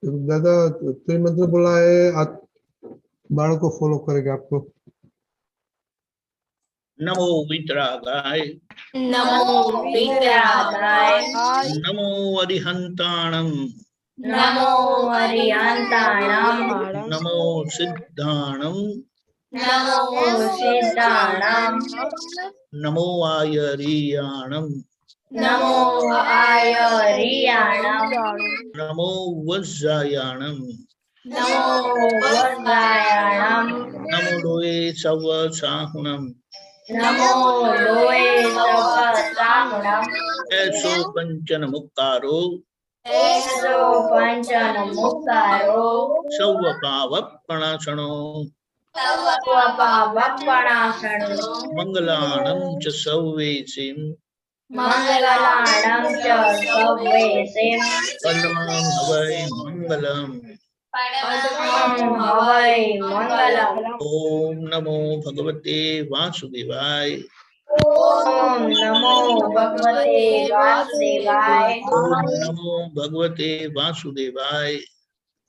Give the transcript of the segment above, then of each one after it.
दादा तो मंत्र बोला है, बाणों को फॉलो करेगा आपको। नमो वितरागाय, नमो वितरागाय, नमो अरिहंताणम, नमो अरिहंताणम, नमो सिद्धाणम, नमो सिद्धाणम, नमो आयरियाणम, नमो आयरियाणम, नमो वज्रायाणम, नमो वज्रायाणम, नमो लोये सवसाहुणम, नमो लोये सवसाहुणम, ऐसो पंचन मुक्तारो, एसो पंचन मुक्तारो, सव पावपणासनो, स्वपावपणासनो, मंगलाणं च सौवेसिं, मंगलाणं च सव्वेसिं, परमं हवै मंगलम्। हवै मंगलम्। ओम नमो भगवते वासुदेवाय, ओम नमो भगवते वासुदेवाय, ओम नमो भगवते वासुदेवाय,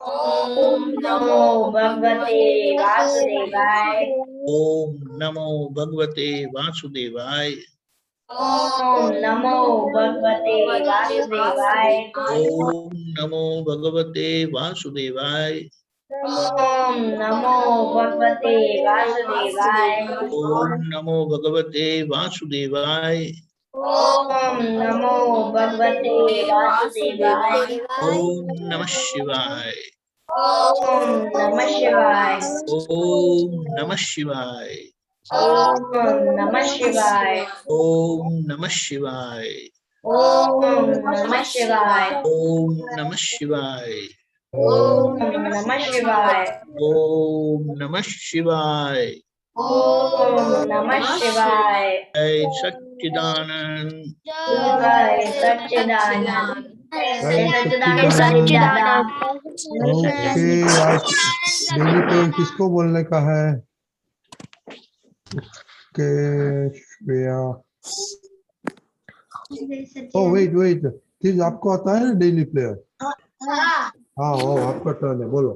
ओम नमो भगवते वासुदेवाय, ओम नमो भगवते वासुदेवाय, ओम नमो भगवते वासुदेवाय, ओम नमो भगवते वासुदेवाय, ओम नमो भगवते वासुदेवाय, ओम नमो भगवते वासुदेवाय, ओम नमो भगवते वासुदेवाय, ओम नमः शिवाय, ओम नमः शिवाय, ओम नमः शिवाय, ओम नमः शिवाय, ओम नमः शिवाय, ओम नमः शिवाय, ओम नमः शिवाय, ओम नमः शिवाय, ओम नमः शिवाय। ओम नमः शिवाय। जय सच्चिदानंद, जय सच्चिदानंद, जय सच्चिदानंद दादा। ओके, आज डेली प्रेयर किसको बोलने का है? ओके श्रेया। ओ वेट, चीज आपको आता है ना डेली प्रेयर? हाँ वो आपका टर्न है, बोलो।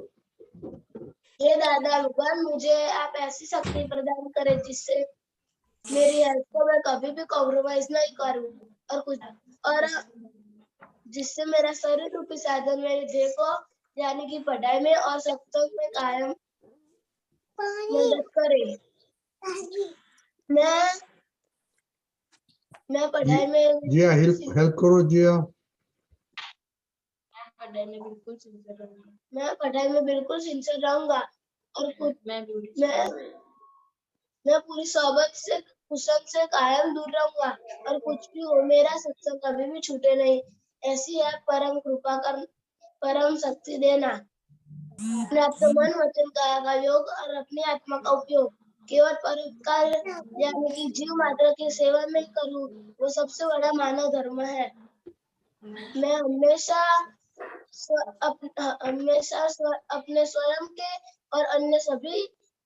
ये दादा भगवान, मुझे आप ऐसी शक्ति प्रदान करें जिससे मेरी हेल्थ को मैं कभी भी कॉम्प्रोमाइज नहीं करूं, और जिससे मेरा शरीर रूपी साधन मेरे ध्येय को यानी कि पढ़ाई में और सत्संग में कायम मदद करे। मैं पढ़ाई में जिया हेल्प करो जिया। मैं पढ़ाई में बिल्कुल सिंसियर रहूंगा और मैं पूरी सोबत से कुशन से कायम दूर रहूंगा, और कुछ भी हो मेरा सत्संग कभी भी छूटे नहीं। ऐसी है परम कृपा कर, परम शक्ति देना। अपने आप को मन वचन काया का योग और अपनी आत्मा का उपयोग केवल परोपकार यानी कि जीव मात्र की सेवा में करूं, वो सबसे बड़ा मानव धर्म है। मैं हमेशा अपने स्वयं के और अन्य सभी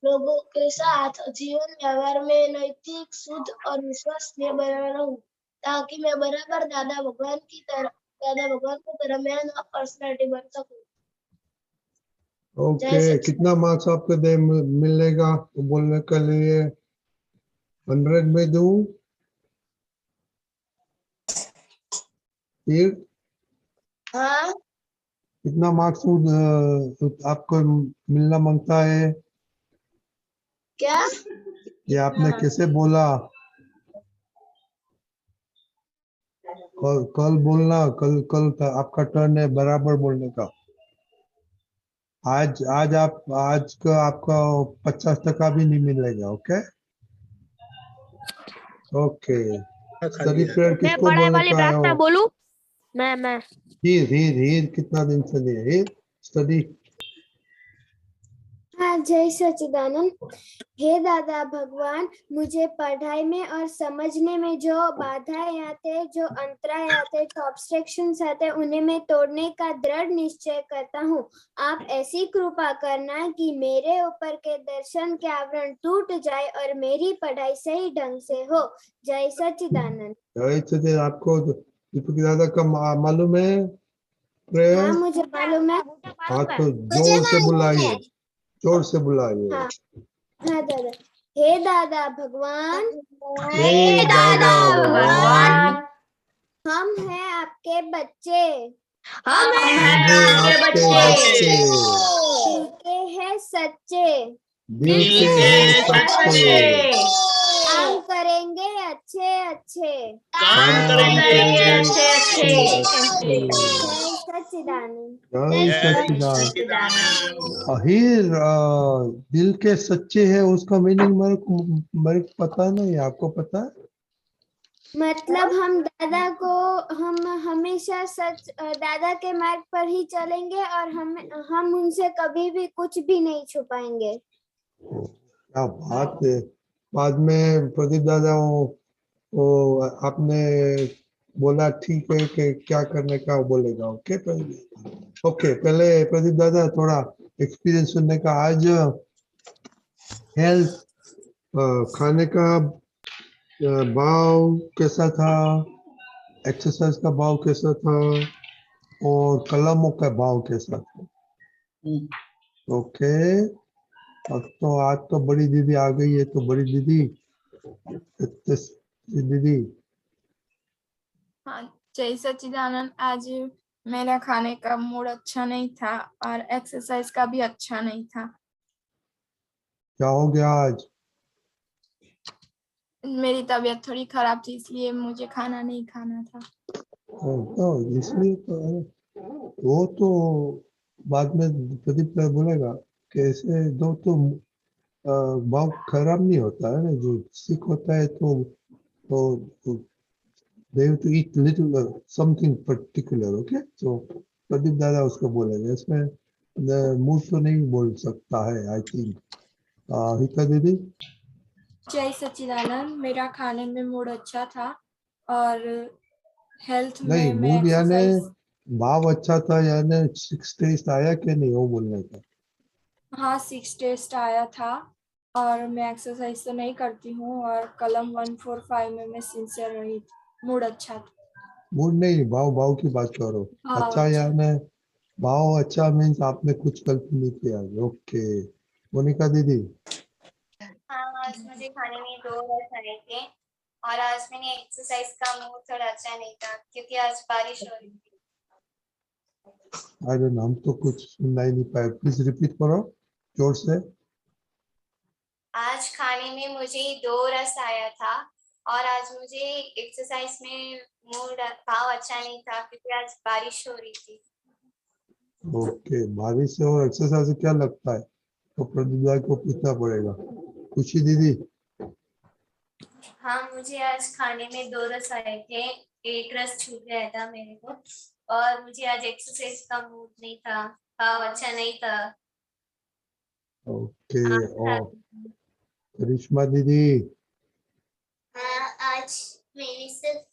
लोगों के साथ जीवन व्यवहार में नैतिक, शुद्ध और विश्वसनीय बना रहूं, ताकि मैं बराबर दादा भगवान की तरह मैन ऑफ पर्सनालिटी बन सकूं। ओके, कितना मार्क्स आपको मिलेगा तो बोलने के लिए? 100 में दूं? फिर हाँ, कितना मार्क्स आपको मिलना मांगता है? क्या? ये आपने कैसे बोला? कल बोलना, कल आपका टर्न है बराबर बोलने का। आज का आपका 50% भी नहीं मिलेगा। Okay okay. स्टडी प्रेयर किसको बोलने का है? बोलूं? मैं हीर कितना दिन से नहीं है? स्टडी। हाँ, जय सच्चिदानंद। हे दादा भगवान, मुझे पढ़ाई में और समझने में जो बाधाएं आते, जो अंतराय आते, जो ऑब्स्ट्रक्शंस आते, उन्हें मैं तोड़ने का दृढ़ निश्चय करता हूँ। आप ऐसी कृपा करना कि मेरे ऊपर के दर्शन के आवरण टूट जाए और मेरी पढ़ाई सही ढंग से हो। जय सच्चिदानंद। जय सच्चिदानंद। आपको दीपक दादा का मालूम है प्रेयर? हाँ, मुझे मालूम है। हाँ तो जोर से बुलाइए, जोर से बुलाइए। हाँ हाँ दादा। हे दादा भगवान, हे दादा भगवान, हम हैं आपके बच्चे, हम हम हैं हैं आपके आपके बच्चे, दिल के हैं सच्चे, दिल के के हैं सच्चे, सच्चे, काम करेंगे अच्छे अच्छे, काम काम करेंगे अच्छे अच्छे। अच्छे। जय सच्चिदानंद। जय जय सच्चिदानंद। सच्चिदानंद। हीर दिल के सच्चे है, उसका मीनिंग मेरे को पता नहीं, आपको पता है? मतलब हम दादा को, हम हमेशा सच दादा के मार्ग पर ही चलेंगे और हम उनसे कभी भी कुछ भी नहीं छुपाएंगे। क्या बात है। बाद में प्रदीप दादा वो आपने बोला ठीक है कि क्या करने का वो बोलेगा। ओके प्रदीप, ओके पहले प्रदीप दादा थोड़ा एक्सपीरियंस सुनने का। आज हेल्थ खाने का भाव कैसा था, एक्सरसाइज का भाव कैसा था, और कलमों का भाव कैसा था? ओके, अब तो आज तो बड़ी दीदी आ गई है, तो बड़ी दीदी दीदी हाँ, जय सच्चिदानंद। आज मेरा खाने का मूड अच्छा नहीं था और एक्सरसाइज का भी अच्छा नहीं था। क्या हो गया आज? मेरी तबीयत थोड़ी खराब थी, इसलिए मुझे खाना नहीं खाना था। तो इसलिए तो वो तो बाद में प्रदीप बोलेगा कि ऐसे दो तो भाव खराब नहीं होता है ना, जो सिक होता है तो they have to eat little something particular. Okay, तो प्रदीप दादा उसको बोलेंगे, इसमें मूड तो नहीं बोल सकता है आई थिंक। हिता दीदी जय सच्चिदानंद। मेरा खाने में मूड अच्छा था और हेल्थ नहीं, में मैं मूड यानी एक्सरसाइज, भाव अच्छा था यानी 6 टेस्ट आया कि नहीं, वो बोलने का। हाँ 6 टेस्ट आया था और मैं एक्सरसाइज तो नहीं करती हूँ और कलम 145 में मैं सिंसियर रही थी। मूड अच्छा था। मूड नहीं, भाव भाव की बात करो। हाँ, अच्छा अच्छा। यानी भाव अच्छा मीन्स आपने कुछ गलत नहीं किया। ओके मोनिका दीदी। हाँ, आज मुझे खाने में 2 रस आए थे और आज मैंने एक्सरसाइज का मूड थोड़ा अच्छा नहीं था क्योंकि आज बारिश हो रही थी। अरे हम तो कुछ सुनना ही नहीं पाए, प्लीज रिपीट करो जोर से। आज खाने में मुझे 2 रस आया था और आज मुझे एक्सरसाइज में मूड भाव अच्छा नहीं था क्योंकि आज बारिश हो रही थी। ओके, बारिश से और एक्सरसाइज से क्या लगता है, तो प्रदीप दादा को पूछना पड़ेगा। खुशी दीदी। हाँ, मुझे आज खाने में 2 रस आए थे, एक रस छूट गया था मेरे को और मुझे आज एक्सरसाइज का मूड नहीं था, भाव अच्छा नहीं था। ओके, और आज करिश्मा दीदी। आज मैंने सिर्फ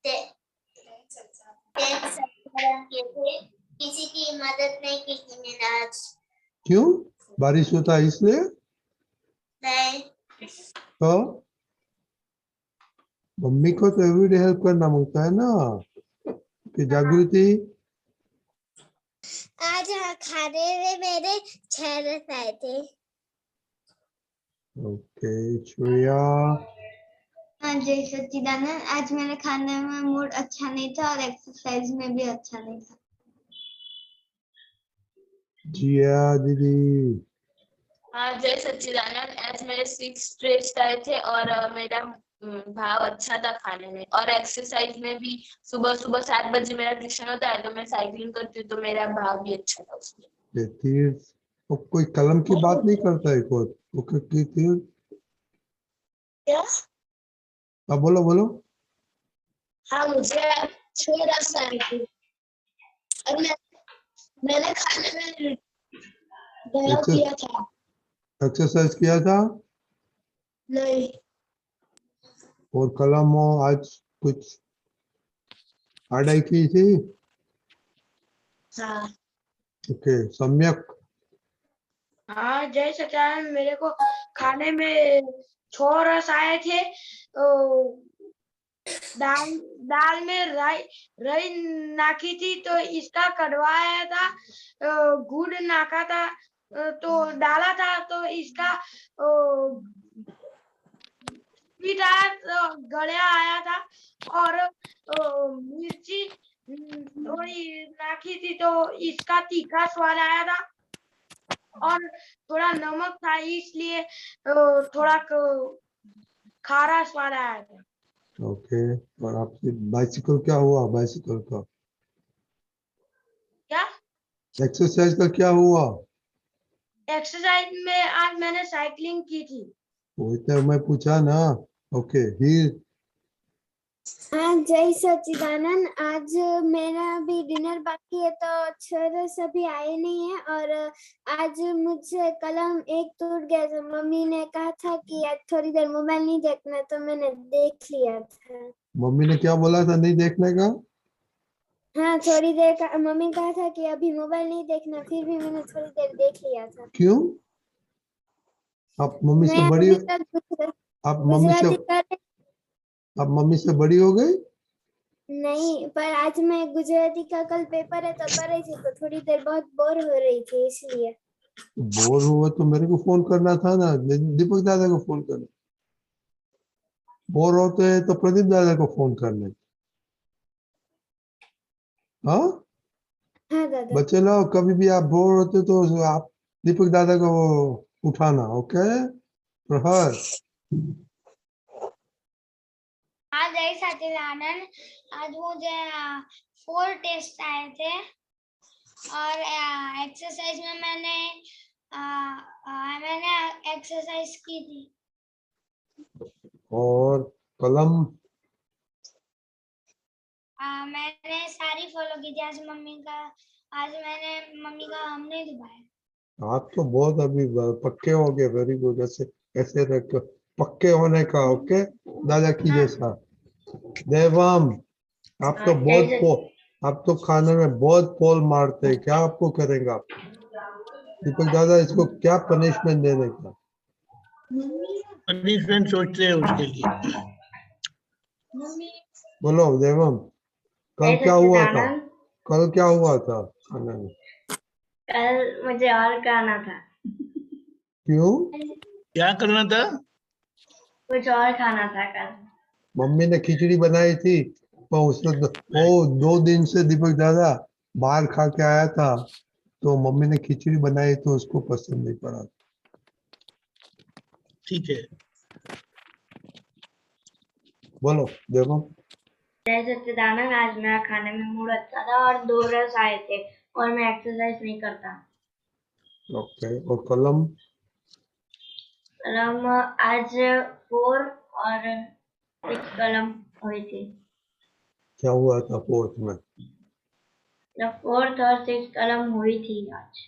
10 सप्ताह किए थे, किसी की मदद नहीं की थी मैंने आज। क्यों, बारिश होता है इसलिए? नहीं, तो मम्मी को तो एवरीडे हेल्प करना होता है ना, कि जागृति। आज खाने में मेरे 6 रस आए थे। ओके श्रेया। हाँ जय सच्चिदानंद। आज मेरे खाने में मूड अच्छा नहीं था और एक्सरसाइज में भी अच्छा नहीं था। जिया दीदी। हाँ जय सच्चिदानंद। आज मेरे 6 टेस्ट आए थे और मेरा भाव अच्छा था खाने में और एक्सरसाइज में भी। सुबह सुबह 7 बजे मेरा ट्यूशन होता है तो मैं साइकिलिंग करती हूँ, तो मेरा भाव भी अच्छा था उसमें। तीर वो कोई कलम की बात नहीं करता है कोई। ओके तीर। क्या? हाँ बोलो बोलो। हाँ, मुझे 6 रस आए थे और मैंने खाने में दया किया था। एक्सरसाइज किया था नहीं। और कलम हो आज कुछ पढ़ाई की थी। हाँ। ओके सम्यक। हाँ जय सच्चिदानंद। मेरे को खाने में 6 रस आए थे, तो दाल दाल में राई नाखी थी तो इसका कड़वा आया था। गुड़ नाका था तो डाला था तो इसका स्वीट आया तो गड़िया आया था। और मिर्ची थोड़ी नाखी थी तो इसका तीखा स्वाद आया था। और थोड़ा नमक था इसलिए थोड़ा खारा स्वाद आया था। ओके। और आपकी बाइसिकल क्या हुआ? बाइसिकल का क्या एक्सरसाइज का क्या हुआ? एक्सरसाइज में आज मैंने साइकिलिंग की थी। वही तो मैं पूछा ना। ओके हीर। हाँ जय सच्चिदानंद। आज मेरा भी डिनर बाकी है तो सर सभी आए नहीं है। और आज मुझसे कलम एक टूट गया था। मम्मी ने कहा था कि आज थोड़ी देर मोबाइल नहीं देखना तो मैंने देख लिया था। मम्मी ने क्या बोला था नहीं देखने का? हाँ थोड़ी देर का मम्मी कहा था कि अभी मोबाइल नहीं देखना, फिर भी मैंने थोड़ी देर देख लिया था। क्यों? आप मम्मी से मैं बड़ी अभी तक आप मम्मी से गुजराती कर आप मम्मी से बड़ी हो गई? नहीं, पर आज मैं गुजराती का कल पेपर है तो कर रही थी तो थोड़ी देर बहुत बोर हो रही थी इसलिए। बोर हुआ तो मेरे को फोन करना था ना, दीपक दादा को फोन करना। बोर होते हैं तो प्रदीप दादा को फोन करने। हाँ हाँ दादा। बच्चे लोग कभी भी आप बोर होते तो आप दीपक दादा को उठाना। ओके प्रहर। हाँ जय सच्चिदानंद। आज मुझे 4 टेस्ट आए थे और एक्सरसाइज में मैंने एक्सरसाइज की थी। और कलम? मैंने सारी फॉलो की थी। आज मैंने मम्मी का हम नहीं दबाया। आप तो बहुत अभी पक्के हो गए। Very good. ऐसे ऐसे रख पक्के होने का। ओके दादा की जैसा। देवम आप तो आप तो खाने में बहुत पोल मारते हैं। क्या आपको करेंगे आप? दीपक दादा इसको क्या पनिशमेंट देने का? पनिशमेंट सोचते हैं उसके लिए। बोलो देवम कल क्या हुआ था? कल क्या हुआ था खाने में? कल मुझे और खाना था। क्यों? क्या करना था? कुछ और खाना था कल। मम्मी ने खिचड़ी बनाई थी पर उसने वो 2 दिन से दीपक दादा बाहर खा के आया था तो मम्मी ने खिचड़ी बनाई तो उसको पसंद नहीं पड़ा। ठीक है। बोलो देवम। जय सच्चिदानंद। आज मेरा खाने में मूड अच्छा था और 2 रस आए थे और मैं एक्सरसाइज नहीं करता। ओके और कलम? कलम आज 4 और 6 कलम हुई थी। क्या हुआ था फोर्थ में? 4th और 6th कलम हुई थी आज।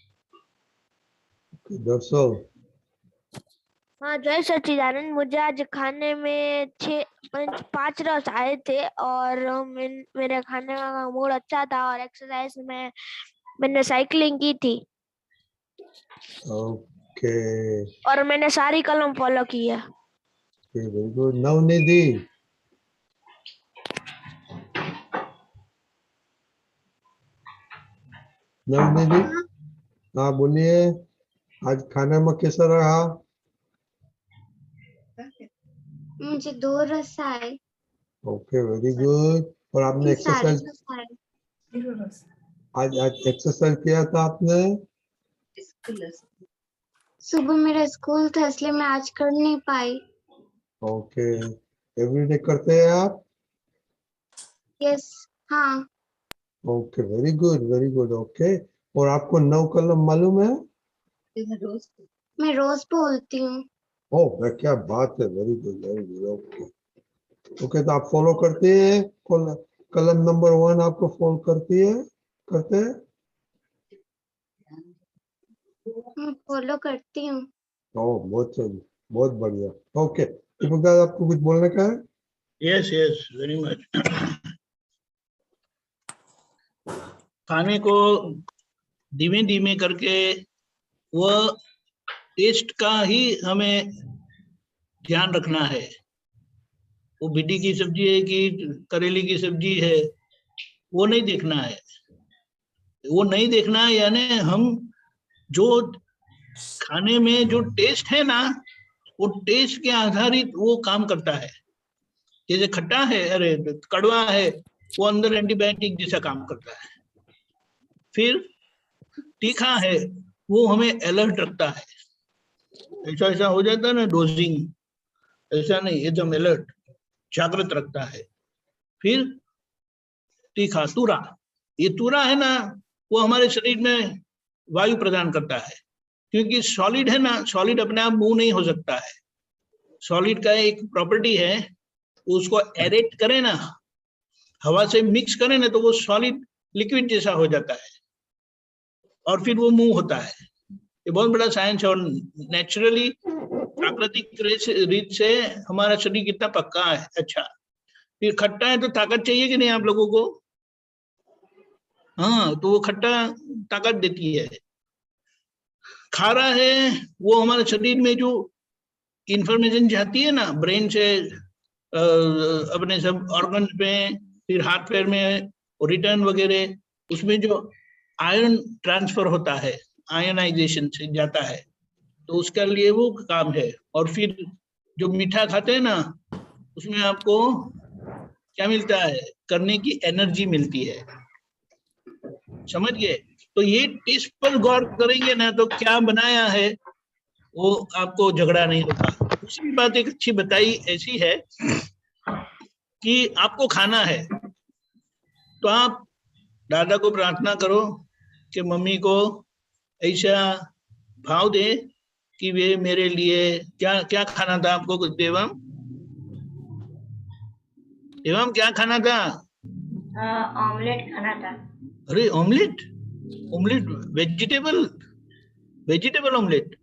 दरअसल हाँ जय सच्चिदानंद। मुझे आज खाने में 5 रस आए थे और मेरे खाने का मूड अच्छा था और एक्सरसाइज में मैंने साइकिलिंग की थी ओके और मैंने सारी कलम फॉलो की है। Very good. नवनिधि नवनिधि हाँ बोलिए आज खाने में कैसा रहा? मुझे 2 रस आए। Okay very good. और आपने एक्सरसाइज आज एक्सरसाइज किया था आपने? सुबह मेरा स्कूल था इसलिए मैं आज कर नहीं पाई। ओके एवरीडे करते हैं आप? यस हाँ। Okay very good very good. Okay और आपको 9 कलम मालूम है? मैं रोज बोलती हूँ। ओह क्या बात है। Very good very good. Okay okay तो आप फॉलो करते हैं? कलम नंबर 1 आपको फॉलो करती है करते हैं? मैं फॉलो करती हूँ। ओह बहुत बढ़िया। ओके दीपक दादा आपको कुछ बोलने का है? Yes yes very much. खाने को धीमे धीमे करके वह टेस्ट का ही हमें ध्यान रखना है। वो भिंडी की सब्जी है कि करेले की सब्जी है, वो नहीं देखना है। वो नहीं देखना है यानी हम जो खाने में जो टेस्ट है ना, वो टेस्ट के आधारित वो काम करता है। जैसे खट्टा है, अरे कड़वा है, वो अंदर एंटीबायोटिक जैसा काम करता है। फिर तीखा है, वो हमें अलर्ट रखता है। ऐसा ऐसा हो जाता है ना डोजिंग, ऐसा नहीं, एकदम अलर्ट, जागृत रखता है। फिर तीखा तुरा, ये तुरा है ना, वो हमारे शरीर में वायु प्रदान करता है, क्योंकि सॉलिड है ना, सॉलिड अपने आप मूव नहीं हो सकता है। सॉलिड का एक प्रॉपर्टी है, उसको एरेट करें ना, हवा से मिक्स करें ना, तो वो सॉलिड लिक्विड जैसा हो जाता है और फिर वो मूव होता है। ये बहुत बड़ा साइंस है और नेचुरली प्राकृतिक रीत से हमारा शरीर कितना पक्का है। अच्छा, फिर खट्टा है तो ताकत चाहिए कि नहीं आप लोगों को? हाँ, तो वो खट्टा ताकत देती है। खारा है, वो हमारे शरीर में जो इंफॉर्मेशन जाती है ना ब्रेन से अपने सब ऑर्गन पे, फिर हाथ पैर में रिटर्न वगैरह, उसमें जो आयरन ट्रांसफर होता है, आयनाइजेशन से जाता है, तो उसके लिए वो काम है। और फिर जो मीठा खाते हैं ना, उसमें आपको क्या मिलता है? करने की एनर्जी मिलती है। समझ गए? तो ये टेस्ट पर गौर करेंगे ना, तो क्या बनाया है वो आपको झगड़ा नहीं होता। दूसरी बात एक अच्छी बताई ऐसी है कि आपको खाना है, तो आप दादा को प्रार्थना करो कि मम्मी को ऐसा भाव दे कि वे मेरे लिए क्या क्या खाना था आपको? देवम, देवम क्या खाना था? ऑमलेट खाना था। अरे omelette, omelette vegetable, vegetable omelette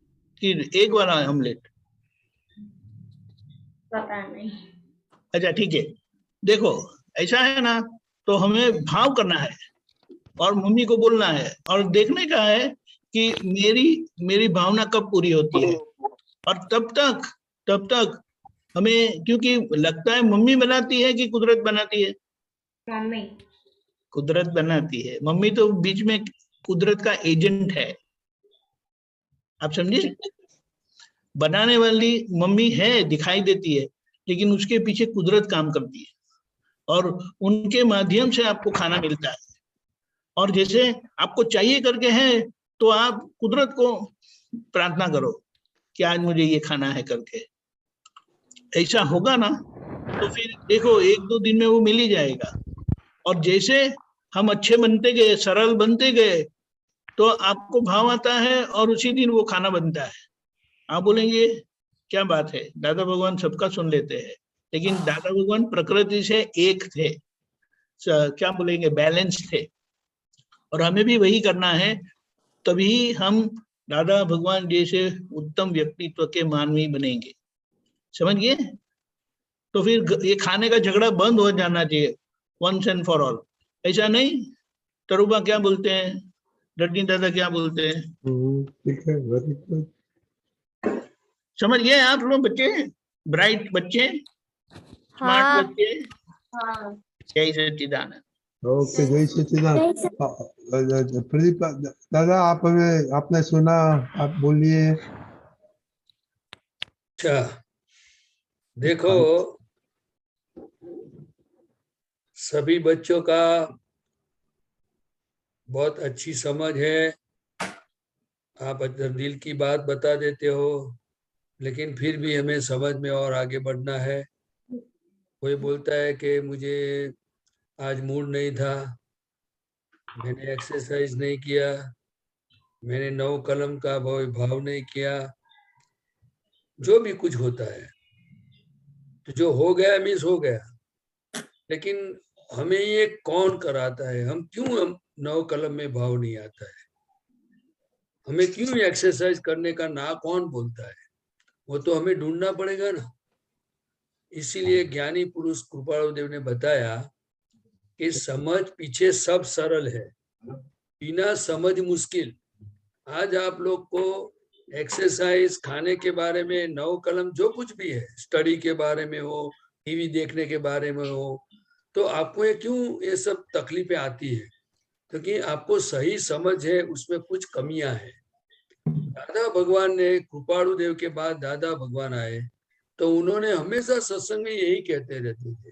कि एग वाला ऑमलेट? पता नहीं। अच्छा ठीक है, देखो ऐसा है ना, तो हमें भाव करना है और मम्मी को बोलना है और देखने का है कि मेरी भावना कब पूरी होती है। और तब तक हमें, क्योंकि लगता है मम्मी बनाती है कि कुदरत बनाती है? मम्मी। कुदरत बनाती है। मम्मी तो बीच में कुदरत का एजेंट है, आप समझे? बनाने वाली मम्मी है, दिखाई देती है, लेकिन उसके पीछे कुदरत काम करती है और उनके माध्यम से आपको खाना मिलता है। और जैसे आपको चाहिए करके है, तो आप कुदरत को प्रार्थना करो कि आज मुझे ये खाना है करके। ऐसा होगा ना, तो फिर देखो 1-2 दिन में वो मिल ही जाएगा। और जैसे हम अच्छे बनते गए, सरल बनते गए, तो आपको भाव आता है और उसी दिन वो खाना बनता है। आप बोलेंगे क्या बात है, दादा भगवान सबका सुन लेते हैं। लेकिन दादा भगवान प्रकृति से एक थे, क्या बोलेंगे, बैलेंस थे, और हमें भी वही करना है। तभी हम दादा भगवान जैसे उत्तम व्यक्तित्व के मानवी बनेंगे। समझ गए? तो फिर ये खाने का झगड़ा बंद हो जाना चाहिए वंस एंड फॉर ऑल। ऐसा नहीं, तरुबा क्या बोलते हैं, रजनी दादा क्या बोलते हैं? ठीक है, वेरी गुड। समझ गए आप लोग बच्चे, ब्राइट बच्चे, स्मार्ट हाँ। बच्चे? हाँ। जय सच्चिदानंद। ओके, जय सच्चिदानंद। प्रदीप दादा, आप हमें, आपने सुना, आप बोलिए। अच्छा देखो, सभी बच्चों का बहुत अच्छी समझ है, आप दिल की बात बता देते हो, लेकिन फिर भी हमें समझ में और आगे बढ़ना है। कोई बोलता है कि मुझे आज मूड नहीं था, मैंने एक्सरसाइज नहीं किया, मैंने 9 कलम का भाव नहीं किया, जो भी कुछ होता है, तो जो हो गया मिस हो गया। लेकिन हमें ये कौन कराता है? हम क्यों 9 कलम में भाव नहीं आता है? हमें क्यों एक्सरसाइज करने का ना कौन बोलता है? वो तो हमें ढूंढना पड़ेगा ना। इसीलिए ज्ञानी पुरुष कृपालु देव ने बताया कि समझ पीछे सब सरल है, बिना समझ मुश्किल। आज आप लोग को एक्सरसाइज, खाने के बारे में, 9 कलम जो कुछ भी है, स्टडी के बारे में हो, टीवी देखने के बारे में हो, तो आपको ये क्यों ये सब तकलीफें आती है? क्योंकि आपको सही समझ है, उसमें कुछ कमियां हैं। दादा भगवान ने, कृपाणु देव के बाद दादा भगवान आए, तो उन्होंने हमेशा सत्संग में यही कहते रहते थे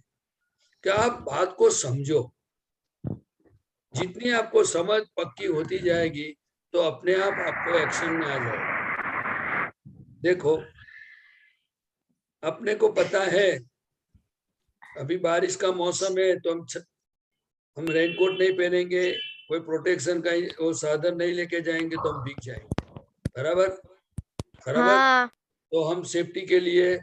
कि आप बात को समझो। जितनी आपको समझ पक्की होती जाएगी तो अपने आप आपको एक्शन में आ जाएगा। देखो, अपने को पता है अभी बारिश का मौसम है, तो हम रेनकोट नहीं पहनेंगे, कोई प्रोटेक्शन का वो साधन नहीं लेके जाएंगे तो हम भीग जाएंगे। बराबर बराबर। हाँ। तो हम सेफ्टी के लिए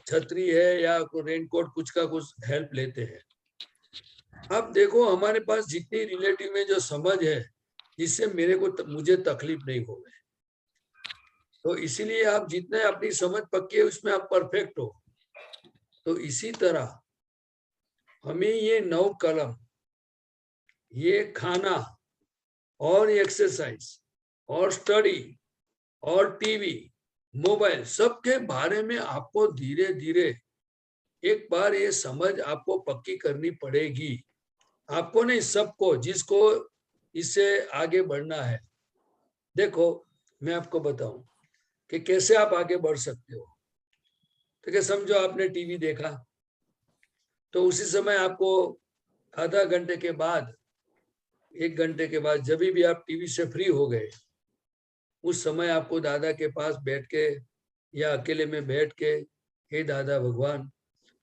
छतरी है या रेनकोट कुछ का कुछ हेल्प लेते हैं। अब देखो, हमारे पास जितनी रिलेटिव में जो समझ है, जिससे मुझे तकलीफ नहीं हो, तो इसीलिए आप जितने अपनी समझ पक्की है उसमें आप परफेक्ट हो। तो इसी तरह हमें ये 9 कलम, ये खाना और एक्सरसाइज और स्टडी और टीवी, मोबाइल, सबके बारे में आपको धीरे धीरे एक बार ये समझ आपको पक्की करनी पड़ेगी। आपको नहीं, सबको, जिसको इससे आगे बढ़ना है। देखो, मैं आपको बताऊं कि कैसे आप आगे बढ़ सकते हो। तो क्या समझो आपने टीवी देखा, तो उसी समय आपको आधा घंटे के बाद, 1 घंटे के बाद, जब भी आप टीवी से फ्री हो गए, उस समय आपको दादा के पास बैठ के या अकेले में बैठ के, हे दादा भगवान,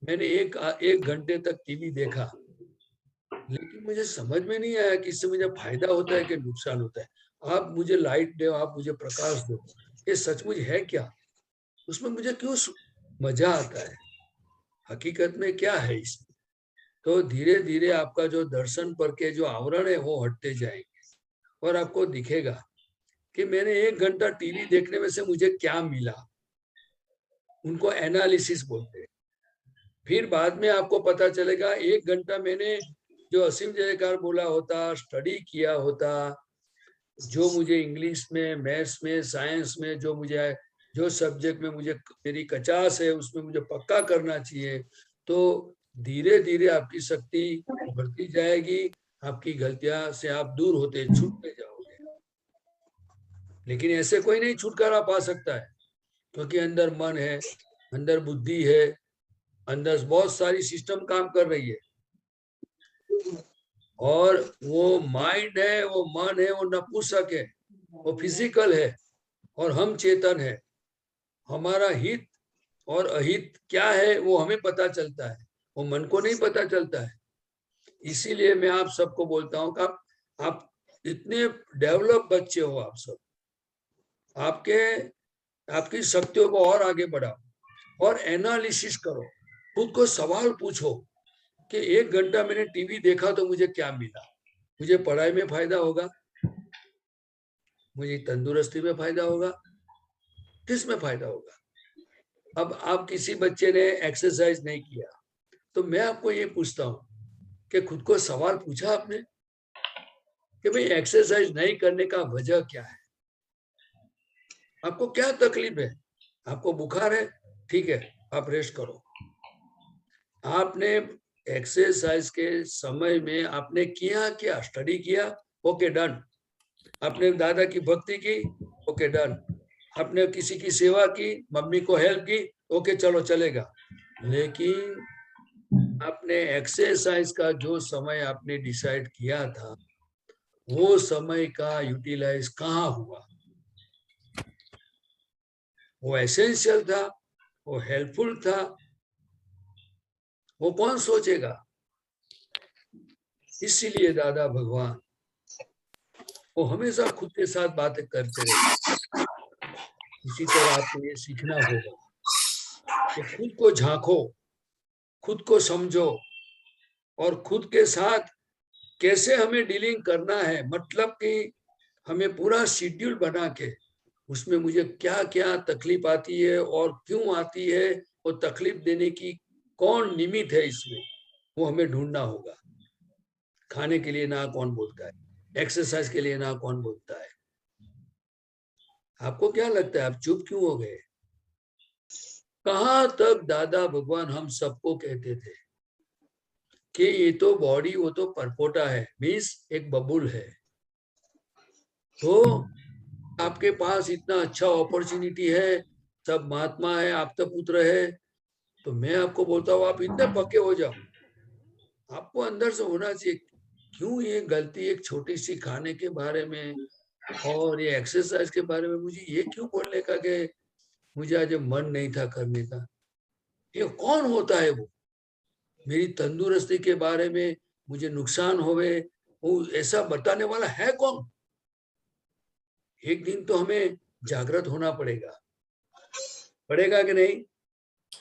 मैंने एक घंटे तक टीवी देखा, लेकिन मुझे समझ में नहीं आया कि इससे मुझे फायदा होता है कि नुकसान होता है। आप मुझे लाइट दो, आप मुझे प्रकाश दो, ये सचमुच है क्या? उसमें मुझे क्यों मजा आता है? हकीकत में क्या है इसमें? तो धीरे धीरे आपका जो दर्शन पर के जो आवरण है वो हटते जाएंगे और आपको दिखेगा कि मैंने 1 घंटा टीवी देखने में से मुझे क्या मिला। उनको एनालिसिस बोलते हैं। फिर बाद में आपको पता चलेगा 1 घंटा मैंने जो असीम जयकार बोला होता, स्टडी किया होता, जो मुझे इंग्लिश में, मैथ्स में, साइंस में जो सब्जेक्ट में मुझे मेरी कचास है, उसमें मुझे पक्का करना चाहिए, तो धीरे धीरे आपकी शक्ति बढ़ती जाएगी, आपकी गलतियां से आप दूर होते छूटते जाओगे। लेकिन ऐसे कोई नहीं छुटकारा पा सकता है, क्योंकि अंदर मन है, अंदर बुद्धि है, अंदर बहुत सारी सिस्टम काम कर रही है, और वो माइंड है, वो मन है, वो नपुंसक है, वो फिजिकल है, और हम चेतन है। हमारा हित और अहित क्या है वो हमें पता चलता है, वो मन को नहीं पता चलता है। इसीलिए मैं आप सबको बोलता हूँ कि आप इतने डेवलप बच्चे हो, आप सब आपकी शक्तियों को और आगे बढ़ाओ और एनालिसिस करो, खुद को सवाल पूछो कि 1 घंटा मैंने टीवी देखा तो मुझे क्या मिला? मुझे पढ़ाई में फायदा होगा, मुझे तंदुरुस्ती में फायदा होगा, किस में फायदा होगा? अब आप किसी बच्चे ने एक्सरसाइज नहीं किया, तो मैं आपको ये पूछता हूँ कि खुद को सवाल पूछा आपने कि भाई एक्सरसाइज नहीं करने का वजह क्या है? आपको क्या तकलीफ है? आपको बुखार है, ठीक है, आप रेस्ट करो। आपने एक्सरसाइज के समय में आपने किया क्या? स्टडी किया, ओके डन। आपने दादा की भक्ति की, ओके डन। आपने किसी की सेवा की, मम्मी को हेल्प की, ओके चलो चलेगा। लेकिन आपने एक्सरसाइज का जो समय आपने डिसाइड किया था, वो समय का यूटिलाइज कहाँ हुआ? वो एसेंशियल था, वो हेल्पफुल था, वो कौन सोचेगा? इसीलिए दादा भगवान वो हमेशा खुद के साथ बातें करते रहते। इसी तरह आपको ये सीखना होगा कि खुद को झांको, खुद को समझो, और खुद के साथ कैसे हमें डीलिंग करना है। मतलब कि हमें पूरा शेड्यूल बना के उसमें मुझे क्या क्या तकलीफ आती है और क्यों आती है, और तकलीफ देने की कौन निमित्त है इसमें, वो हमें ढूंढना होगा। खाने के लिए ना कौन बोलता है, एक्सरसाइज के लिए ना कौन बोलता है। आपको क्या लगता है, आप चुप क्यों हो गए? कहाँ तक दादा भगवान हम सबको कहते थे कि ये तो बॉडी, वो तो परपोटा है, मीन्स एक बबुल है। तो आपके पास इतना अच्छा अपॉर्चुनिटी है, सब महात्मा है, आप तो पुत्र है, तो मैं आपको बोलता हूँ आप इतने पक्के हो जाओ। आपको अंदर से होना चाहिए, क्यों ये गलती एक छोटी सी खाने के बारे में और ये एक्सरसाइज के बारे में मुझे ये क्यों बोलने का कि मुझे आज मन नहीं था करने का। ये कौन होता है वो? मेरी तंदुरुस्ती के बारे में मुझे नुकसान होवे, वो ऐसा बताने वाला है कौन? एक दिन तो हमें जागृत होना पड़ेगा कि नहीं?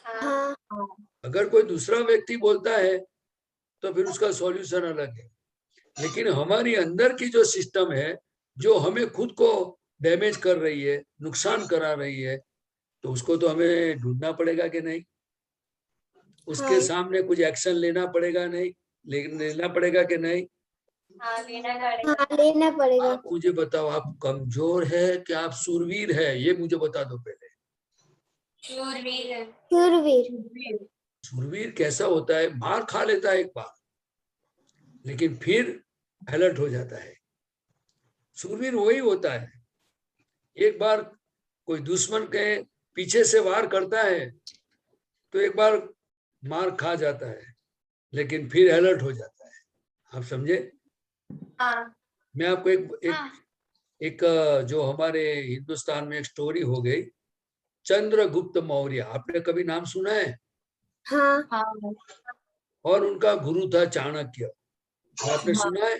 हाँ। अगर कोई दूसरा व्यक्ति बोलता है तो फिर उसका सॉल्यूशन अलग है, लेकिन हमारी अंदर की जो सिस्टम है, जो हमें खुद को डैमेज कर रही है, नुकसान करा रही है, तो उसको तो हमें ढूंढना पड़ेगा कि नहीं? उसके हाँ। सामने कुछ एक्शन लेना पड़ेगा नहीं? लेना पड़ेगा कि नहीं? हाँ, लेना पड़ेगा। हाँ, लेना पड़ेगा। आप मुझे बताओ, आप कमजोर है कि आप सूरवीर है? ये मुझे बता दो पहले। शूरवीर है। शूरवीर। शूरवीर कैसा होता है? मार खा लेता है एक बार, लेकिन फिर अलर्ट हो जाता है। शूरवीर वही होता है, एक बार कोई दुश्मन के पीछे से वार करता है तो एक बार मार खा जाता है, लेकिन फिर अलर्ट हो जाता है। आप समझे? हाँ। मैं आपको एक जो हमारे हिंदुस्तान में एक स्टोरी हो गई, चंद्रगुप्त मौर्य, आपने कभी नाम सुना है? हाँ। हाँ। और उनका गुरु था चाणक्य, आपने सुना है?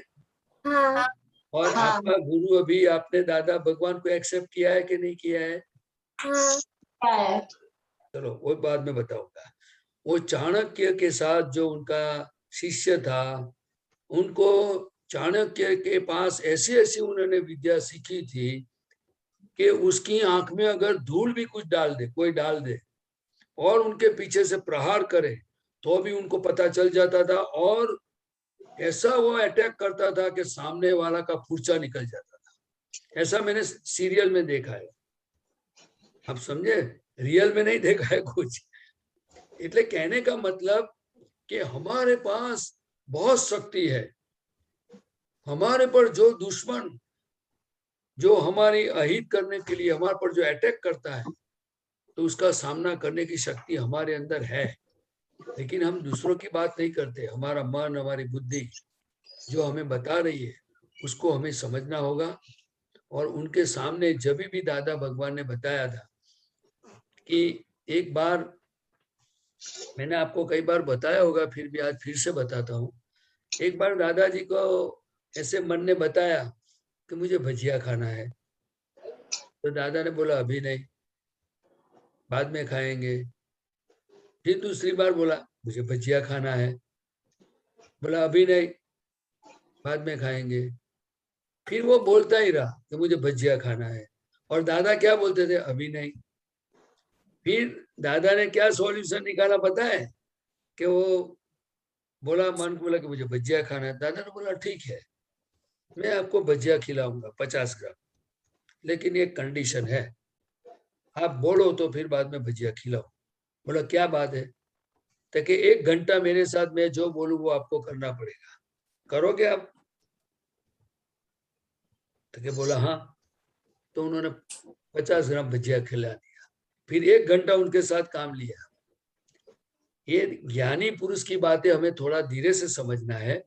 हाँ। और हाँ। आपका गुरु अभी आपने दादा भगवान को एक्सेप्ट किया है कि नहीं किया है? हाँ। चलो वो बाद में बताऊंगा। वो चाणक्य के साथ जो उनका शिष्य था, उनको चाणक्य के पास ऐसी ऐसी उन्होंने विद्या सीखी थी कि उसकी आंख में अगर धूल भी कुछ डाल दे, कोई डाल दे और उनके पीछे से प्रहार करे तो भी उनको पता चल जाता था, और ऐसा वो अटैक करता था कि सामने वाला का फुर्चा निकल जाता था। ऐसा मैंने सीरियल में देखा है, आप समझे? रियल में नहीं देखा है कुछ। એટલે कहने का मतलब कि हमारे पास बहुत शक्ति है। हमारे पर जो दुश्मन जो हमारी अहित करने के लिए हमारे पर जो अटैक करता है, तो उसका सामना करने की शक्ति हमारे अंदर है, लेकिन हम दूसरों की बात नहीं करते। हमारा मन, हमारी बुद्धि जो हमें बता रही है, उसको हमें समझना होगा। और उनके सामने जब भी दादा भगवान ने बताया था कि एक बार, मैंने आपको कई बार बताया होगा, फिर भी आज फिर से बताता हूँ। एक बार दादाजी को ऐसे मन ने बताया कि मुझे भजिया खाना है, तो दादा ने बोला अभी नहीं, बाद में खाएंगे। फिर दूसरी बार बोला मुझे भजिया खाना है, बोला अभी नहीं, बाद में खाएंगे। फिर वो बोलता ही रहा कि मुझे भजिया खाना है, और दादा क्या बोलते थे? अभी नहीं। फिर दादा ने क्या सॉल्यूशन निकाला पता है? कि वो बोला, मन को बोला कि मुझे भजिया खाना है। दादा ने बोला ठीक है, मैं आपको भजिया खिलाऊंगा 50 ग्राम, लेकिन एक कंडीशन है, आप बोलो तो फिर बाद में भजिया खिलाओ। बोला क्या बात है? तो कि 1 घंटा मेरे साथ मैं जो बोलूं वो आपको करना पड़ेगा, करोगे आप? तो कि बोला हाँ। तो उन्होंने 50 ग्राम भजिया खिला दिया, फिर 1 घंटा उनके साथ काम लिया। ये ज्ञानी पुरुष की बातें हमें थोड़ा धीरे से समझना है,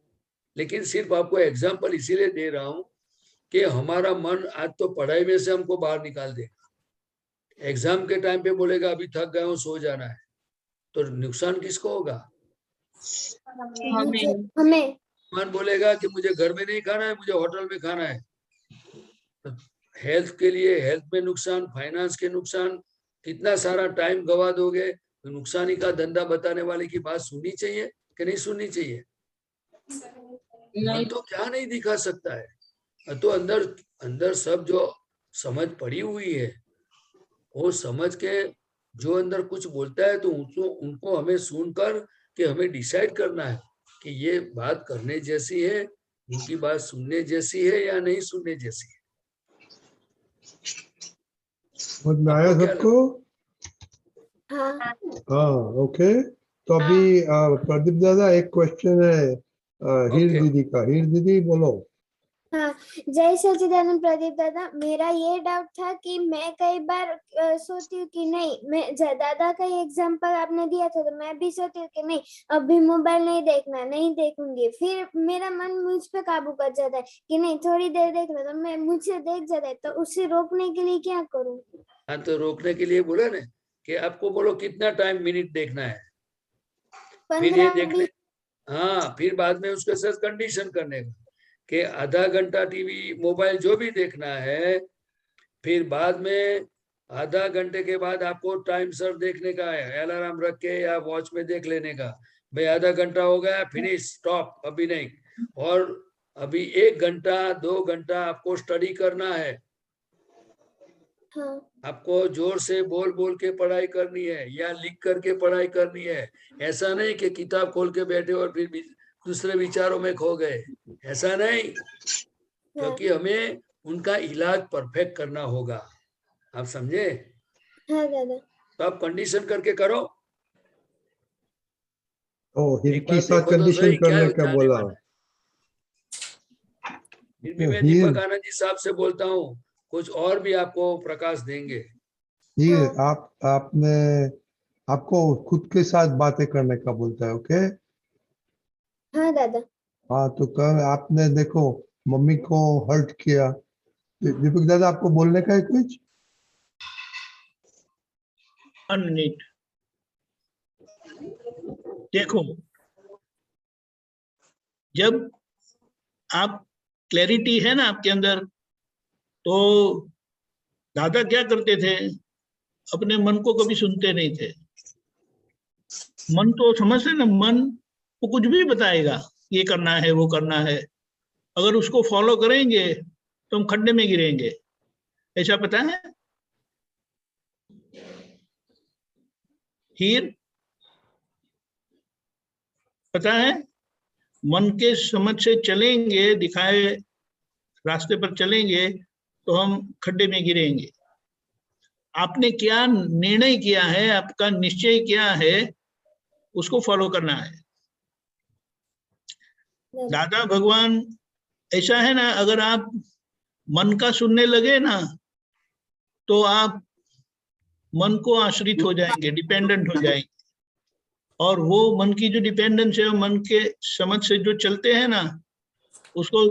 लेकिन सिर्फ आपको एग्जाम्पल इसीलिए दे रहा हूं कि हमारा मन आज तो पढ़ाई में से हमको बाहर निकाल देगा, एग्जाम के टाइम पे बोलेगा अभी थक गया हूँ, सो जाना है, तो नुकसान किसको होगा? हमें। मन बोलेगा कि मुझे घर में नहीं खाना है, मुझे होटल में खाना है, तो हेल्थ के लिए, हेल्थ में नुकसान, फाइनेंस के नुकसान, कितना सारा टाइम गवा दोगे। तो नुकसानी का धंधा बताने वाले की बात सुननी चाहिए कि नहीं सुननी चाहिए? मन तो क्या नहीं दिखा सकता है, तो अंदर अंदर सब जो समझ पड़ी हुई है, वो समझ के जो अंदर कुछ बोलता है, तो उनको हमें सुनकर कि हमें डिसाइड करना है कि ये बात करने जैसी है, उनकी बात सुनने जैसी है या नहीं सुनने जैसी है। समझ में आया सबको? हाँ। हाँ ओके। तो अभी प्रदीप दादा एक क्वेश्चन है हीर ओके। दीदी का। हीर दीदी बोलो। हाँ, जय सच्चिदानंद प्रदीप दादा। मेरा ये डाउट था कि मैं कई बार सोचती हूँ कि नहीं, मैं दादा का एग्जांपल आपने दिया था तो मैं भी सोचती हूँ कि नहीं अभी मोबाइल नहीं देखना, नहीं देखूंगी। फिर मेरा मन मुझ पे काबू कर जाता है कि नहीं थोड़ी देर देखना, तो मैं मुझसे देख जाता है। तो उसे रोकने के लिए क्या करूँ? हाँ, तो रोकने के लिए बोला ना कि आपको बोलो कितना टाइम मिनट देखना है, फिर ये 15 देख ले। 20। हाँ, फिर बाद में उसके साथ कंडीशन करने का कि आधा घंटा टीवी मोबाइल जो भी देखना है, फिर बाद में आधा घंटे के बाद आपको टाइम सर देखने का है, अलार्म रख के या वॉच में देख लेने का, भाई आधा घंटा हो गया, फिनिश, स्टॉप, अभी नहीं। और अभी 1 घंटा 2 घंटा आपको स्टडी करना है, हाँ आपको जोर से बोल बोल के पढ़ाई करनी है या लिख करके पढ़ाई करनी है। ऐसा नहीं कि किताब खोल के बैठे और फिर दूसरे विचारों में खो गए, ऐसा नहीं, क्योंकि हमें उनका इलाज परफेक्ट करना होगा। आप समझे? हाँ दादा। तो आप कंडीशन करके करो, हीर एक के बार साथ देखो तो कंडीशन सही क्या करने का जाने बोला। मन है। फिर भी मैं हीर दीपक आनंद जी साहब से बोलता हूँ, कुछ और भी आपको प्रकाश देंगे। हीर आपने आपको खुद के साथ बातें करने का बोलता है। ओके। हाँ दादा। हाँ तो कल आपने देखो मम्मी को हर्ट किया, दीपक दादा आपको बोलने का है कुछ? मिनट देखो, जब आप क्लैरिटी है ना आपके अंदर, तो दादा क्या करते थे, अपने मन को कभी सुनते नहीं थे। मन तो समझते ना, मन को कुछ भी बताएगा, ये करना है वो करना है, अगर उसको फॉलो करेंगे तो हम खड्डे में गिरेंगे। ऐसा पता है हीर? पता है, मन के समझ से चलेंगे, दिखाए रास्ते पर चलेंगे तो हम खड्डे में गिरेंगे। आपने क्या निर्णय किया है, आपका निश्चय क्या है, उसको फॉलो करना है। दादा भगवान ऐसा है ना, अगर आप मन का सुनने लगे ना तो आप मन को आश्रित हो जाएंगे, डिपेंडेंट हो जाएंगे। और वो मन की जो डिपेंडेंस है, मन के समझ से जो चलते हैं ना, उसको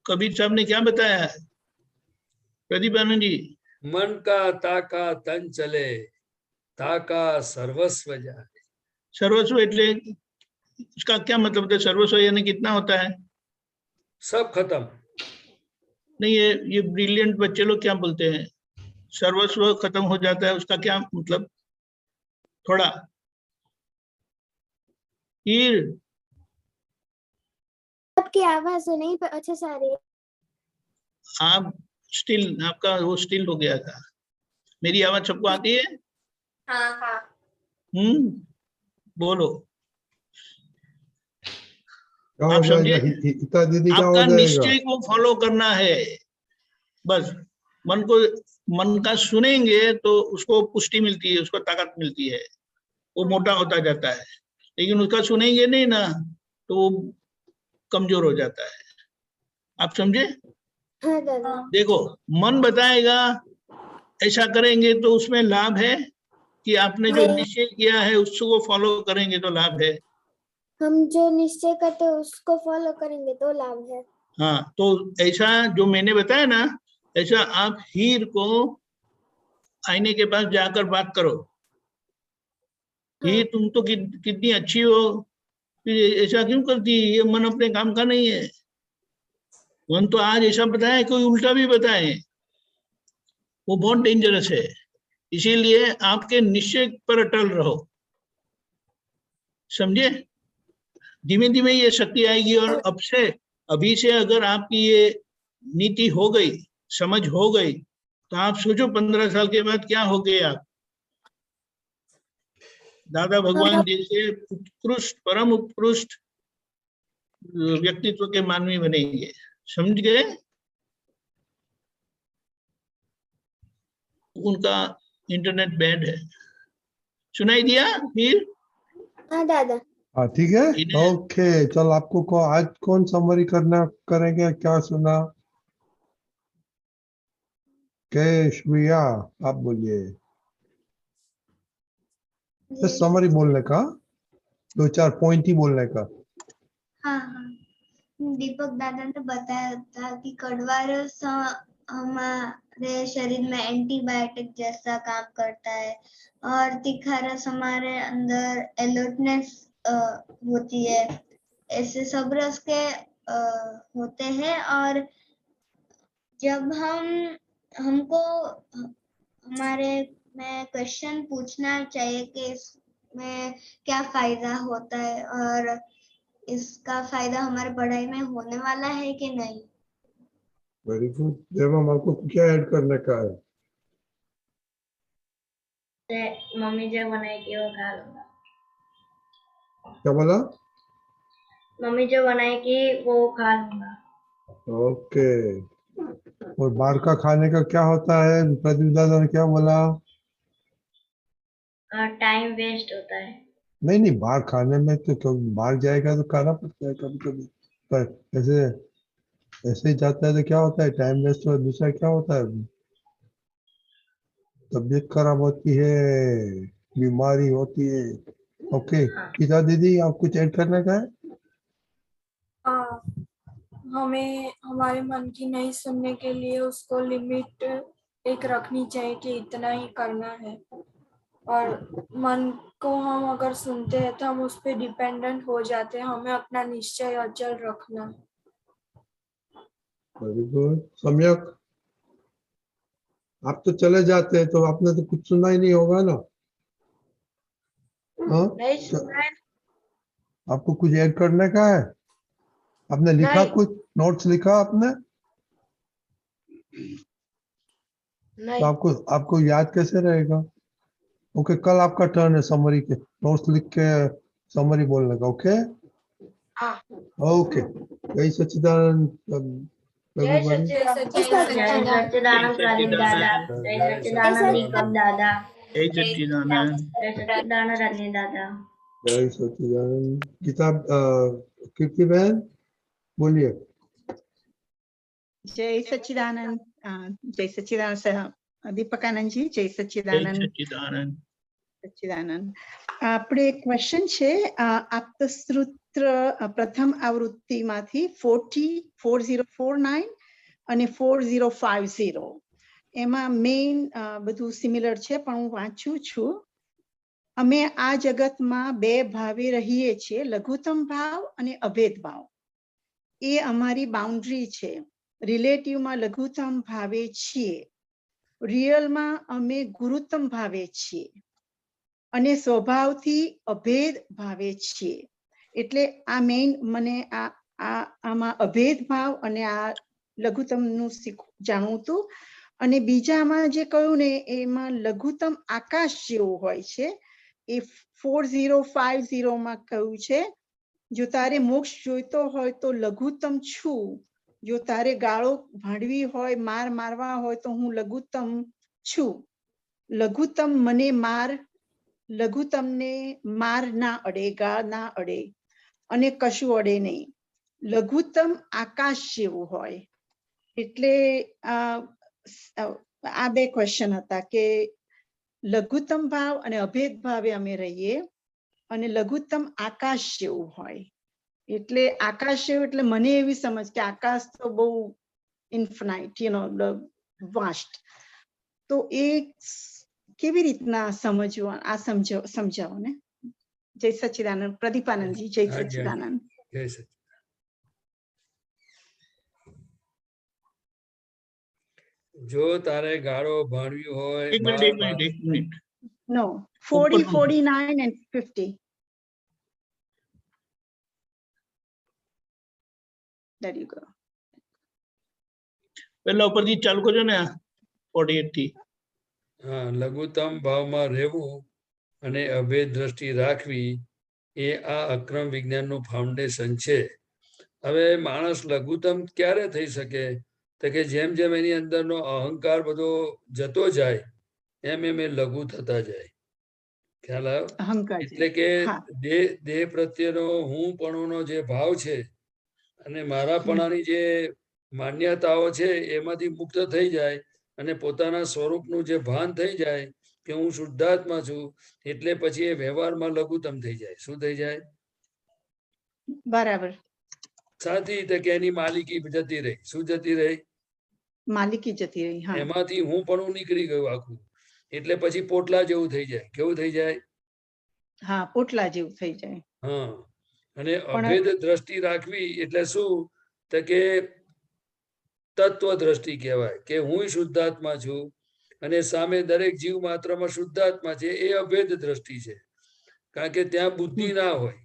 कबीर साहब ने क्या बताया है प्रदीप आनंद जी? मन का ताका तन चले, ताका सर्वस्व जाए। सर्वस्व એટલે इसका क्या मतलब है? सर्वस्व यानी कितना होता है? सब खत्म। नहीं, ये ब्रिलियंट बच्चे लोग क्या बोलते हैं, सर्वस्व खत्म हो जाता है, उसका क्या मतलब? थोड़ा हीर, आपकी आवाज तो नहीं पर अच्छे से आ रही है। आप स्टिल, आपका वो स्टिल हो गया था। मेरी आवाज सबको आती है? हाँ हाँ। बोलो। क्या हो आप समझे? जाएगा हिता दीदी का हो आपका जाएगा। निश्चय को फॉलो करना है बस। मन का सुनेंगे तो उसको पुष्टि मिलती है, उसको ताकत मिलती है, वो मोटा होता जाता है। लेकिन उसका सुनेंगे नहीं ना तो वो कमजोर हो जाता है। आप समझे? हाँ दादा। देखो, मन बताएगा ऐसा करेंगे तो उसमें लाभ है, कि आपने जो नहीं, निश्चय किया है उसको फॉलो करेंगे तो लाभ है। हम जो निश्चय करते हैं उसको फॉलो करेंगे तो लाभ है। हाँ, तो ऐसा जो मैंने बताया ना, ऐसा आप हीर को आईने के पास जाकर बात करो, हीर तुम तो कितनी अच्छी हो, फिर ऐसा क्यों करती है, ये मन अपने काम का नहीं है। मन तो आज ऐसा बताए, कोई उल्टा भी बताए, वो बहुत डेंजरस है। इसीलिए आपके निश्चय पर अटल रहो, समझे? धीमे धीमे ये शक्ति आएगी। और अभी से अगर आपकी ये नीति हो गई, समझ हो गई, तो आप सोचो 15 साल के बाद क्या हो गए आप। दादा भगवान जैसे उत्कृष्ट, परम उत्कृष्ट व्यक्तित्व के मानवी बनेंगे, समझ गए? उनका इंटरनेट बैंड है। सुनाई दिया फिर? हाँ दादा। हाँ ठीक है, इन्हें- ओके। चल आपको आज कौन समरी करना करेंगे, क्या सुना? कैश भैया आप बोलिए। बस समरी बोलने का, 2-4 पॉइंट ही बोलने का। हाँ हाँ, दीपक दादा ने बताया था कि कड़वा रस हमारे शरीर में एंटीबायोटिक जैसा काम करता है, और तीखा रस हमारे अंदर अलर्टनेस होती है। ऐसे सब रस के होते हैं, और जब हमको हमारे में क्वेश्चन पूछना चाहिए कि इसमें क्या फायदा होता है, और इसका फायदा हमारे पढ़ाई में होने वाला है कि नहीं। Very good. देवम आपको क्या ऐड करने का है? मम्मी जो बनाएगी वो खा लूंगा। क्या बोला? मम्मी जो बनाएगी वो खा लूंगा। ओके। और बाहर का खाने का क्या होता है? प्रदीप दादा ने क्या बोला? टाइम वेस्ट होता है। नहीं नहीं, बाहर खाने में तो बाहर जाएगा तो खाना पड़ता है कभी कभी, पर ऐसे ऐसे ही जाता है तो क्या होता है, टाइम वेस्ट। और दूसरा क्या होता है, तबीयत खराब होती है, बीमारी होती है। ओके गीता दीदी, आप कुछ ऐड करने का है? हाँ, हमें हमारे मन की नहीं सुनने के लिए उसको लिमिट एक रखनी चाहिए कि इतना ही करना है, और मन को हम अगर सुनते हैं तो हम उस पर डिपेंडेंट हो जाते हैं। हमें अपना निश्चय अचल रखना है। Very good. सम्यक, आप तो चले जाते हैं तो आपने तो कुछ सुना ही नहीं होगा ना? हाँ, नहीं सुना है। आपको कुछ ऐड करने का है? आपने लिखा नहीं। कुछ नोट्स लिखा आपने? तो नहीं। आपको आपको याद कैसे रहेगा? ओके, कल आपका टर्न है समरी के नोट्स लिख के समरी बोलने का। ओके हाँ। ओके। जय सच्चिदानंद जय everybody। सच्चिदानंद। जय सच्चिदानंद प्रदीप दादा, जय सच्चिदानंद दीपक दादा, जय सच्चिदानंद। जय सच्चिदानंद रजनी दादा। जय सच्चिदानंद। किताब कीर्ति बहन बोलिए। जय सच्चिदानंद। जय सच्चिदानंद दीपकानंद जी, जय जय सच्चिदानंद। सच्चिदानंद। સચ્ચિદાનંદ, આપણે ક્વેશ્ચન છે આપતસૂત્ર પ્રથમ આવૃત્તિમાંથી 4049 અને 4050 એમાં મેઇન બધું સિમિલર છે, પણ હું વાંચું છું. અમે આ જગતમાં બે ભાવે રહીએ છીએ, લઘુત્તમ ભાવ અને અભેદ ભાવ. એ અમારી બાઉન્ડ્રી છે. રિલેટિવમાં લઘુત્તમ ભાવે છીએ, રિયલમાં અમે ગુરુત્તમ ભાવે છીએ અને સ્વભાવથી અભેદ ભાવે છીએ. એટલે આ મેઇન મને આમાં અભેદ ભાવ અને આ લઘુત્તમનું જાણવું હતું. અને બીજામાં જે કહ્યું ને એમાં લઘુત્તમ આકાશ જેવું હોય છે, એ 4050 માં કહ્યું છે, જો તારે મોક્ષ જોઈતો હોય તો લઘુત્તમ છું, જો તારે ગાળો ભાંડવી હોય, માર મારવા હોય તો હું લઘુત્તમ છું. લઘુત્તમ મને માર, લઘુત્તમને માર ના અડે, ગાળ ના અડે અને કશું અડે નહીં. લઘુત્તમ આકાશ જેવું હોય. એટલે આ બે ક્વેશ્ચન હતા કે લઘુત્તમ ભાવ અને અભેદ ભાવે અમે રહીએ અને લઘુત્તમ આકાશ જેવું હોય. એટલે આકાશ જેવું એટલે મને એવી સમજ કે આકાશ તો બહુ ઇન્ફાઇનાઇટ, વાસ્ટ. તો એ કેવી રીતના સમજવું, આ સમજાવો ને. જય સચ્ચિદાનંદ. પ્રદીપાનંદજી, જય સચ્ચિદાનંદ. જય સચ્ચિદાનંદ. જો તારે ગાળો ભાણવી હોય, એક minute. No, 40, 49 and 50. There you go. પેલા ઉપરથી ચાલુ કરજો ને, 48 થી. હા, લઘુત્તમ ભાવમાં રહેવું અને અભેદ દ્રષ્ટિ રાખવી એ આ અક્રમ વિજ્ઞાનનું ફાઉન્ડેશન છે. હવે માણસ લઘુત્તમ ક્યારે થઈ શકે? તો કે જેમ જેમ એની અંદરનો અહંકાર બધો જતો જાય એમ એમ એ લઘુ થતા જાય. ખ્યાલ આવ્યો? અહંકાર એટલે કે હા દેહ પ્રત્યેનો હું પણોનો જે ભાવ છે અને મારાપણાની જે માન્યતાઓ છે એમાંથી મુક્ત થઈ જાય અને પોતાના સ્વરૂપનું જે ભાન થઈ જાય કે હું શુદ્ધાત્મા છું, એટલે પછી એ વ્યવહારમાં લઘુત્તમ થઈ જાય. શું થઈ જાય? બરાબર. સાચી રીતે કે એની માલિકી જતી રહી. શું જતી રહી? માલિકી જતી રહી. હા એમાંથી હું પણ નીકળી ગયું આખું. એટલે પછી પોટલા જેવું થઈ જાય. કેવું થઈ જાય? હા પોટલા જેવું થઈ જાય. હા. અને પણ અભેદ દ્રષ્ટિ રાખવી એટલે શું? તો કે તત્વ દ્રષ્ટિ કહેવાય કે હું શુદ્ધાત્મા છું અને સામે દરેક જીવ માત્રમાં શુદ્ધાત્મા છે, એ અભેદ દ્રષ્ટિ છે. કારણ કે ત્યાં બુદ્ધિ ના હોય.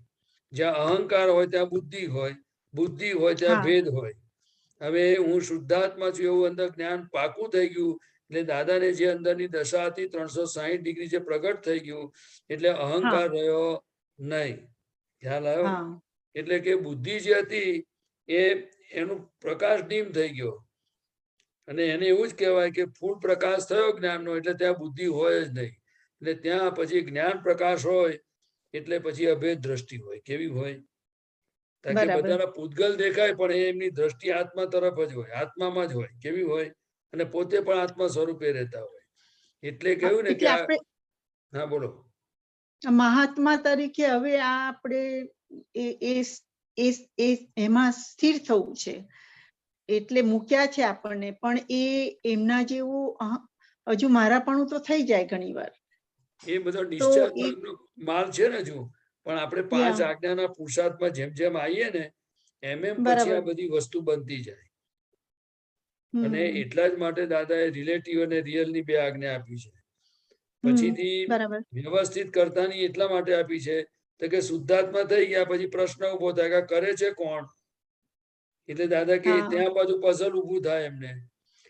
જ્યાં અહંકાર હોય ત્યાં બુદ્ધિ હોય, બુદ્ધિ હોય ત્યાં હા ભેદ હોય. હવે હું શુદ્ધાત્મા છું એવું અંદર જ્ઞાન પાકું થઈ ગયું એટલે દાદાને જે અંદરની દશા હતી 360 ડિગ્રી જે પ્રગટ થઈ ગયું એટલે હા અહંકાર રહ્યો નહીં. ખ્યાલ આવ્યો? હા એટલે કે બુદ્ધિ જે હતી એ એનું પ્રકાશ ડીમ થઈ ગયો અને એને એવું જ કહેવાય કે ફૂલ પ્રકાશ થયો જ્ઞાનનો એટલે ત્યાં બુદ્ધિ હોય જ નહીં. એટલે ત્યાં પછી જ્ઞાન પ્રકાશ હોય એટલે પછી અભેદ દ્રષ્ટિ હોય. કેવી હોય? કારણ કે બરાબર. બધાના પૂતગલ દેખાય પણ એ એમની દ્રષ્ટિ આત્મા તરફ જ હોય, આત્મામાં જ હોય. કેવી હોય? અને પોતે પણ આત્મા સ્વરૂપે રહેતા હોય. એટલે કહ્યું ને કે એટલે આ આપણે હા બોલો. મહાત્મા તરીકે હવે આ આપણે એમાં સ્થિર થવું છે એટલે મૂક્યા છે આપણને, પણ એ એમના જેવું હજુ મારાપણું તો થઈ જાય ઘણી વાર. એ બધો તો ડિસ્ચાર્જ માલ છે ને જો, પણ આપણે 5 યા આજ્ઞાના પુરુષાર્થમાં જેમ જેમ આવીએ ને એમ પછી બરાબર. આ બધી વસ્તુ બનતી જાય. અને હમ એટલા જ માટે દાદાએ રિલેટિવ અને રિયલ ની 2 આજ્ઞા આપી છે. હમ પછીથી બરાબર. વ્યવસ્થિત કરતાની એટલા માટે આપી છે તો કે શુદ્ધાત્મા થઈ ગયા પછી પ્રશ્ન ઉભો થાય કે કરે છે કોણ? એટલે દાદા કે હા ત્યાં બાજુ પઝલ ઊભું થાય એમને.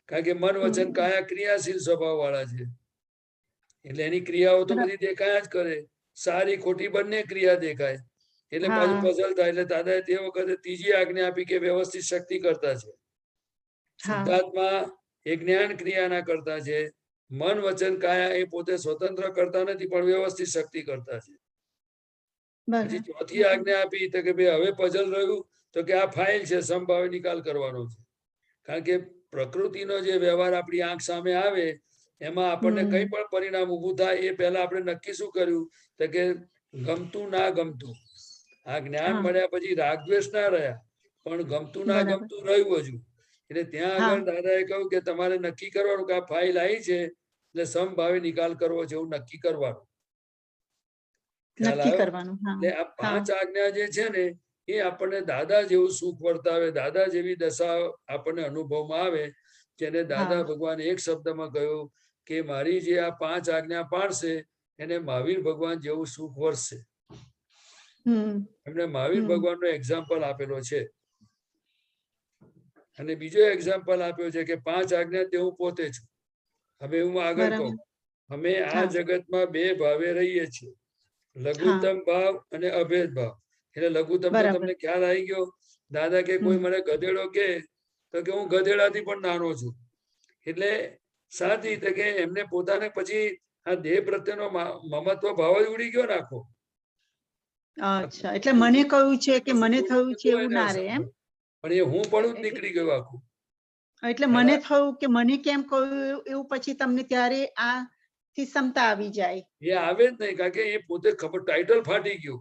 કારણ કે મન વચન હમ કાયા ક્રિયાશીલ સ્વભાવ વાળા છે. એટલે એની ક્રિયાઓ તો બરાબર. બધી દેખાયા જ કરે. સારી ખોટી બંને ક્રિયા દેખાય. એટલે પાછું હા પઝલ થાય. એટલે દાદાએ તે વખતે ત્રીજી આજ્ઞા આપી કે વ્યવસ્થિત શક્તિ કરતા છે. હા શુદ્ધાત્મા એ જ્ઞાન ક્રિયાના કરતા છે. મન વચન કાયા એ પોતે સ્વતંત્ર કરતા નથી પણ વ્યવસ્થિત શક્તિ કરતા છે. પછી ચોથી બરાબર. આજ્ઞા આપી તો કે ભાઈ હવે પઝલ રહ્યું તો કે આ ફાઇલ છે, સમભાવે નિકાલ કરવાનો છે. કારણ કે પ્રકૃતિનો જે વ્યવહાર આપણી આંખ સામે આવે એમાં આપણને હમ કઈ પણ પરિણામ ઊભું થાય એ પહેલા આપણે નક્કી શું કર્યું તો કે ગમતું ના ગમતું. આ જ્ઞાન હા મળ્યા પછી રાગદ્વેષ ના રહ્યા પણ ગમતું ના બરાબર. ગમતું રહ્યું હજુ. એટલે ત્યાં હા આગળ દાદાએ કહ્યું કે તમારે નક્કી કરવાનું કે આ ફાઇલ આવી છે એટલે સમભાવે નિકાલ કરવો છે એવું નક્કી કરવાનું. ખ્યાલ નક્કી આવ્યો? કરવાનું. હા એટલે આ હા 5 આજ્ઞા જે છે ને એ આપણને દાદા જેવું સુખ વર્તાવે, દાદા જેવી દશા આપણને અનુભવમાં આવે. જેને દાદા હા ભગવાન એક શબ્દમાં કહ્યું કે મારી જે આ 5 આજ્ઞા પાળશે એને મહાવીર ભગવાન જેવું સુખ વર્ષશે. હમ એમને મહાવીર હમ ભગવાનનો એક્ઝામ્પલ આપેલો છે. અને બીજો એક્ઝામ્પલ આપ્યો છે કે 5 આજ્ઞા તે હું પોતે છું. હવે હું આગળ કહું, બરાબર. અમે આ હા જગતમાં 2 ભાવે રહીએ છીએ, હા લઘુત્તમ ભાવ અને અભેદ ભાવ. એટલે લઘુત્તમ તો બરાબર. તમને ખ્યાલ આવી ગયો. દાદા કે કોઈ હમ મને ગધેડો કે તો કે હું ગધેડાથી પણ નાનો છું. એટલે સાચી રીતે કે એમને પોતાને પછી આ દેહ પ્રત્યેનો મમત્વ ભાવ જ ઉડી ગયો નાખો. અચ્છા એટલે મને કહ્યું છે કે મને થયું છે એવું ના રહે એમ. પણ એ હું પણ જ એટલે નીકળી ગયું આખું. એટલે મને થયું કે મને કેમ કહ્યું એવું પછી તમને ત્યારે આ થી ક્ષમતા આવી જાય. એ આવે જ નહીં કારણ કે એ પોતે ખબર ટાઇટલ ફાટી ગયું.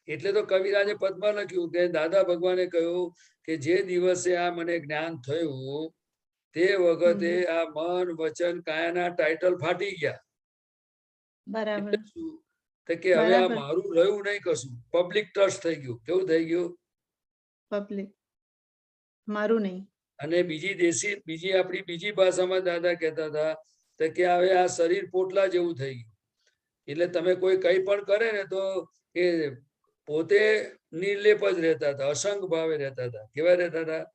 એટલે તો કવિરાજે પદમાં લખ્યું કે દાદા ભગવાને કહ્યું કે જે દિવસે આ મને જ્ઞાન થયું તે વખતે આ મન વચન કાયાના ટાઇટલ ફાટી ગયા. બરાબર. એટલે શું તો કે હવે આ બરાબર. મારું રહ્યું નહીં કશું, પબ્લિક ટ્રસ્ટ થઈ ગયું. કેવું થઈ ગયું? પબ્લિક મારું નહીં. અને બીજી આપણી બીજી ભાષામાં દાદા કહેતા હતા તો કે હવે આ શરીર પોટલા જેવું થઈ ગયું. એટલે તમે કોઈ કઈ પણ કરે ને તો એ પોતે નિર્લેપ જ રહેતા હતા, અસંગ ભાવે રહેતા હતા. કેવા રહેતા હતા?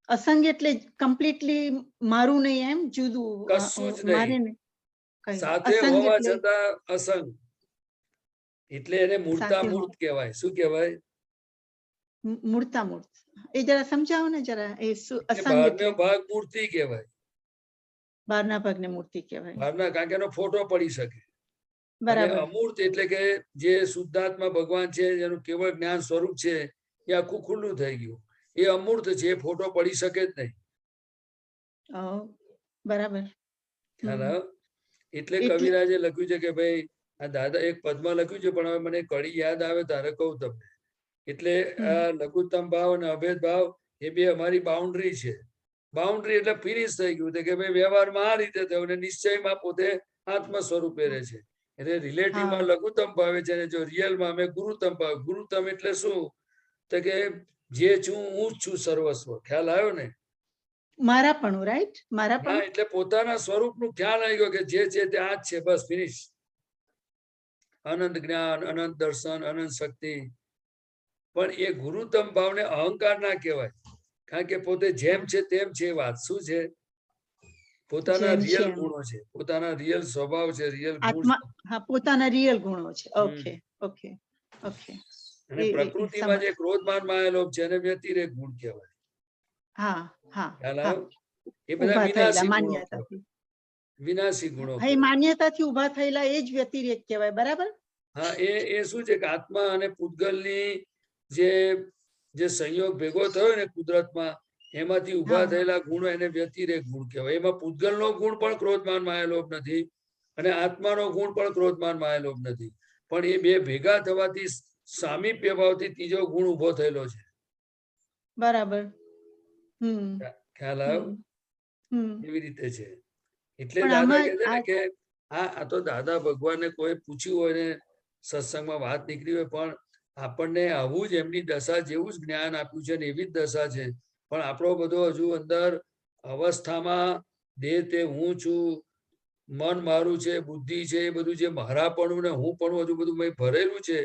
અસંગ એટલે કમ્પ્લીટલી મારું નહીં એમ જુદું કશું જ મારે નહીં, નહીં. કઈ સાથે અસંગ હોવા એટલે છતાં અસંગ. એટલે એને મૂર્તા સાથે મૂર્ત કહેવાય. શું કહેવાય? મૂર્તા મૂર્ત. એ જરા સમજાવો ને જરા એ અસંગ બહારનો એટલે ભાગ મૂર્તિ કહેવાય. બહારના ભાગને મૂર્તિ કહેવાય. બહારના, કારણ કે એનો ફોટો પડી શકે. અને બરાબર. અમૂર્ત એટલે કે જે શુદ્ધાત્મા ભગવાન છે, જેનું કેવળ જ્ઞાન સ્વરૂપ છે, એ આખું ખુલ્લું થઈ ગયું. એ અમૂર્ત છે, એ ફોટો પડી શકે જ નહીં. બરાબર. ખ્યાલ આવ્યો? એટલે કવિરાજે લખ્યું છે કે ભાઈ આ દાદા એક પદમાં લખ્યું છે, પણ હવે મને કડી યાદ આવે ત્યારે કહું તમને. એટલે આ લઘુત્તમ ભાવ અને અભેદ ભાવ એ બે અમારી બાઉન્ડ્રી છે. બાઉન્ડ્રી એટલે ફિનિશ થઈ ગયું છે કે ભાઈ વ્યવહારમાં આ રીતે થયું ને નિશ્ચયમાં પોતે આત્મ સ્વરૂપે રહે છે. એટલે રિલેટિવમાં લઘુત્તમ ભાવે છે, અને જો રિયલમાં અમે ગુરુત્તમ ભાવ. ગુરુત્તમ એટલે શું? તો કે જે છું હું જ છું સર્વસ્વ. ખ્યાલ આવ્યો ને? મારાપણું, રાઈટ? મારાપણું એટલે પોતાના સ્વરૂપનું ખ્યાલ આવી ગયો કે જે છે તે આ જ છે, બસ ફિનિશ. અનંત જ્ઞાન, અનંત દર્શન, અનંત શક્તિ. પણ એ ગુરુત્તમ ભાવને અહંકાર ના કહેવાય, કારણ કે પોતે જેમ છે તેમ છે. વાત શું છે? પોતાના રિયલ ગુણો છે, પોતાના રિયલ સ્વભાવ છે, રિયલ ગુણ. હા, પોતાના રિયલ ગુણો છે. Okay okay okay. અને પ્રકૃતિમાં જે ક્રોધમાન માયાલોભ છે એને વ્યતિરેક ગુણ કહેવાય. હા હા. ખ્યાલ આવ્યો? એ બધા વિનાશી ગુણો. વિનાશી ગુણો. હા, એ માન્યતાથી ઉભા થયેલા એ જ વ્યતિરેક કહેવાય. બરાબર. હા, એ શું છે કે આત્મા અને પૂતગલની જે સંયોગ ભેગો થયો ને કુદરતમાં, એમાંથી ઉભા થયેલા ગુણો એને વ્યતિરેક ગુણ કહેવાય. એમાં પૂતગલનો ગુણ પણ ક્રોધમાન માયાલોભ નથી, અને આત્માનો ગુણ પણ ક્રોધમાન માયાલોભ નથી. પણ એ બે ભેગા થવાથી સામીપ્ય ભાવથી ત્રીજો ગુણ ઉભો થયેલો છે. બરાબર. ખ્યાલ આવ્યો? એવી રીતે છે. એટલે દાદા કહે છે ને કે આ તો દાદા ભગવાનને કોઈ પૂછ્યું હોય ને સત્સંગમાં વાત નીકળી હોય, પણ આપણને આવું જ એમની દશા જેવું જ જ્ઞાન આપ્યું છે ને એવી જ દશા છે. પણ આપણો બધો હજુ અંદર અવસ્થામાં દેહ તે હું છું, મન મારું છે, બુદ્ધિ છે, એ બધું જે મારાપણું ને હું પણ હજુ બધું ભરેલું છે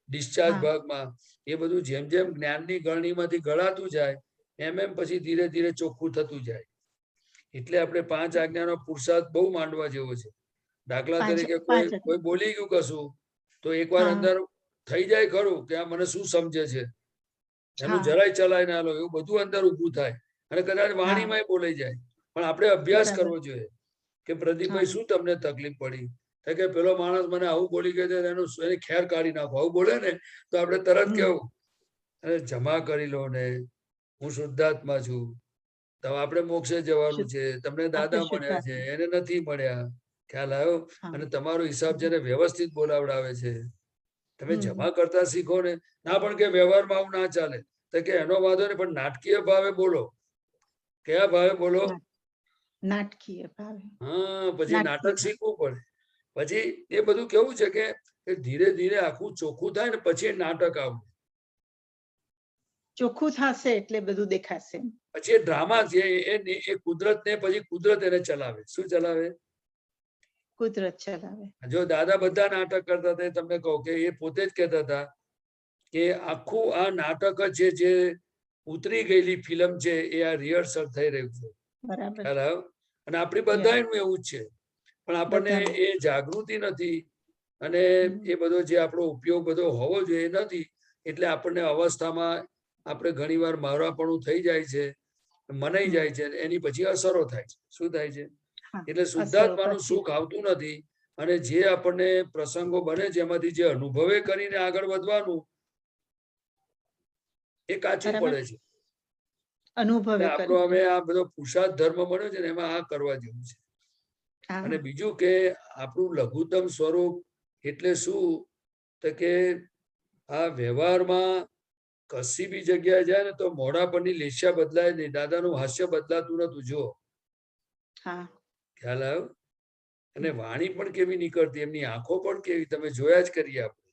ડિસ્ચાર્જ ભાગમાં. એ બધું જેમ જેમ જ્ઞાનની ગળણીમાંથી ગળાતું જાય એમ એમ પછી ધીરે ધીરે ચોખ્ખું થતું જાય. એટલે આપણે 5 આજ્ઞાનો પુરુષાર્થ બહુ માંડવા જેવો છે. દાખલા તરીકે કોઈ બોલી ગયું કશું, તો એકવાર અંદર થઈ જાય ખરું કે આ મને શું સમજે છે, એનું જરાય ચલાય ના લો, એવું બધું અંદર ઊભું થાય. અને કદાચ વાણીમાં બોલાઈ જાય. પણ આપણે અભ્યાસ કરવો જોઈએ કે પ્રદીપભાઈ શું તમને તકલીફ પડી? કે પેલો માણસ મને આવું બોલી ગયો છે, એની ખેર કાઢી નાખો. આવું બોલે ને તો આપણે તરત કેવું, અરે જમા કરી લો ને, હું શુદ્ધાત્મા છું, તો આપણે મોક્ષે જવાનું છે, તમને દાદા મળ્યા છે, એને નથી મળ્યા. ખ્યાલ આવ્યો? અને તમારો હિસાબ જેને વ્યવસ્થિત બોલાવડાવે છે, તમે જમા કરતા શીખો ને. ના પણ કે વ્યવહારમાં આવું ના ચાલે, તો કે એનો વાંધો નહીં, પણ નાટકીય ભાવે બોલો. કયા ભાવે બોલો? નાટકીય ભાવે. હા, પછી નાટક શીખવું પડે. પછી એ બધું કેવું છે કે ધીરે ધીરે આખું ચોખ્ખું થાય ને પછી નાટક આવડે. ચોખ્ખું થશે એટલે બધું દેખાશે. પછી એ ડ્રામા છે, એ કુદરત ને પછી કુદરત એને ચલાવે. શું ચલાવે? કુદરત ચલાવે. જો દાદા બધા નાટક કરતા હતા, તમને કહું કે એ પોતે જ કહેતા હતા કે આખું આ નાટક છે, જે ઉતરી ગયેલી ફિલ્મ છે, એ આ રિહર્સલ થઈ રહ્યું છે. બરાબર. અને આપણી બધાનું એવું જ છે, પણ આપણને એ જાગૃતિ નથી, અને એ બધો જે આપણો ઉપયોગ બધો હોવો જોઈએ નથી. એટલે આપણને અવસ્થામાં આપણે ઘણી વાર મારાપણું થઈ જાય છે, મનાઈ જાય છે, એની પછી અસરો થાય છે. શું થાય છે? એટલે શુદ્ધાત્માનું સુખ આવતું નથી. અને જે આપણને પ્રસંગો બને છે એમાંથી જે અનુભવે કરીને આગળ વધવાનું, એ કાચું પડે છે. આપણો હવે આ બધો પુરુષાર્થ ધર્મ મળ્યો છે ને, એમાં આ કરવા જેવું છે. અને બીજું કે આપણું લઘુત્તમ સ્વરૂપ એટલે શું? તો કે આ વ્યવહારમાં કશી બી જગ્યાએ જાય ને તો મોઢા પરની લેશિયા બદલાય નહીં. દાદાનું હાસ્ય બદલાતું નતું. જો ખ્યાલ આવ્યો? અને વાણી પણ કેવી નીકળતી, એમની આંખો પણ કેવી, તમે જોયા જ કરીએ આપણે.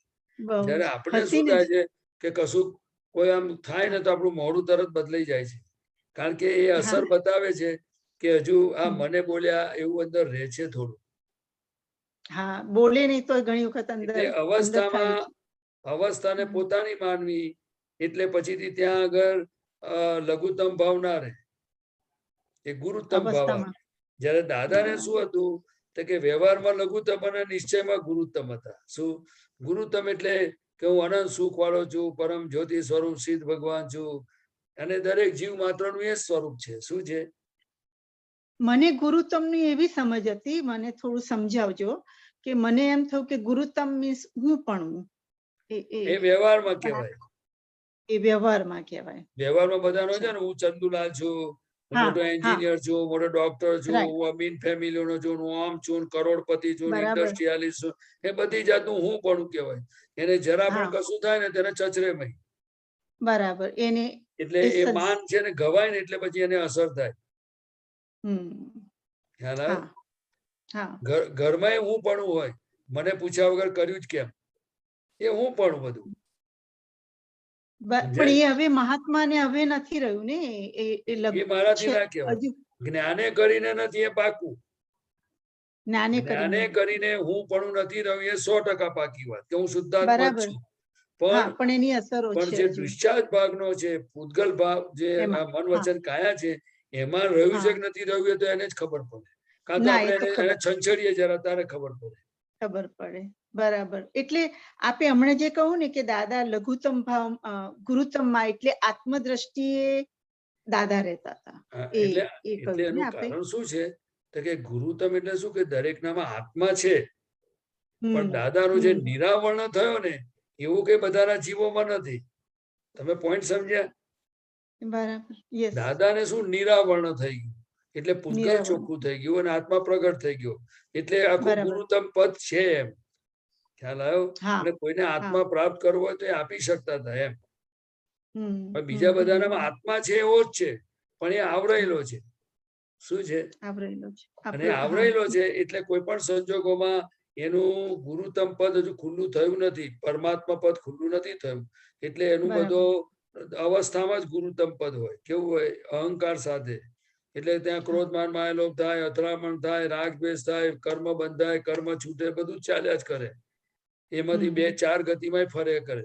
જયારે આપણે શું થાય છે કે કશું કોઈ આમ થાય ને તો આપણું મોઢું તરત બદલાઈ જાય છે, કારણ કે એ અસર બતાવે છે કે હજુ આ મને બોલ્યા એવું અંદર રહે છે થોડું. હા, બોલે નહીં તો ઘણી વખત અંદર અવસ્થાને પોતાની માનવી, એટલે પછીથી ત્યાં આગળ લઘુત્તમ ભાવ ના રહે, એ ગુરુત્તમ ભાવ આવે. જયારે દાદાને શું હતું તો કે વ્યવહારમાં લઘુત્તમ અને નિશ્ચયમાં ગુરુત્તમ હતા. શું ગુરુત્તમ? એટલે કે હું અનંત સુખ વાળો છું, પરમ જ્યોતિ સ્વરૂપ સિદ્ધ ભગવાન છું, અને દરેક જીવ માત્રનું એ સ્વરૂપ છે. શું છે? મને ગુરુત્તમની એવી સમજ હતી, મને થોડું સમજાવજો કે મને એમ થયું કે ગુરુત્તમ મીન્સ હું પણ એ વ્યવહારમાં કહેવાય. એ વ્યવહારમાં કહેવાય. વ્યવહારમાં બધાનો છે ને, હું ચંદુલાલ છું, હું હા, મોટો એન્જિનિયર છું, મોટો ડોક્ટર છું, Right. હું અમીન ફેમિલીનો છું, હું આમ છું, કરોડપતિ છું, બરાબર. ઇન્ડસ્ટ્રીયાલિસ્ટ છું, એ બધી જાતનું હું પણ કહેવાય. એને જરા પણ હા. કશું થાય ને તેને ચચરે મય. બરાબર. એને એટલે એ એ સજ- માન છે ને ગવાય ને એટલે પછી એને અસર થાય. ખ્યાલ આવ્યો? હા હા ઘરમાં હું પણ હોય, મને પૂછ્યા વગર કર્યું જ કેમ, એ હું પણ બધું. પણ એ હવે મહાત્માને હવે નથી રહ્યું ને, એ એ મારાથી છે ના કહેવાય. હજુ જ્ઞાને કરીને નથી એ પાકું. જ્ઞાને જ્ઞાને કરીને કરીને હું પણ નથી રહ્યું એ 100% પાકી વાત કે હું શુદ્ધાત્મા જ બરાબર. છું. હા, પણ પણ એની અસરો પણ છે જે હજુ ડિસ્ચાર્જ ભાગનો છે, પૂતગલ ભાવ જે એમાં. મન વચન કાયા છે, એમાં રહ્યું છે હા. કે નથી રહ્યું એ તો એને જ ખબર પડે. કાં તો ના, એ આપણે તો એને ખબર છંછેડીએ જરા તારે ખબર પડે. ખબર પડે. બરાબર. એટલે આપે હમણાં જે કહું ને કે દાદા લઘુત્તમ ભાવ ગુરુત્તમમાં એટલે આત્મદ્રષ્ટિએ દાદા રહેતા હતા. હા, એ એટલે કહ્યું ને એનું આપણે. કારણ શું છે તો કે ગુરુતમ એટલે શું કે દરેકનામાં આત્મા છે, પણ દાદાનો જે નિરાવરણ થયો ને એવું કઈ બધાના જીવોમાં નથી. તમે પોઈન્ટ સમજ્યા? બરાબર. યસ. દાદાને શું નિરાવરણ થઈ ગયું એટલે પૂતગલ નિરાવરણ. ચોખ્ખું થઈ ગયું અને આત્મા પ્રગટ થઈ ગયો, એટલે આખું બરાબર. ગુરુતમ પદ છે એમ. ખ્યાલ આવ્યો? હા. અને કોઈને આત્મા પ્રાપ્ત કરવો હોય તો એ આપી શકતા હતા એમ. હમ, પણ બીજા બધાનામાં આત્મા છે એવો જ છે, પણ એ આવરેલો છે. શું છે? આવરેલો છે. અને આવરેલો છે એટલે કોઈ પણ સંજોગોમાં એનું ગુરુતમ પદ હજુ ખુલ્લું થયું નથી, પરમાત્મા પદ ખુલ્લું નથી થયું, એટલે એનું બરાબર. બધો અવસ્થામાં જ ગુરુતમ પદ હોય. કેવું હોય? અહંકાર સાથે. એટલે ત્યાં ક્રોધ માન માયા લોભ થાય, અથડામણ થાય, રાગ દ્વેષ થાય, કર્મ બંધાય, કર્મ છૂટે, બધું જ ચાલ્યા જ કરે. એમાંથી 2-4 ગતિમાં ફરે કરે.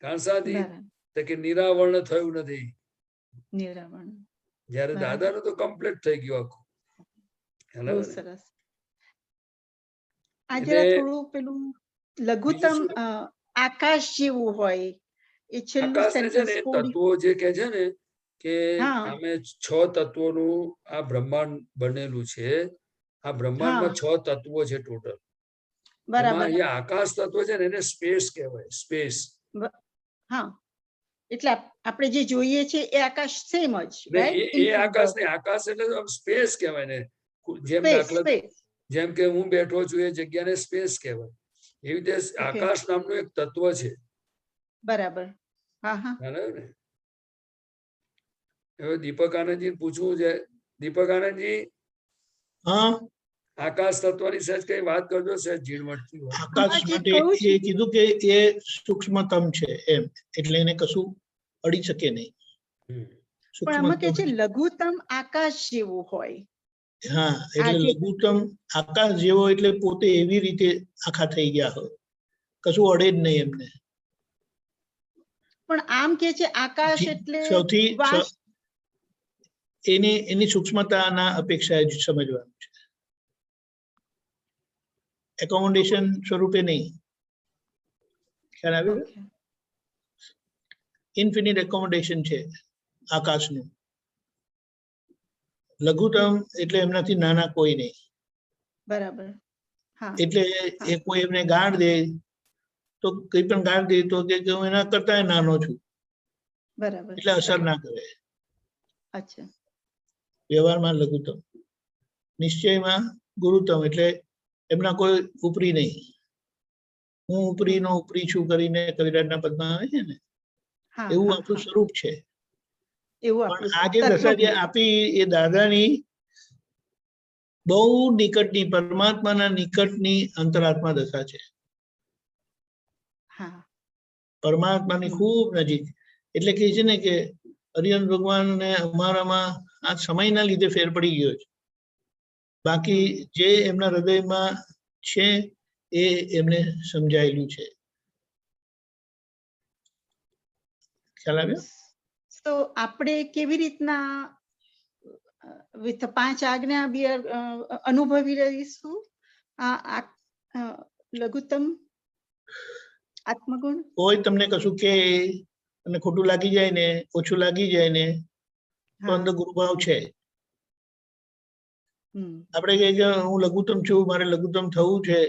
કારણ સાથી બરાબર. તો કે નિરાવરણ થયું નથી. નિરાવરણ. જયારે બરાબર. દાદાનું તો કમ્પ્લીટ થઈ ગયું આખું. ખ્યાલ બહુ આવે ને? સરસ. આ એટલે જરા થોડું પેલું લઘુત્તમ શું? આકાશ જેવું હોય એ છેલ્લું આકાશને છે સેન્ટેન્સ ને થોડી. તત્વો જે કે છે ને કે હા. આમે 6 તત્વોનું આ બ્રહ્માંડ બનેલું છે. આ બ્રહ્માંડમાં 6 તત્વો છે ટોટલ. એમાં બરાબર. અહીંયા આકાશ તત્વ છે ને એને સ્પેસ કહેવાય. સ્પેસ. હા, એટલે આપણે જે જોઈએ છે એ આકાશ સેમ જ, ને રાઈટ? એ આકાશ ને આકાશ એટલે સ્પેસ કહેવાય ને. જેમ દાખલા જેમ કે હું બેઠો છું એ જગ્યાને સ્પેસ કહેવાય. એવી રીતે આકાશ નામનું એક તત્વ છે. બરાબર. હા હા. બરાબર ને? હવે દીપક આનંદજી પૂછવું છે. દીપક આનંદજી, હા, આકાશ તત્વની સહેજ કઈ વાત કરજો, સહેજ ઝીણવટથી હોય. આકાશ માટે એ કીધું કે એ સૂક્ષ્મતમ છે એમ, એટલે એને કશું અડી શકે નહીં. પણ આમાં કે છે લઘુત્તમ આકાશ જેવું હોય. હા, એટલે લઘુત્તમ આકાશ જેવો એટલે પોતે એવી રીતે આખા થઈ ગયા હોય, કશું અડે જ નહીં એમને. પણ આમ કે છે આકાશ એટલે સૌથી એની સૂક્ષ્મતાના અપેક્ષાએ જ સમજવાનું છે, એકોમોડેશન સ્વરૂપે નહીં. ખ્યાલ આવ્યો? ઇન્ફિનિટ એકોમોડેશન છે આકાશનું. લઘુત્તમ એટલે એમનાથી નાના કોઈ નહીં. બરાબર. એટલે એ કોઈ એમને ગાળ દે તો કઈ પણ ગાળ દે તો કે હું એના કરતા નાનો છું. બરાબર. એટલે અસર ના કરે. અચ્છા. વ્યવહારમાં લઘુત્તમ, નિશ્ચયમાં ગુરુત્તમ, એટલે એમના કોઈ ઉપરી નહીં. હું ઉપરીનો ઉપરી છું કરીને કવિરાજના પદમાં આવે છે ને, એવું આપણું સ્વરૂપ છે. પણ આ જે દશા જે આપી એ દાદાની બહુ નિકટની, પરમાત્માના નિકટની અંતરાત્મા દશા છે. પરમાત્માની ખૂબ નજીક. એટલે કે છે ને કે હરિહર ભગવાનને અમારામાં આ સમયના લીધે ફેર પડી ગયો છે. બાકી જે એમના હૃદયમાં છે એ એમને સમજાયેલું છે. ખ્યાલ આવ્યો? તો આપણે કેવી રીતના વિથ 5 આજ્ઞા અનુભવી રહીશું આ લઘુત્તમ આત્મગુણ? કોઈ તમને કશું કે અને ખોટું લાગી જાય ને, ઓછું લાગી જાય ને, તો અંદર ગુરુભાવ છે. આપણે કહીએ કે હું લઘુત્તમ છું, મારે લઘુત્તમ થવું છે,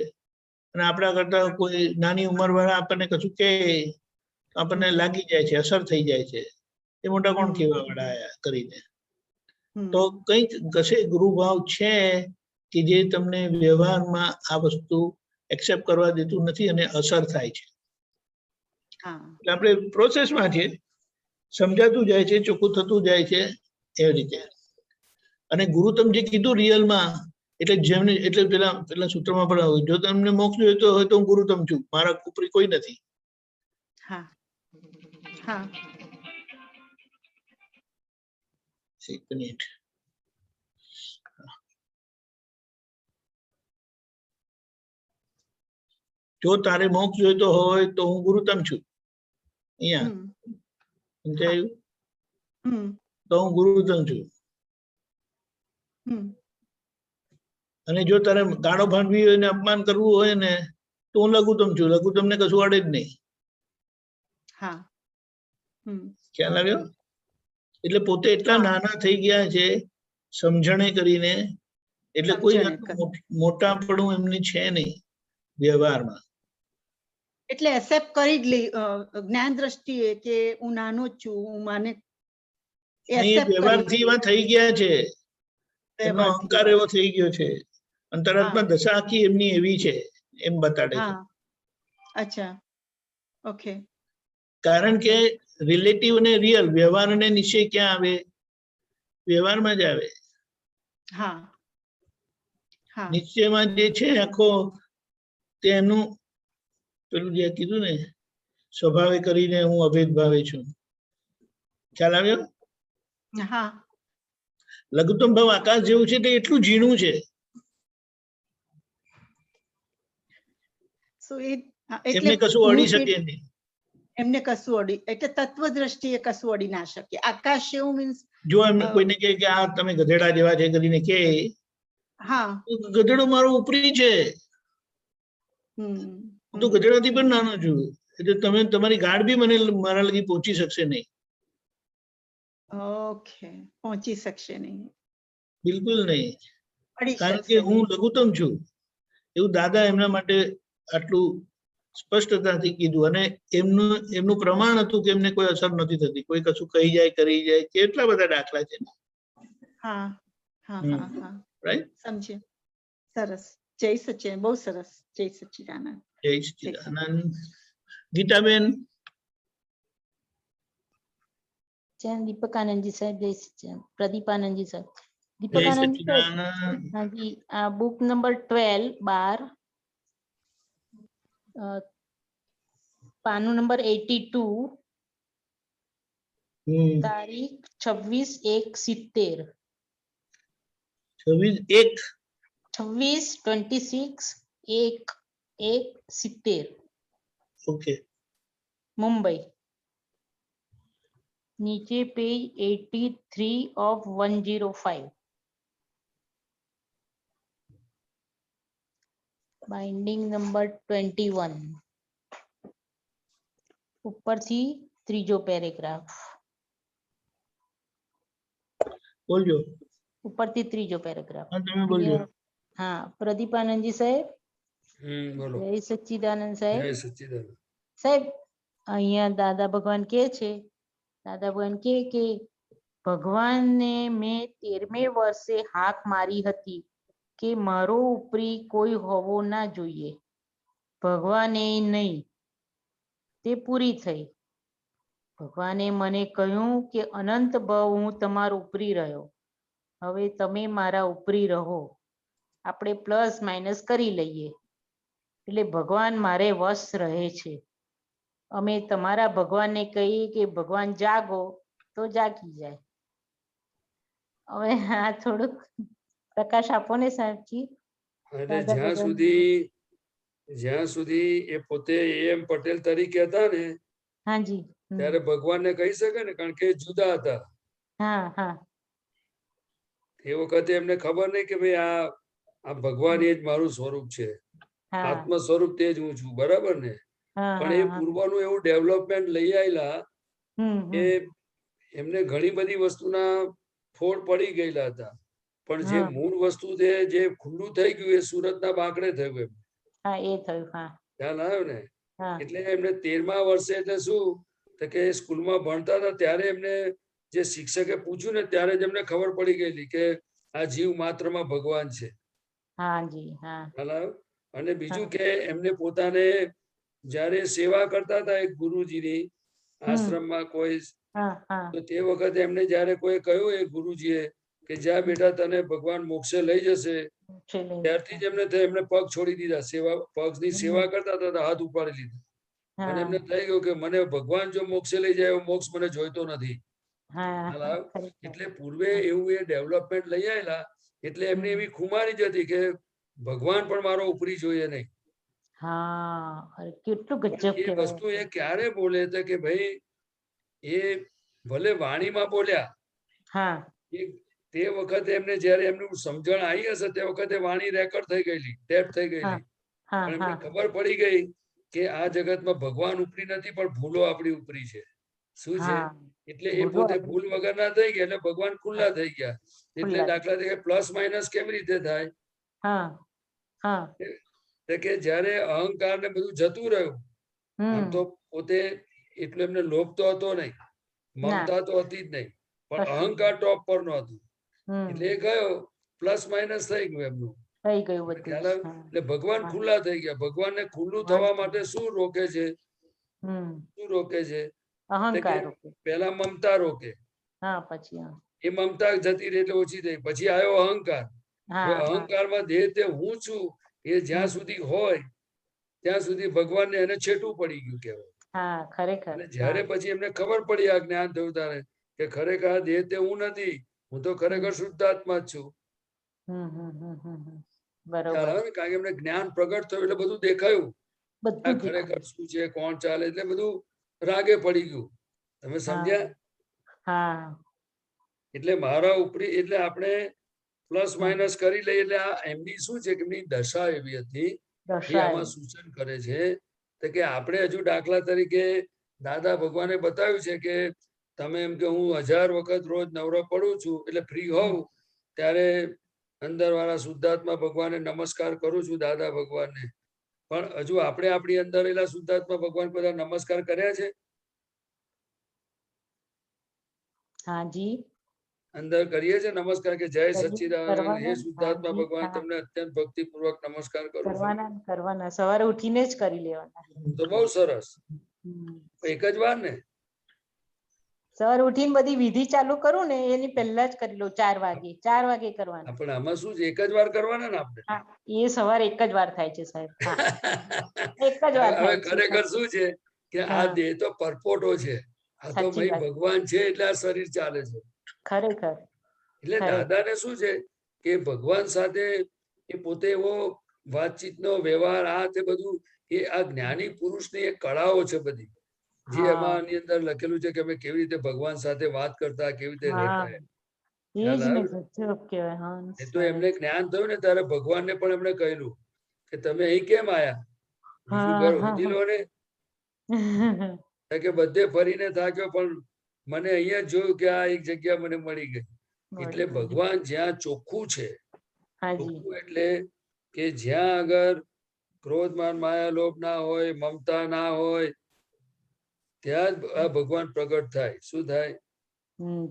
અને આપણા કરતા કોઈ નાની ઉંમર વાળા આપણને કશું કહે તો આપણને લાગી જાય છે, અસર થઈ જાય છે, એ મોટા કોણ કહેવા વાળા આયા કરીને. તો કંઈક કશે ગુરુભાવ છે કે જે તમને વ્યવહારમાં આ વસ્તુ એક્સેપ્ટ કરવા દેતું નથી અને અસર થાય છે. એટલે આપણે પ્રોસેસમાં છે, સમજાતું જાય છે, ચોખ્ખું થતું જાય છે એવી રીતે. અને ગુરુતમ જે કીધું રિયલમાં, એટલે જેમને એટલે પેલા સૂત્રમાં પણ આવ્યું, જો તમને મોક્ષ જોઈતો હોય તો હું ગુરુતમ છું, મારા ઉપરી કોઈ નથી. હા હા. એક મિનિટ. જો તારે મોક્ષ જોઈતો હોય તો હું ગુરુતમ છું, અહીંયા સમજાયું? તો હું ગુરુતમ છું. અને જો તારે ગાળો ભાંડવી હોય ને અપમાન કરવું હોય ને તો હું લઘુત્તમ છું. લઘુત્તમ ને કશું અડે જ નહીં. ખ્યાલ આવ્યો? એટલે પોતે એટલા નાના થઈ ગયા છે સમજણે કરીને, એટલે કોઈ મોટાપણું એમને છે નહીં વ્યવહારમાં. એટલે એક્સેપ્ટ કરી જ લી જ્ઞાન દ્રષ્ટિએ કે હું નાનો જ છું, હું માને વ્યવહારથી એવા થઈ ગયા છે, એમનો અહંકાર એવો થઈ ગયો છે, અંતરાત્મા દશા આખી એમની એવી છે એમ બતાડે છે. અચ્છા, ઓકે. કારણ કે રિલેટિવ અને રિયલ, વ્યવહાર અને નિશ્ચય ક્યાં આવે? વ્યવહારમાં જ આવે. નિશ્ચયમાં જે છે આખો તે એમનું પેલું જે કીધું ને, સ્વભાવે કરીને હું અભેદ ભાવે છું. ખ્યાલ આવ્યો? લઘુત્તમ ભાવ આકાશ જેવું છે તે એટલું ઝીણું છે. એમને કશું અડી શકે નહીં. એમને કશું અડી, એટલે તત્વ દ્રષ્ટિએ કશું અડી ના શકે. આકાશ એવું મીન્સ જો એમને કોઈને કહે કે આ તમે ગધેડા જેવા છે કરીને કે, ગધેડો મારો ઉપરી છે, હું તો ગધેડાથી પણ નાનો છું, એટલે તમે તમારી ગાઢ બી મને મારા લગી પહોંચી શકશે નહીં. ઓકે, પહોંચી શકશે નહીં, બિલકુલ નહીં, કારણ કે હું લઘુત્તમ છું. એવું દાદા એમના માટે આટલું સ્પષ્ટતાથી કીધું. અને એમનું પ્રમાણ હતું કે એમને કોઈ અસર નથી થતી, કોઈ કશું કહી જાય કરી જાય, કેટલા બધા દાખલા છે. રાઈટ, સમજ્યું. સરસ. જય સચ્ચિદાનંદ, બહુ સરસ. જય સચ્ચિદાનંદ. જય સચ્ચિદાનંદ. ગીતાબેન. દીપકાનંદજી સાહેબ, જય સચ્ચિદાનંદ. પ્રદીપાનંદજી સાહેબ, દીપકાનંદ સાહેબ. હાજી, આ બુક નંબર 12 પાનું નંબર 82, તારીખ 26/1/70. 26/26/1/70. ઓકે. મુંબઈ. નીચે પેજ 83 of 105. Binding number 21. ઉપરથી ત્રીજો પેરેગ્રાફ. બોલજો. ઉપરથી ત્રીજો પેરેગ્રાફ. તમે બોલજો. હા, પ્રદીપાનંદજી સાહેબ. બોલો. જય સચ્ચિદાનંદ સાહેબ. જય સચ્ચિદાનંદ સાહેબ, અહીંયા દાદા ભગવાન કે છે, દાદા ભગવાન કે ભગવાનને મેં 13મે વર્ષે હાક મારી હતી કે મારો ઉપરી કોઈ હોવો ના જોઈએ. ભગવાને નહીં, તે પૂરી થઈ. ભગવાને મને કહ્યું કે અનંત ભાવ હું તમારો ઉપરી રહ્યો, હવે તમે મારા ઉપરી રહો. આપણે પ્લસ માઇનસ કરી લઈએ, એટલે ભગવાન મારે વશ રહે છે. અમે તમારા ભગવાનને કહીએ કે ભગવાન જાગો તો જાગી જાય. હવે આ થોડુંક પ્રકાશ આપો ને સાહેબજી. જ્યાં સુધી એ પોતે એમ પટેલ તરીકે હતા ને, હાજી, ત્યારે ભગવાનને કહી શકે ને, કારણ કે જુદા હતા. એ વખતે એમને ખબર નહીં કે ભાઈ આ ભગવાન એ જ મારું સ્વરૂપ છે, આત્મ સ્વરૂપ તે જ હું છું, બરાબર ને? પણ એ પૂર્વનું એવું ડેવલપમેન્ટ લઈ આવેલા કે એમને ઘણી બધી વસ્તુના ફોડ પડી ગયેલા હતા. પણ જે હા. મૂળ વસ્તુ છે જે ખુલ્લું થઈ ગયું એ સુરતના બાંકડે થયું એમ હા એ થયું હા ખ્યાલ આવ્યો ને હા એટલે એમને 13મા વર્ષે એટલે શું તો કે સ્કૂલમાં ભણતા હતા ત્યારે એમને જે શિક્ષકે પૂછ્યું ને ત્યારે જ એમને ખબર પડી ગયેલી કે આ જીવ માત્રમાં ભગવાન છે હા જી હા ખ્યાલ આવ્યો અને બીજું હા. કે એમને પોતાને જ્યારે સેવા કરતા હતા એક ગુરુજીની આશ્રમમાં કોઈ હા હા તો તે વખતે એમને જ્યારે કોઈ કહ્યું એ ગુરુજીએ કે જ્યાં બેટા તને ભગવાન મોક્ષે લઈ જશે ત્યારથી જ એમને પગ છોડી દીધા સેવા પગની સેવા કરતા હતા તો હાથ ઉપાડી લીધા અને એમને થઈ ગયું કે મને ભગવાન જો મોક્ષે લઈ જાય એવો મોક્ષ મને જોઈતો નથી ખ્યાલ આવ્યો? એટલે પૂર્વે એવું એ ડેવલપમેન્ટ લઈ આવેલા એટલે એમને એવી ખુમારી જ હતી કે ભગવાન પણ મારો ઉપરી જોઈએ નહીં હા અરે કેટલું ગજબ પણ એ કહેવાય વસ્તુ એ ક્યારે બોલે તો કે ભાઈ એ ભલે વાણીમાં બોલ્યા હા એ તે વખતે એમને જ્યારે એમનું સમજણ આવી હશે તે વખતે વાણી રેકોર્ડ થઈ ગયેલી ટેપ થઈ હા ગયેલી હા પણ એમને હા ખબર પડી ગઈ કે આ જગતમાં ભગવાન ઉપરી નથી પણ ભૂલો આપણી ઉપરી છે શું છે હા એટલે એ ભૂલો પોતે આપણી ભૂલ વગરના થઈ ગયા એટલે ભગવાન ખુલ્લા થઈ ગયા એટલે ખુલ્લા દાખલા તરીકે પ્લસ માઇનસ કેવી રીતે થાય હા હા તો કે જ્યારે અહંકાર ને બધું જતું રહ્યું આમ તો પોતે એટલું એમને લોભ તો હતો નહીં ના મમતા તો હતી જ નહીં પણ કશું અહંકાર ટોપ પર નો હતું એટલે હમ એ ગયો પ્લસ માઇનસ થઈ ગયું એમનું થઈ ગયું બધું ખ્યાલ જ આવે હા એટલે ભગવાન હા ખુલ્લા થઈ ગયા ભગવાનને ખુલ્લું હા થવા જ. માટે શું રોકે છે હમ શું રોકે છે તો કે અહંકાર ઓકે પહેલા મમતા રોકે હા પછી હા એ મમતા જતી રહી એટલે ઓછી થઈ પછી આવ્યો અહંકાર હવે હા હા અહંકારમાં દેહ તે હું છું એ જ્યાં હમ સુધી હોય ત્યાં સુધી ભગવાનને એને છેટું પડી ગયું કહેવાય હા ખરેખર અને હા જ્યારે પછી એમને ખબર પડી આ જ્ઞાન થયું ત્યારે કે ખરેખર આ દેહ તે હું નથી હું તો ખરેખર શુદ્ધાત્મા જ છું ખ્યાલ બરોબર આવે ને કારણ કે એમને જ્ઞાન પ્રગટ થયું એટલે બધું દેખાયું આ બધું જ ખરેખર દેખાય શું છે કોણ ચાલે એટલે બધું રાગે પડી ગયું તમે હા સમજ્યા હા એટલે મારા ઉપરી એટલે આપણે પ્લસ હમ. માઇનસ કરી લઈએ એટલે આ એમની શું છે કે એમની દશા એવી હતી એ દર્શાય આમાં સૂચન કરે છે તો કે આપણે હજુ દાખલા તરીકે દાદા ભગવાને બતાવ્યું છે કે તમે એમ કે હું 1000 વખત રોજ નવરો પડું છું એટલે ફ્રી હોઉં ત્યારે અંદર વાળા શુદ્ધાત્મા ભગવાનને નમસ્કાર કરું છું દાદા ભગવાનને પણ હજુ આપણે આપણી અંદર રહેલા શુદ્ધાત્મા ભગવાન બધા નમસ્કાર કર્યા છે હા જી અંદર કરીએ છે નમસ્કાર કે જય સચ્ચિદાનંદ હે કરવાના હા શુદ્ધાત્મા જી ભગવાન હા તમને અત્યંત ભક્તિપૂર્વક નમસ્કાર કરું છું કરવાના કરવાના સવારે ઉઠીને જ કરી લેવાના તો બહુ સરસ હમ. એક જ વાર ને સવારે ઉઠીને બધી વિધિ ચાલુ કરું ને એની પહેલા જ કરી લો 4 વાગે કરવાનું પણ આમાં શું છે એક જ વાર કરવાના ને આપણે હા એ સવારે એક જ વાર થાય છે સાહેબ હા એક જ વાર હવે થાય છે ખરેખર શું છે કે આ હા દેહ તો પરપોટો છે આ તો સાચી ભાઈ વાત ભગવાન છે એટલે આ શરીર ચાલે છે ખરેખર એટલે ખરેખર દાદાને શું છે કે ભગવાન સાથે એ પોતે એવો વાતચીતનો વ્યવહાર આ તે બધું એ આ જ્ઞાની પુરુષની એક કળાઓ છે બધી જે હા એમાં આની અંદર લખેલું છે કે અમે કેવી રીતે ભગવાન સાથે વાત કરતા કેવી રીતે હા રહેતા એ ખ્યાલ જ ને આવ્યો ગજબ કહેવાય હા એ તો એમને જ્ઞાન થયું ને ત્યારે ભગવાનને પણ એમણે કહેલું કે તમે અહીં કેમ આયા બીજું હા ઘર હા હોધી લો ને કે બધે ફરીને થાક્યો પણ મને અહીંયા જ જોયું કે આ એક જગ્યા મને મળી ગઈ એટલે મળી ગયું ભગવાન જ્યાં ચોખ્ખું છે હાજી ચોખ્ખું એટલે કે જ્યાં આગળ ક્રોધ માન માયા લોભ ના હોય મમતા ના હોય ત્યાં જ આ ભગવાન પ્રગટ થાય શું થાય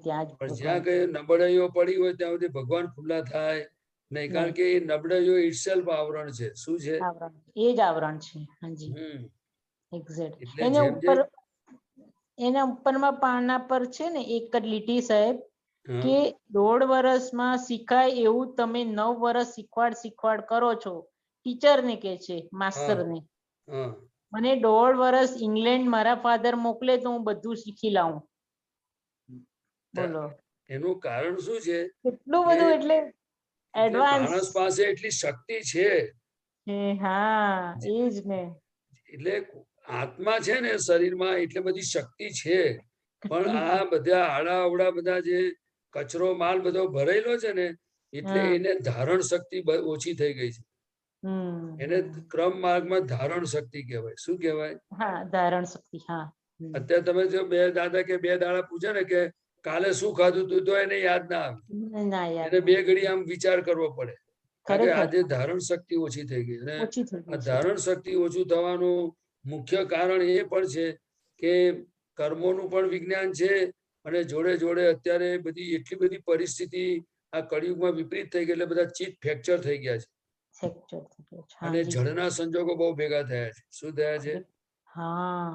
ત્યાં જ પણ જ્યાં ભગવાન કઈ નબળાઈઓ પડી હોય ત્યાં સુધી ભગવાન ખુલ્લા થાય નહીં કારણ કે એ નબળાઈઓ ઇટસેલ્ફ આવરણ છે શું છે આવરણ એ જ આવરણ છે હાજી એક્ઝેક્ટ એટલે એના જેમ ઉપર જેમ એના ઉપરમાં પાના પર છે ને એક જ લીટી સાહેબ હા કે 1.5 વર્ષમાં શીખાય એવું તમે 9 વર્ષ શીખવાડ કરો છો ટીચર ને કે છે માસ્ટર હા ને હા મને 1.5 વર્ષ ઇંગ્લેન્ડ મારા ફાધર મોકલે તો હું બધું શીખી લાવું બોલો એનું કારણ શું છે કેટલું કે બધું એટલે એટલે એડવાન્સ માણસ પાસે એટલી શક્તિ છે હા એજ ને એટલે આત્મા છે ને શરીરમાં એટલે બધી શક્તિ છે પણ કેટલી આ બધા આડા અવડા બધા જે કચરો માલ બધો ભરેલો છે ને એટલે હા એને ધારણ શક્તિ ઓછી થઈ ગઈ છે એને ક્રમ માર્ગમાં ધારણ શક્તિ કહેવાય શું કહેવાય હા ધારણ શક્તિ હા અત્યારે તમે જો બે દાદા કે 2 દાડા પૂછે ને કે કાલે શું ખાધું તું તો એને યાદ ના આવે. ના યાદ એને 2 ઘડી આમ વિચાર કરવો પડે. કારણ કે ખરેખર આજે ધારણ શક્તિ ઓછી થઈ ગઈ અને ઓછી થઈ આ ગઈ છે. ધારણ શક્તિ ઓછું થવાનું મુખ્ય કારણ એ પણ છે કે કર્મોનું પણ વિજ્ઞાન છે અને જોડે જોડે અત્યારે બધી એટલી બધી પરિસ્થિતિ આ કળિયુગમાં વિપરીત થઈ ગઈ એટલે બધા ચિત્ત ફ્રેક્ચર થઈ ગયા છે ફ્રેક્ચર થઈ ગયું છે. અને હાજી. જળના સંજોગો બહુ ભેગા થયા છે. શું થયા છે? હા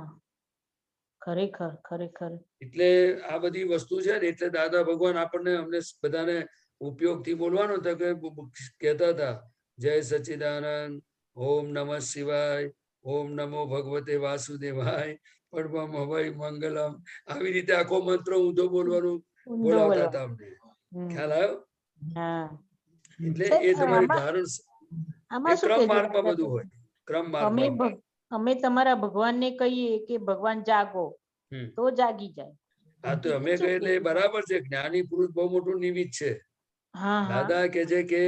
ખરેખર ખરેખર એટલે આ બધી વસ્તુ છે ને એટલે દાદા ભગવાન આપણને અમને બધાને ઉપયોગથી બોલવાનો હતો કે કહેતા હતા જય સચ્ચિદાનંદ, ઓમ નમઃ શિવાય, ઓમ નમો ભગવતે વાસુદેવાય, પરમમ હવૈ મંગલમ, આવી રીતે આખો મંત્ર ઊંધો બોલવાનું ઊંધો બોલાવતા બોલવા. હતા અમને. હમ. ખ્યાલ આવ્યો? હા એટલે સાહેબ, એ તમારી આમાં ધારણ આમાં એ શું ક્રમ કહેજો માર્ગમાં દાદા બધું ભગવાન? હોય. ક્રમ અમે માર્ગમાં. અમે તમારા ભગવાનને કહીએ કે ભગવાન જાગો હમ. તો જાગી જાય. હા તો અમે શું કહીએ એટલે એ કહેજો? બરાબર છે. જ્ઞાની પુરુષ બહુ મોટું નિમિત્ત છે. હા હા દાદા કે છે કે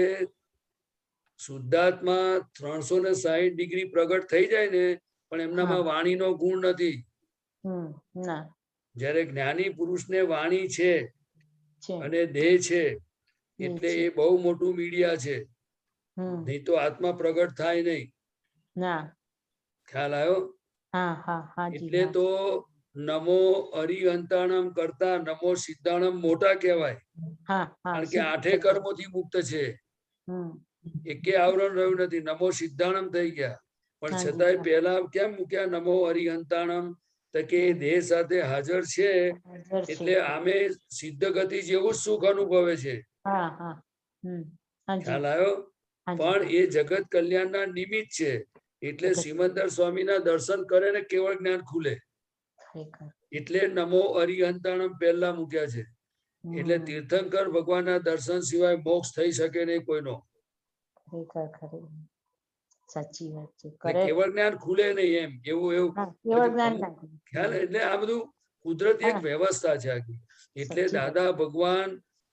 શુદ્ધાત્મા 360 ડિગ્રી પ્રગટ થઈ જાય ને પણ હા એમનામાં વાણીનો ગુણ નથી. ના જ્યારે જ્ઞાની પુરુષને વાણી છે છે અને દેહ છે એ એટલે છે. એ બહુ મોટું મીડિયા છે. હમ નહીં તો આત્મા પ્રગટ થાય નહીં. ના ખ્યાલ આવ્યો? હા હા હાજી એટલે હા તો નમો અરિહંતાણમ કરતા નમો સિદ્ધાણમ મોટા કહેવાય. હા હા કારણ કે સિદ્ધ 8 થઈ જાય. કર્મોથી મુક્ત છે. હમ એકે આવરણ રહ્યું નથી. નમો સિદ્ધાણમ થઈ ગયા પણ હાજી છતાંય હા પહેલા કેમ મૂક્યા નમો અરિહંતાણમ? તો કે એ દેહ સાથે હાજર છે હાજર છે. એટલે આમે સિદ્ધ ગતિ જેવું જ સુખ અનુભવે છે. હા હા હાજી ખ્યાલ આવ્યો? હાજી પણ હા એ જગત કલ્યાણના નિમિત્ત છે. એટલે જગત સિમંદર સ્વામીના દર્શન કરે ને કેવળ જ્ઞાન ખુલે. ખરેખર. એટલે નમો અરિહંતાણમ પહેલા મૂક્યા છે. એટલે હમ તીર્થંકર ભગવાનના દર્શન સિવાય મોક્ષ થઈ શકે નહીં કોઈનો. ખરેખર ખરેખર સાચી વાત છે. એટલે કરે કેવળ જ્ઞાન ખુલે નહીં એમ એવું હા કેવળ જ્ઞાન અમુક નાખી. ખ્યાલ. એટલે આ બધું કુદરતી એક હા વ્યવસ્થા છે આખી. એટલે સાચી વાત. દાદા ભગવાન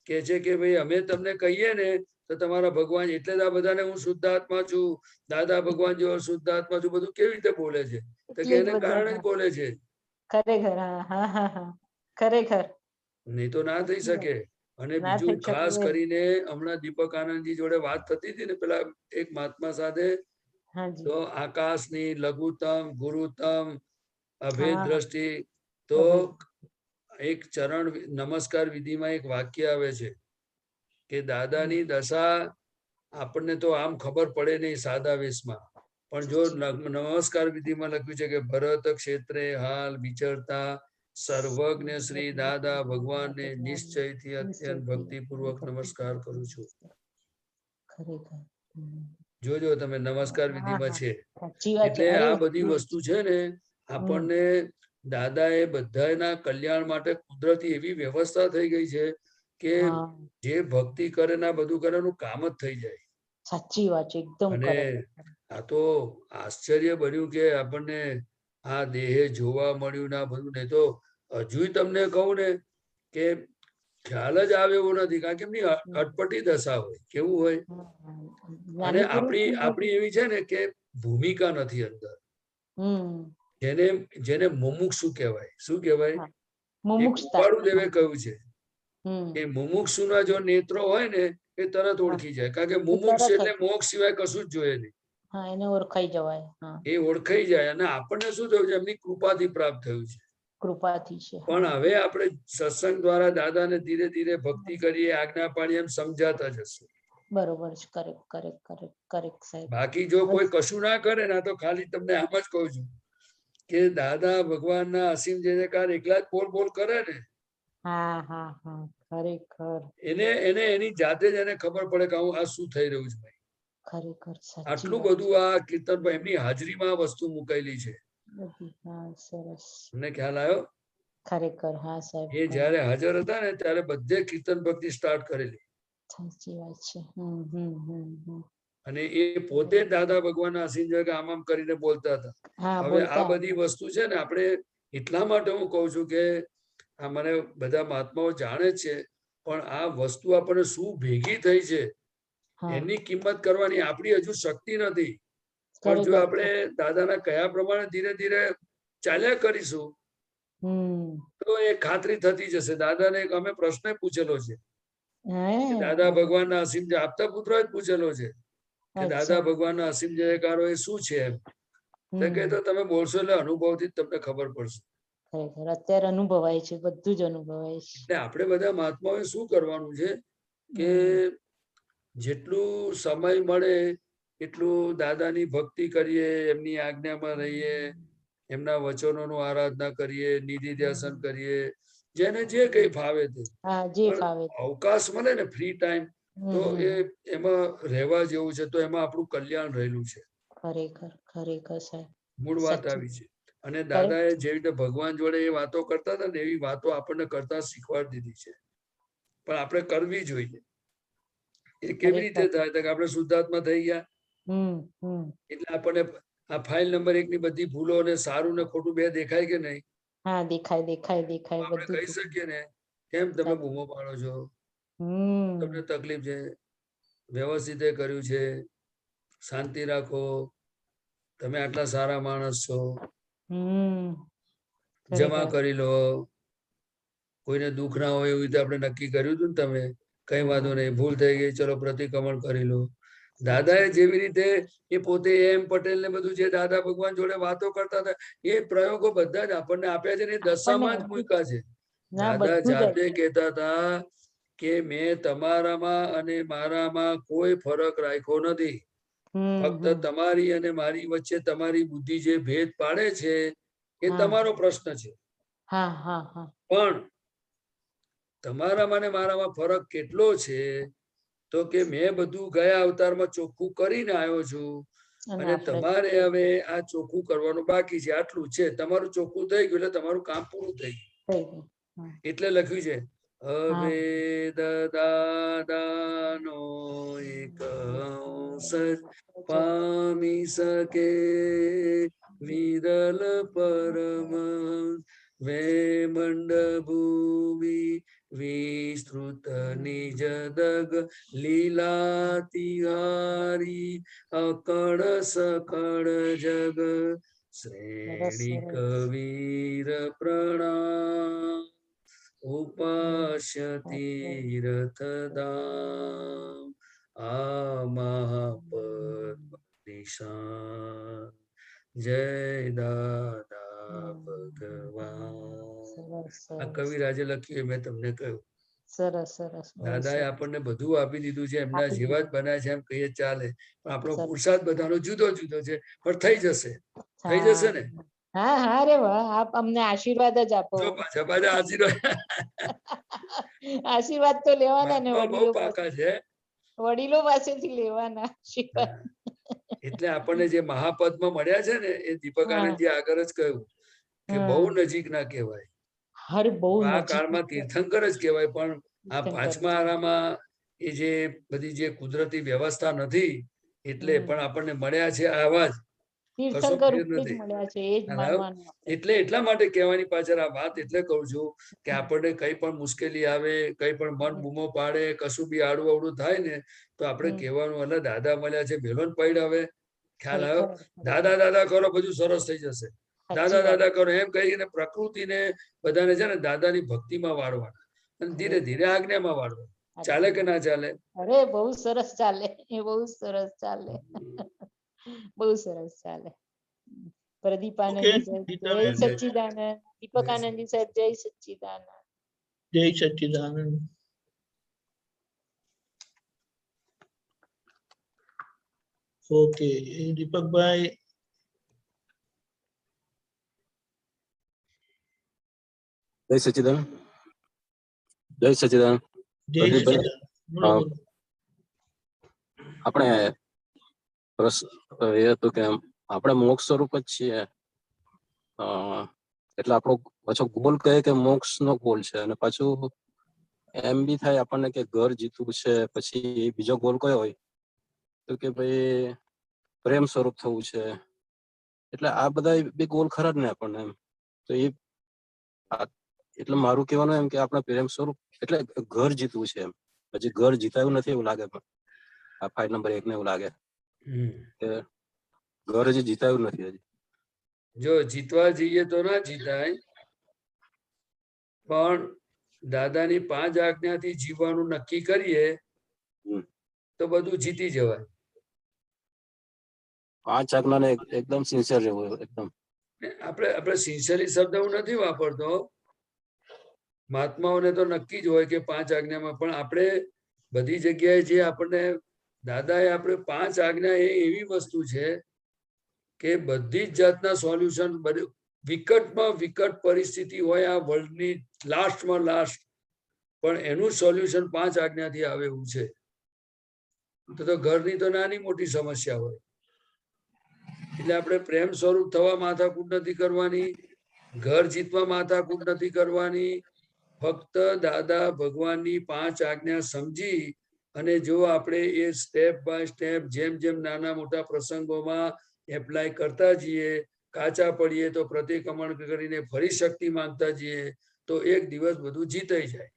કે છે કે ભાઈ અમે તમને કહીએ ને તો તમારા ભગવાન એટલે જ આ બધાને હું શુદ્ધાત્મા છું, દાદા ભગવાન જેવો શુદ્ધાત્મા છું બધું કેવી રીતે બોલે છે? તો કે એટલે જ એને બધા કારણે જ હા બોલે છે. ખરેખર હા હા હા હા ખરેખર નહીં તો ના થઈ સાચી વાત. શકે. અને ના બીજું થઈ ખાસ શકે. કરીને હમણાં દીપક આનંદજી જોડે વાત થતી હતી ને પેલા એક મહાત્મા સાથે, હાજી તો આકાશની લઘુત્તમ ગુરુત્તમ અભેદ હા દ્રષ્ટિ, તો હવે એક ચરણ નમસ્કાર વિધિમાં એક વાક્ય આવે છે કે દાદાની દશા આપણને તો આમ ખબર પડે નહીં સાદા વેશમાં, પણ જો નમસ્કાર વિધિમાં લખ્યું છે કે ભરત ક્ષેત્રે હાલ વિચરતા સર્વજ્ઞ શ્રી દાદા ભગવાનને નિશ્ચયથી અત્યંત ભક્તિપૂર્વક નમસ્કાર કરું છું. ખરેખર. જોજો તમે નમસ્કાર હા વિધિમાં હા છે. સાચી વાત છે. એટલે અરે આ બધી વસ્તુ છે ને હમ આપણને દાદા એ બધાના કલ્યાણ માટે કુદરતી એવી વ્યવસ્થા થઈ ગઈ છે કે હા જે ભક્તિ કરે ને આ બધું કરે એનું કામ જ થઈ જાય. સાચી વાત છે. એકદમ અને કરેક્ટ. આ તો આશ્ચર્ય બન્યું કે આપણને આ દેહે જોવા મળ્યું ના બધું. નહીં તો હજુ તમને કહું ને કે ખ્યાલ જ આવે એવો નથી. કારણ કે એમની અટપટી દશા હોય. કેવું હોય? અને જ્ઞાની પુરુષ આપણી એવી છે ને કે ભૂમિકા નથી અંદર. હમ જેને મુમુક્ષુ કહેવાય. શું કહેવાય? હા એ મુમુક્ષતા. કૃપાળુ દેવે કહ્યું છે હમ કે મુમુક્ષુના જો નેત્રો હોય ને એ તરત હા ઓળખી જાય. કારણ કે એ મુમુક્ષ તરત જ એટલે મોક્ષ સિવાય કશું જ જોઈએ નહીં. હા એને ઓળખાઈ જવાય. હા એ ઓળખાઈ જાય. અને આપણને શું થયું છે? એમની કૃપાથી પ્રાપ્ત થયું છે. કૃપાથી છે. પણ હા હવે આપણે સત્સંગ દ્વારા દાદાને ધીરે ધીરે ભક્તિ કરીએ, આજ્ઞા પાડીએ, એમ સમજાતા જશે. બરોબર છે. કરેક્ટ કરેક્ટ કરેક્ટ કરેક્ટ સાહેબ. બાકી જો કોઈ કશું ના કરે ને, તો ખાલી તમને આમ જ કહું છું કે દાદા ભગવાનના અસીમ જયકાર એકલા જ બોલ બોલ કરે ને, હા હા હા ખરેખર એને એની જાતે જ એને ખબર પડે કે આ શું થઈ રહ્યું છે ભાઈ. ખરેખર સાચી આટલું વાત બધું આ કીર્તનભાઈ એમની હાજરીમાં આ વસ્તુ મુકાયેલી છે. છે. હા સરસ. તમને ખ્યાલ આવ્યો? ખરેખર હા સાહેબ. એ જયારે હાજર હતા ને ત્યારે બધે કીર્તન ભક્તિ સ્ટાર્ટ કરેલી. સાચી વાત છે. હમ હમ હમ હમ અને એ પોતે જ દાદા ભગવાનના અસીમ જય આમ આમ કરીને બોલતા હતા. હા હવે આ બોલતા બધી વસ્તુ છે ને આપણે એટલા માટે હું કહું છું કે આ મને બધા મહાત્માઓ જાણે છે, પણ આ વસ્તુ આપણને શું ભેગી થઈ છે હા એની કિંમત કરવાની આપણી હજુ શક્તિ નથી. પણ જો ખરેખર આપણે દાદાના કયા પ્રમાણે ધીરે ધીરે ચાલ્યા કરીશું હમ તો તો એ ખાતરી થતી જશે. દાદાને એક અમે પ્રશ્ન પૂછેલો છે કે હે દાદા ભગવાનના અસીમ જય, આપતા પુત્ર જ પૂછેલો છે કે દાદા અચ્છા ભગવાનના અસીમ જયકારો એ શું છે એમ. તો કે તો તમે બોલશો એટલે અનુભવથી જ તમને ખબર પડશે. ખરેખર અત્યારે અનુભવાય છે, બધું જ અનુભવાય છે. એટલે આપણે બધા મહાત્માઓએ શું કરવાનું છે કે જેટલું સમય મળે એટલું દાદાની ભક્તિ કરીએ, એમની આજ્ઞામાં રહીએ, એમના વચનોનું આરાધના કરીએ, નિધિ ધ્યાસન કરીએ, જેને જે કઈ ફાવે તે. હા જે પણ ફાવે અવકાશ મળે ને, ફ્રી ટાઈમ, તો એમાં રહેવા જેવું છે. તો એમાં આપણું કલ્યાણ રહેલું છે. ખરેખર ખરેખર સાહેબ મૂળ વાત સાચું. આવી છે. અને દાદાએ જે રીતે ભગવાન જોડે એ વાતો કરતા હતા ને, એવી વાતો આપણને કરતા શીખવાડી દીધી છે. પણ આપણે કરવી જોઈએ. એ કેવી રીતે થાય કે આપણે શુદ્ધાત્મા થઈ ગયા એટલે આપણને આ ફાઇલ નંબર 1 ની બધી ભૂલો ને સારું ને ખોટું બે દેખાય કે નહીં? હા દેખાય દેખાય દેખાય આપણે બધું કહી શકીએ ને, કેમ તમે બૂમો પાડો છો, તમને તકલીફ છે, વ્યવસ્થિત કર્યું છે, શાંતિ રાખો, તમે આટલા સારા માણસ છો, જમા કરી લો, કોઈને દુઃખ ના હોય એવી રીતે આપણે નક્કી કર્યું હતું ને, તમે કઈ વાંધો નહીં, ભૂલ થઈ ગઈ, ચલો પ્રતિક્રમણ કરી લો. દાદાએ જેવી રીતે એ પોતે એમ પટેલ ને બધું જે દાદા ભગવાન જોડે વાતો કરતા હતા, એ પ્રયોગો બધા જ આપણને આપ્યા છે ને, એ દશામાં જ મૂક્યા છે. દાદા જાતે કહેતા હતા કે મેં તમારામાં અને મારામાં કોઈ ફરક રાખ્યો નથી. ફક્ત તમારી અને મારી વચ્ચે તમારી બુદ્ધિ જે ભેદ પાડે છે એ તમારો પ્રશ્ન છે. પણ તમારામાં ને મારામાં ફરક કેટલો છે? તો કે મેં બધું ગયા અવતારમાં ચોખ્ખું કરીને આવ્યો છું, અને તમારે હવે આ ચોખ્ખું કરવાનું બાકી છે. આટલું છે, તમારું ચોખ્ખું થઈ ગયું એટલે તમારું કામ પૂરું થઈ ગયું. એટલે લખ્યું છે, હવે દાદાનો એક અંશ પામી શકે વિરલ પરમ વેમંડ ભૂમિ વિસ્તૃત નિજ દગ લીલા તિહારી અકળ સકળ જગ શ્રેણી કવીર પ્રણામ ઉપાસ્ય તીર્થ ધામ આ મહાપદ નિશાન. જય દાદા ભગવાન. આ કવિરાજે લખ્યું, મેં તમને કહ્યું. સરસ સરસ. દાદાએ આપણને બધું આપી દીધું છે, એમના જેવા જ બનાવ્યા છે એમ કહીએ ચાલે. પણ આપણો પુરુષાર્થ બધાનો જુદો જુદો છે, પણ થઈ જશે. થઈ જશે ને? હા હા રે વાહ, આપ અમને આશીર્વાદ જ આપો. પાછા પાછા આશીર્વાદ આશીર્વાદ તો લેવાના ને, બહુ પાકા છે, વડીલો પાસેથી લેવાના આશીર્વાદ. એટલે આપણને જે મહાપદમાં મળ્યા છે ને, એ દીપક આનંદજી આગળ જ કહ્યું કે બહુ નજીક ના કહેવાય. આ કાળમાં તીર્થંકર જ કહેવાય, પણ આ પાંચમા આરામાં એ જે બધી જે કુદરતી વ્યવસ્થા નથી, એટલે પણ આપણને મળ્યા છે આવા જ. એટલે એટલા માટે કહેવાની પાછળ આ વાત એટલે કહું છું કે આપણને કઈ પણ મુશ્કેલી આવે, કઈ પણ મન બૂમો પાડે, કશું બી આડું અવડું થાય ને, તો આપણે કહેવાનું, એટલે દાદા મળ્યા છે, ભેલો પૈડ હવે ખ્યાલ આવ્યો, દાદા દાદા કરો, બધું સરસ થઈ જશે. દાદા દાદા કરો એમ કહીને પ્રકૃતિને બધાને છે ને દાદાની ભક્તિમાં વાળવાના, અને ધીરે ધીરે આજ્ઞામાં વાળવા. ચાલે કે ના ચાલે? અરે બહુ સરસ ચાલે, એ બહુ સરસ ચાલે, બહુ સરસ ચાલે. પ્રદીપ આનંદજી સાહેબ જય સચ્ચિદાનંદ. દીપક આનંદજી સાહેબ જય સચ્ચિદાનંદ. જય સચ્ચિદાનંદ. ઓકે દીપકભાઈ. જય સચ્ચિદાનંદ. જય સચ્ચિદાનંદ. આપણે એ હતું કે આપણે મોક્ષ સ્વરૂપ જ છીએ, એટલે આપણો પાછો ગોલ કહે કે મોક્ષ નો ગોલ છે, અને પાછું એમ બી થાય આપણને કે ઘર જીતવું છે. પછી બીજો ગોલ કયો હોય તો કે ભાઈ પ્રેમ સ્વરૂપ થવું છે. એટલે આ બધા બી ગોલ ખરા જ ને આપણને એમ. તો એ એટલે મારું કહેવાનું એમ કે આપણે પ્રેમ સ્વરૂપ એટલે ઘર જીતવું છે એમ. હજી ઘર જીતાયું નથી એવું લાગે, પણ આ ફાઇલ નંબર 1 ને એવું લાગે કે ઘર હજી જીતાયું નથી. હજી જો જીતવા જઈએ તો ના જીતાય, પણ દાદાની 5 આજ્ઞાથી જીવવાનું નક્કી કરીએ તો બધું જીતી જવાય. 5 આજ્ઞાને એકદમ સિન્સિયર રહેવું, એકદમ. આપણે સિન્સિયરલી શબ્દ હું નથી વાપરતો. મહાત્માઓને તો નક્કી જ હોય કે 5 આજ્ઞામાં, પણ આપણે બધી જગ્યાએ જે આપણને દાદાએ આપણે 5 આજ્ઞા એ એવી વસ્તુ છે કે બધી જ જાતના સોલ્યુશન, વિકટમાં વિકટ પરિસ્થિતિ હોય આ વર્લ્ડની લાસ્ટમાં લાસ્ટ, પણ એનું સોલ્યુશન 5 આજ્ઞાથી આવે એવું છે. તો ઘરની તો નાની મોટી સમસ્યા હોય એટલે આપણે પ્રેમ સ્વરૂપ થવા માથાકૂટ નથી કરવાની, ઘર જીતવા માથાકૂટ નથી કરવાની. ફક્ત દાદા ભગવાનની 5 આજ્ઞા સમજી અને જો આપણે એ સ્ટેપ બાય સ્ટેપ જેમ જેમ નાના મોટા પ્રસંગોમાં એપ્લાય કરતા જઈએ, કાચા પડીએ તો પ્રતિક્રમણ કરીને ફરી શક્તિ માંગતા જઈએ તો એક દિવસ બધું જીતાઈ જાય.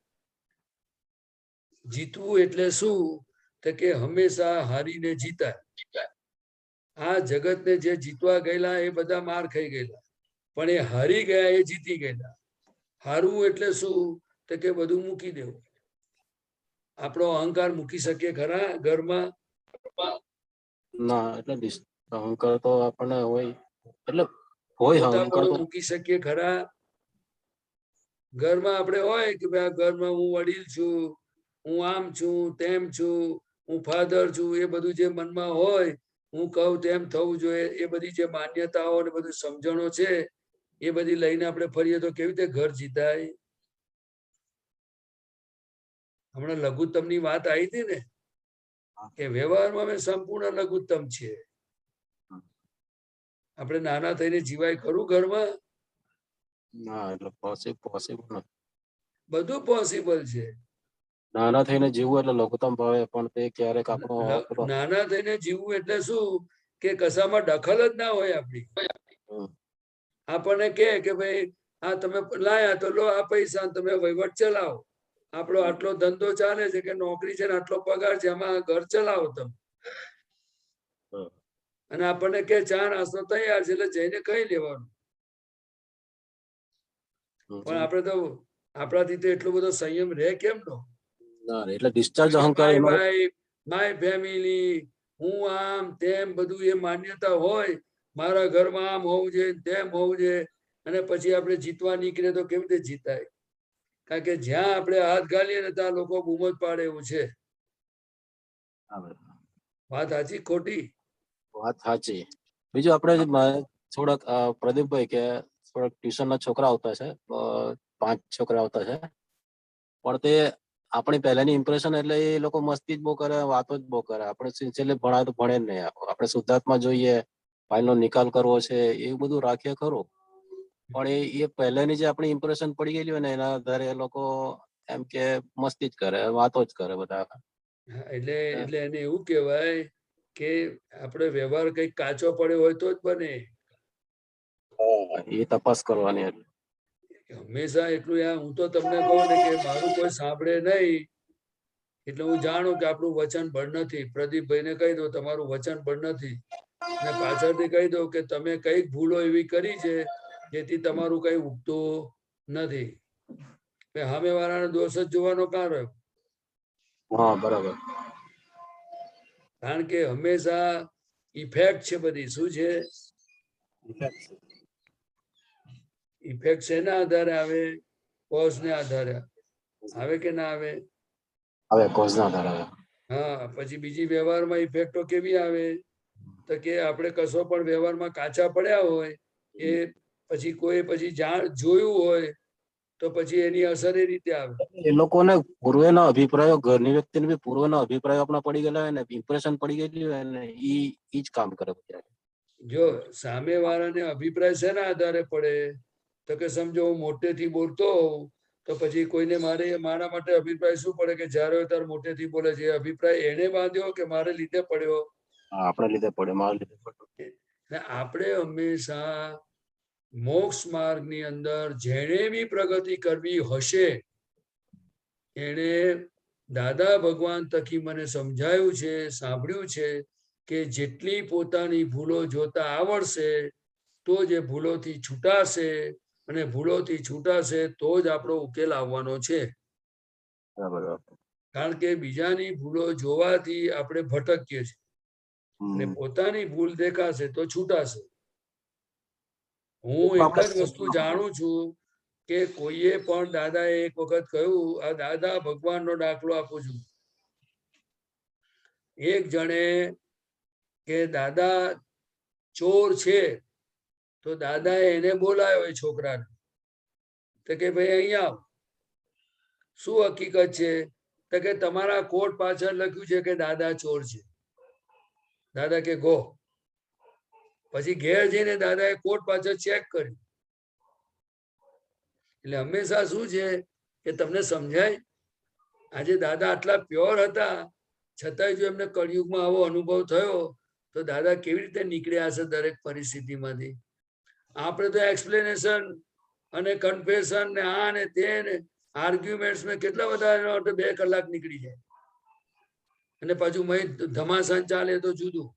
જીતવું એટલે શું? તો કે હંમેશા હારીને જીતાય. આ જગતને જે જીતવા ગયેલા એ બધા માર ખાઈ ગયેલા, પણ એ હારી ગયા એ જીતી ગયેલા. હારવું એટલે શું? તો કે બધું મૂકી દેવું. આપણો અહંકાર મૂકી શકીએ ખરા ઘરમાં? ના, એટલે અહંકાર તો આપણને હોય, એટલે હોય અહંકાર તો મૂકી શકીએ ખરા? ઘરમાં આપણે હોય કે ભાઈ આ ઘરમાં હું વડીલ છું, હું આમ છું, તેમ છું, હું ફાધર છું, એ બધું જે મનમાં હોય, હું કહું તેમ થવું જોઈએ, એ બધી જે માન્યતાઓ ને બધી સમજણો છે એ બધી લઈને આપણે ફરીએ તો કેવી રીતે ઘર જીતાય? હમણાં લઘુત્તમ ની વાત આવી હતી ને કે વ્યવહારમાં અમે સંપૂર્ણ લઘુત્તમ છીએ. આપણે નાના થઈને જીવાય ખરું ઘરમાં? ના, એટલે પોસિબલ નથી. બધું પોસિબલ છે. નાના થઈને જીવવું એટલે લઘુત્તમ ભાવે, પણ તે ક્યારેક આપણો નાના થઈને જીવવું એટલે શું કે કશામાં દખલ જ ના હોય આપણી. આપણને કે ભાઈ આ તમે લાયા તો લો આ પૈસા, તમે વહીવટ ચલાવો. આપણો આટલો ધંધો ચાલે છે કે નોકરી છે ને આટલો પગાર છે, આમાં ઘર ચલાવો તમે. અને આપણને કે ચા નાસ્તો તૈયાર છે એટલે જઈને ખાઈ લેવાનું. પણ આપણે તો આપણાથી તો એટલો બધો સંયમ રહે કેમ નો? એટલે ડિસ્ચાર્જ અહંકાર, માય ફેમિલી, હું આમ તેમ બધું એ માન્યતા હોય, મારા ઘરમાં આમ હોવું જોઈએ, તેમ હોવું જોઈએ, અને પછી આપણે જીતવા નીકળે તો કેવી રીતે જીતાય? કારણ કે જ્યાં આપણે હાથ ગાલીએ ને ત્યાં લોકો બૂમો જ પાડે એવું છે. વાત સાચી ખોટી? વાત સાચી. બીજું આપણે થોડાક પ્રદીપભાઈ કે થોડાક ટ્યુશન ના છોકરા આવતા છે, 5 છોકરા આવતા છે, પણ તે આપણી પહેલાની ઇમ્પ્રેશન એટલે એ લોકો મસ્તી જ બહુ કરે, વાતો જ બહુ કરે. આપણે સિન્સિયરલી ભણાય તો ભણે જ નહીં. આપણે શુદ્ધાત્મા જોઈએ, ફાઇલનો નિકાલ કરવો છે, એવું બધું રાખીએ ખરું, પણ એ પહેલાની જે આપણી ઇમ્પ્રેશન પડી ગયેલી હોય ને એના આધારે એ લોકો એમ કે મસ્તી જ કરે, વાતો જ કરે બધા. એટલે એને એવું કહેવાય કે આપણે વ્યવહાર કઈક કાચો પડ્યો હોય તો જ બને. એ તપાસ કરવાની. હંમેશા એટલું હું તો તમને કહું ને કે મારું કોઈ સાંભળે નહીં એટલે હું જાણું કે આપણું વચન બળ નથી. પ્રદીપભાઈને કહી દઉં તમારું વચન બળ નથી, અને પાછળથી કહી દઉં કે તમે કઈક ભૂલો એવી કરી છે જેથી તમારું કઈ ઉગતું નથી. સામે વાળાનો દોષ જ જોવાનો કાં રહ્યો? હા, બરાબર. કારણ કે હંમેશા ઇફેક્ટ છે બધી. શું છે ઇફેક્ટ? શેના આધારે આવે? કોઝ ને આધારે આવે કે ના આવે? આવે, કોઝ ના આધારે આવે. હા, પછી બીજી વ્યવહારમાં ઇફેક્ટો કેવી આવે? તો કે આપણે કશો પણ વ્યવહારમાં કાચા પડ્યા હોય એ પછી કોઈ પછી જોયું હોય તો પછી એની અસર એ રીતે આવે. એ લોકોને પૂર્વેના અભિપ્રાયો, ઘરની વ્યક્તિને બી પૂર્વના અભિપ્રાયો આપણા પડી ગયેલા હોય ને, ઇમ્પ્રેશન પડી ગયેલી હોય ને, ઈ જ કામ કરે. જો સામે વાળાને અભિપ્રાય શેના આધારે પડે? તો કે સમજો હું મોટેથી બોલતો હોઉં તો પછી કોઈને મારા માટે અભિપ્રાય શું પડે કે જ્યારે ત્યારે મોટેથી બોલે છે. અભિપ્રાય એને બાંધ્યો કે મારે લીધે પડ્યો? આપણે લીધે પડે, મારા લીધે પડે. આપણે હંમેશા મોક્ષ માર્ગની અંદર જેણે બી પ્રગતિ કરવી હશે એને દાદા ભગવાન થકી મને સમજાયું છે, સાંભળ્યું છે કે જેટલી પોતાની ભૂલો જોતા આવડશે તો જે ભૂલોથી છૂટાશે અને ભૂલોથી છૂટાશે તો જ આપણો ઉકેલ આવવાનો છે. કારણ કે બીજાની ભૂલો જોવાથી આપણે ભટકીએ છીએ અને પોતાની ભૂલ દેખાશે તો છૂટાશે. હું એક જ વસ્તુ જાણું છું કે કોઈએ પણ દાદાએ એક વખત કહ્યું, આ દાદા ભગવાનનો દાખલો આપું છું. એક જણે કે દાદા ચોર છે તો દાદાએ એને બોલાયો એ છોકરાને, તો કે ભાઈ અહીંયા આવ, શું હકીકત છે? તો કે તમારા કોટ પાછળ લખ્યું છે કે દાદા ચોર છે. દાદા કે ગો. પછી ઘેર જઈને દાદાએ કોટ પાછળ ચેક કર્યું. એટલે હંમેશા શું છે કે તમને સમજાય, આજે દાદા આટલા પ્યોર હતા છતાંય જો એમને કળિયુગમાં આવો અનુભવ થયો તો દાદા કેવી રીતે નીકળ્યા હશે દરેક પરિસ્થિતિમાંથી. આપણે તો એક્સપ્લેનેશન અને કન્ફેશન ને આ ને તે ને આર્ગ્યુમેન્ટ્સ ને કેટલા બધા 2 કલાક નીકળી જાય અને પાછું ધમાસાન ચાલે તો જુદું.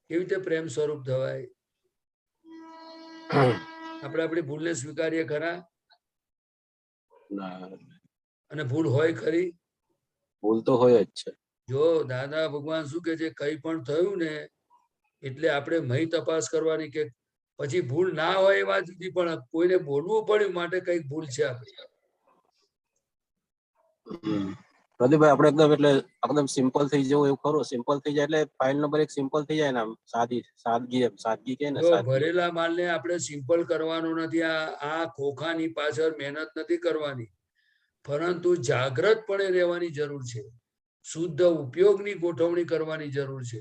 કેવી રીતે પ્રેમ સ્વરૂપ થવાય? આપણે આપણી ભૂલને સ્વીકારીએ ખરા? અને ભૂલ હોય ખરી? ભૂલ તો હોય જ છે. જો દાદા ભગવાન શું કે છે, કઈ પણ થયું ને એટલે આપણે મહી તપાસ કરવાની કે પછી ભૂલ ના હોય એ વાત સુધી પણ કોઈને બોલવું પડ્યું માટે કઈક ભૂલ છે આપણી. પ્રદીપભાઈ આપણે એકદમ સિમ્પલ થઈ જવું એવું ખરું? સિમ્પલ થઈ જાય એટલે ફાઇલ નંબર 1 સિમ્પલ થઈ જાય ને, આમ સાદગી કે ને. ભરેલા માલને આપણે સિમ્પલ કરવાનો નથી. આ ખોખાની પાછળ મહેનત નથી કરવાની, પરંતુ જાગ્રતપણે રહેવાની જરૂર છે. શુદ્ધ ઉપયોગની ગોઠવણી કરવાની જરૂર છે.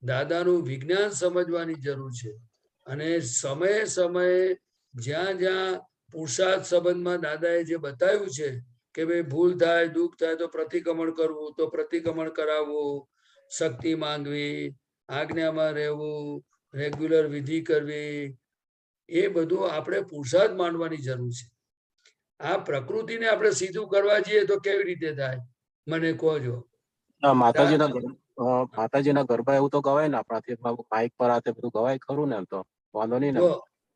દાદાનું વિજ્ઞાન સમજવાની જરૂર છે. અને સમયે સમયે જ્યાં જ્યાં પુરુષાર્થ સંબંધમાં દાદાએ જે બતાવ્યું છે કે ભાઈ ભૂલ થાય, દુઃખ થાય તો પ્રતિક્રમણ કરવું, તો પ્રતિક્રમણ કરાવવું, શક્તિ માંગવી, આજ્ઞામાં રહેવું, રેગ્યુલર વિધિ કરવી, એ બધું આપણે પુરુષાર્થ માંડવાની જરૂર છે. આ પ્રકૃતિને આપણે સીધું કરવા જઈએ તો કેવી રીતે થાય મને કહો છો? માતાજીના ગરબા એવું તો ગવાય ને આપણાથી, માઇક પર આ બધું ગવાય ખરું ને? એમ તો વાંધો નહીં ને.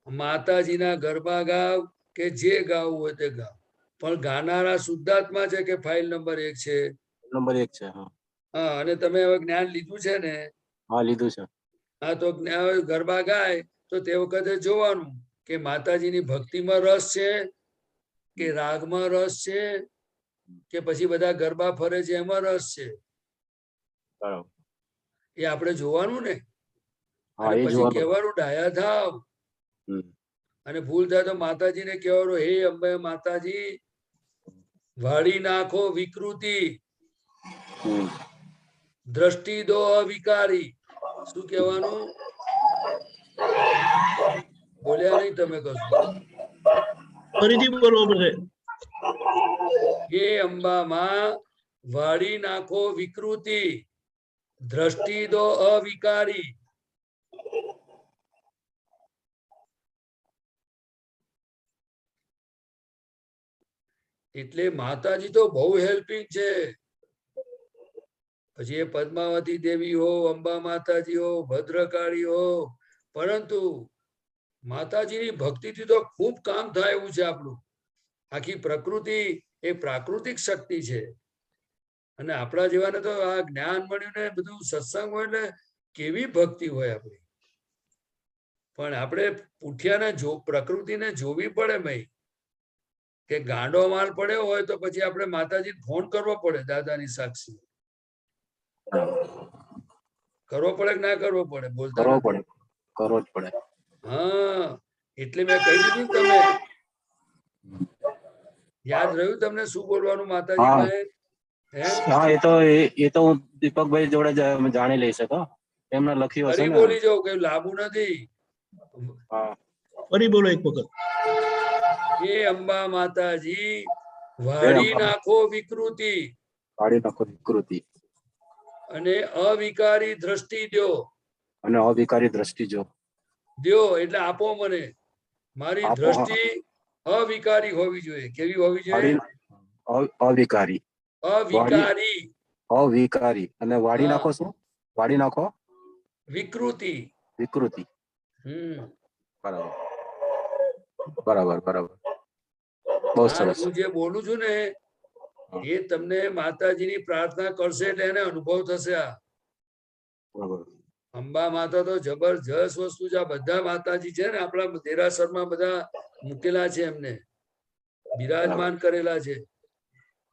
માતાજીના ગરબા ગાવ કે જે ગાવું હોય તે ગાવ, પણ ગાનારા શુદ્ધાત્મા છે કે ફાઇલ નંબર 1 છે? નંબર 1 છે. હા, અને તમે હવે જ્ઞાન લીધું છે ને? હા, લીધું છે. હા, તો ગરબા ગાય તો તે વખતે જોવાનું કે માતાજીની ભક્તિમાં રસ છે કે રાગમાં રસ છે કે પછી બધા ગરબા ફરે છે એમાં રસ છે. એ આપણે જોવાનું ને. અને પછી કહેવાનું ડાયા થાવ, અને ભૂલ થાય તો માતાજીને કહેવાનું, હે અંબે માતાજી વાળી નાખો વિકૃતિ, દ્રષ્ટિ દો અવિકારી. શું કહેવાનું? બોલ્યા નહીં તમે કશું? ફરીથી બોલવો પડશે. હે અંબામાં વાળી નાખો વિકૃતિ, દ્રષ્ટિ દો અવિકારી. એટલે માતાજી તો બહુ હેલ્પિંગ છે. પછી એ પદ્માવતી દેવી હો, અંબા માતાજી હો, ભદ્રકાળી હો, પરંતુ માતાજીની ભક્તિથી તો ખૂબ કામ થાય એવું છે આપણું. આખી પ્રકૃતિ એ પ્રાકૃતિક શક્તિ છે, અને આપણા જેવાને તો આ જ્ઞાન મળ્યું ને બધું સત્સંગ હોય એટલે કેવી ભક્તિ હોય આપણી. પણ આપણે પૂઠિયાને પ્રકૃતિને જોવી પડે ભાઈ. કે ગાંડો માલ પડ્યો હોય તો પછી આપણે માતાજી ફોન કરવો પડે, દાદાની સાક્ષી કરવો પડે કે ના કરવો પડે? બોલતા કરવો જ પડે. હા, એટલે મેં કહી દીધું ને. તમે યાદ રહ્યું તમને શું બોલવાનું માતાજી પાસે? હા, એ તો હું દીપકભાઈ જોડે જાણી લઈ શકો. એમને લખ્યું હશે ને. બોલી જાવ, કઈ લાંબુ નથી. ફરી બોલો એક વખત. હે અંબા માતાજી વાળી નાખો વિકૃતિ, વાળી નાખો વિકૃતિ, અને અવિકારી દ્રષ્ટિ દો. અને અવિકારી દ્રષ્ટિ દો એટલે આપો મને. મારી દ્રષ્ટિ અવિકારી હોવી જોઈએ. કેવી હોવી જોઈએ? અવિકારી. અવિકારી. અવિકારી. અને વાળી નાખો શું? વાળી નાખો વિકૃતિ. વિકૃતિ. બરાબર. બરાબર બરાબર બહુ આ સરસ હું જે બોલું છું ને એ તમને માતાજીની પ્રાર્થના કરશે એટલે એને અનુભવ થશે. આ બરાબર અંબા માતા તો જબરજસ્ત વસ્તુ છે. આ બધા માતાજી છે ને આપણા દેરાસરમાં બધા મૂકેલા છે, એમને બિરાજમાન કરેલા છે.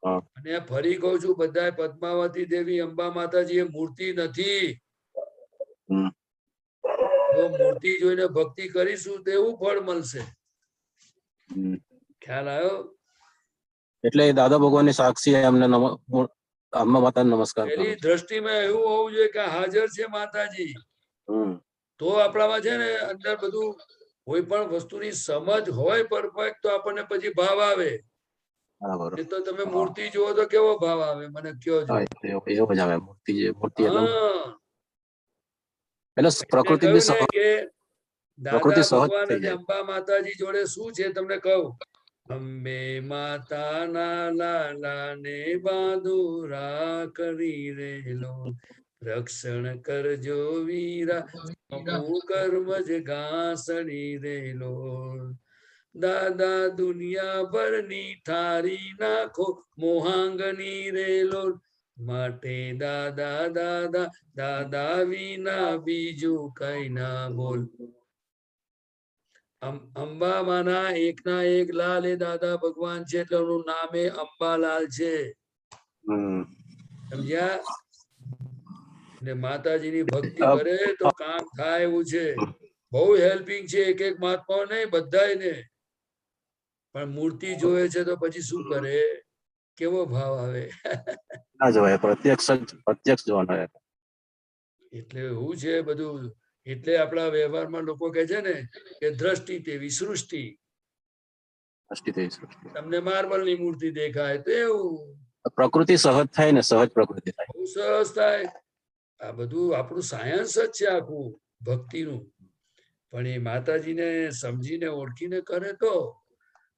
હા અને ફરી કહું છું, બધા પદ્માવતી દેવી અંબા માતાજી એ મૂર્તિ નથી. હમ જો મૂર્તિ જોઈને ભક્તિ કરીશું તો એવું ફળ મળશે. હમ. ખ્યાલ આવ્યો? એટલે એ દાદા ભગવાનની સાક્ષી એમને અંબા માતાને નમસ્કાર કરું પેલી છું. દ્રષ્ટિમાં એવું હોવું જોઈએ કે હાજર છે માતાજી, હમ તો આપણામાં છે ને અંદર બધું કોઈ પણ વસ્તુની સમજ હોય પરફેક્ટ તો આપણને પછી ભાવ આવે. બરાબર એ તો તમે મૂર્તિ જુઓ તો કેવો ભાવ આવે મને કયો છો? હા એવું જ આવે મૂર્તિ એટલે હા એટલે એટલે પ્રકૃતિ બી કહ્યું ને કે પ્રકૃતિ દાદા સહજ ભગવાન થઈ અને જાય. અંબા માતાજી જોડે શું છે તમને કહું. અંબે માતાના લાલા ને બાંધુરા કરી રેલો, રક્ષણ કરજો વીરા અમુ કર્મજ ઘાસડી રેલો. દાદા દુનિયા ભરની ઠારી નાખો મોહાંગની રેલો, માટે દાદા દાદા દાદા વિના બીજું કઈ ના બોલ. અંબામાના એકના એક લાલ એ દાદા ભગવાન છે એટલે એનું નામે અંબાલાલ છે. હમ સમજ્યા? ને માતાજીની ભક્તિ કરે તો કામ થાય એવું છે. બહુ હેલ્પિંગ છે, એક એક મહાત્માઓ નહીં બધાને. પણ મૂર્તિ જોવે છે તો પછી શું કરે? કેવો ભાવ આવે? ના જવાય પ્રત્યક્ષ જોવાનું. એટલે એવું છે બધું. એટલે આપણા વ્યવહારમાં લોકો કહે છે ને કે દ્રષ્ટિ તેવી સૃષ્ટિ. તમને માર્બલની મૂર્તિ દેખાય તો એવું પ્રકૃતિ સહજ થાય ને, સહજ પ્રકૃતિ થાય. બહુ સરસ થાય. આ બધું આપણું સાયન્સ જ છે આખું ભક્તિનું. પણ એ માતાજીને સમજીને ઓળખીને કરે તો.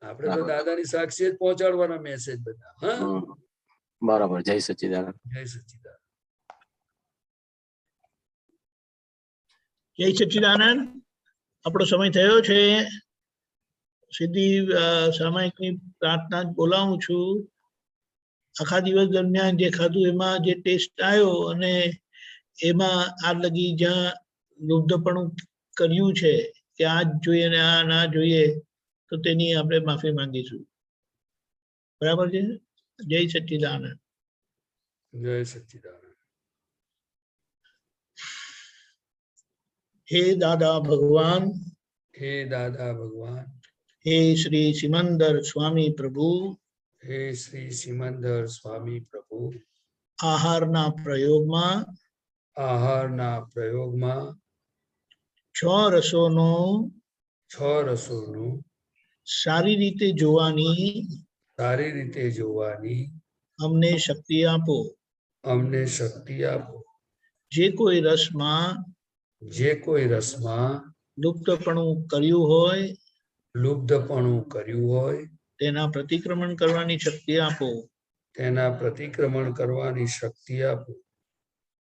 આપણે તો દાદાની સાક્ષી જ પહોંચાડવાના મેસેજ બધા. હા, બરાબર. જય સચ્ચિદાનંદ. જય સચ્ચિદાનંદ. જય સચ્ચિદાનંદ. આપણો સમય થયો છે. સીધી સામાયિકની પ્રાર્થના જ બોલાવું છું. આખા દિવસ દરમિયાન જે ખાધું એમાં જે ટેસ્ટ આવ્યો અને એમાં આ લગી જ્યાં લુબ્ધપણું કર્યું છે કે આ જ જોઈએ ને આ ના જોઈએ તો તેની આપણે માફી માંગીશું. બરાબર છે? જય સચ્ચિદાનંદ. જય સચ્ચિદાનંદ. હે દાદા ભગવાન, હે દાદા ભગવાન, હે શ્રી સિમંદર સ્વામી પ્રભુ, હે શ્રી સિમંદર સ્વામી પ્રભુ, આહારના પ્રયોગમાં છ રસોનું સારી રીતે જોવાની અમને શક્તિ આપો. જે કોઈ રસમાં લુપ્તપણું કર્યું હોય તેના પ્રતિક્રમણ કરવાની શક્તિ આપો.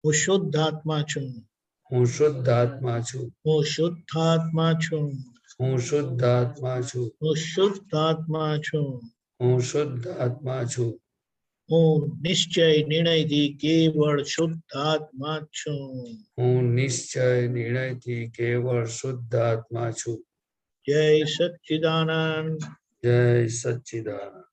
હું શુદ્ધાત્મા છું. હું શુદ્ધાત્મા છું. હું શુદ્ધાત્મા છું. હું શુદ્ધાત્મા છું. હું શુદ્ધાત્મા છું. હું શુદ્ધાત્મા છું. હું નિશ્ચય નિર્ણયથી કેવળ શુદ્ધાત્મા છું. હું નિશ્ચય નિર્ણયથી કેવળ શુદ્ધાત્મા છું. જય સચ્ચિદાનંદ. જય સચ્ચિદાનંદ.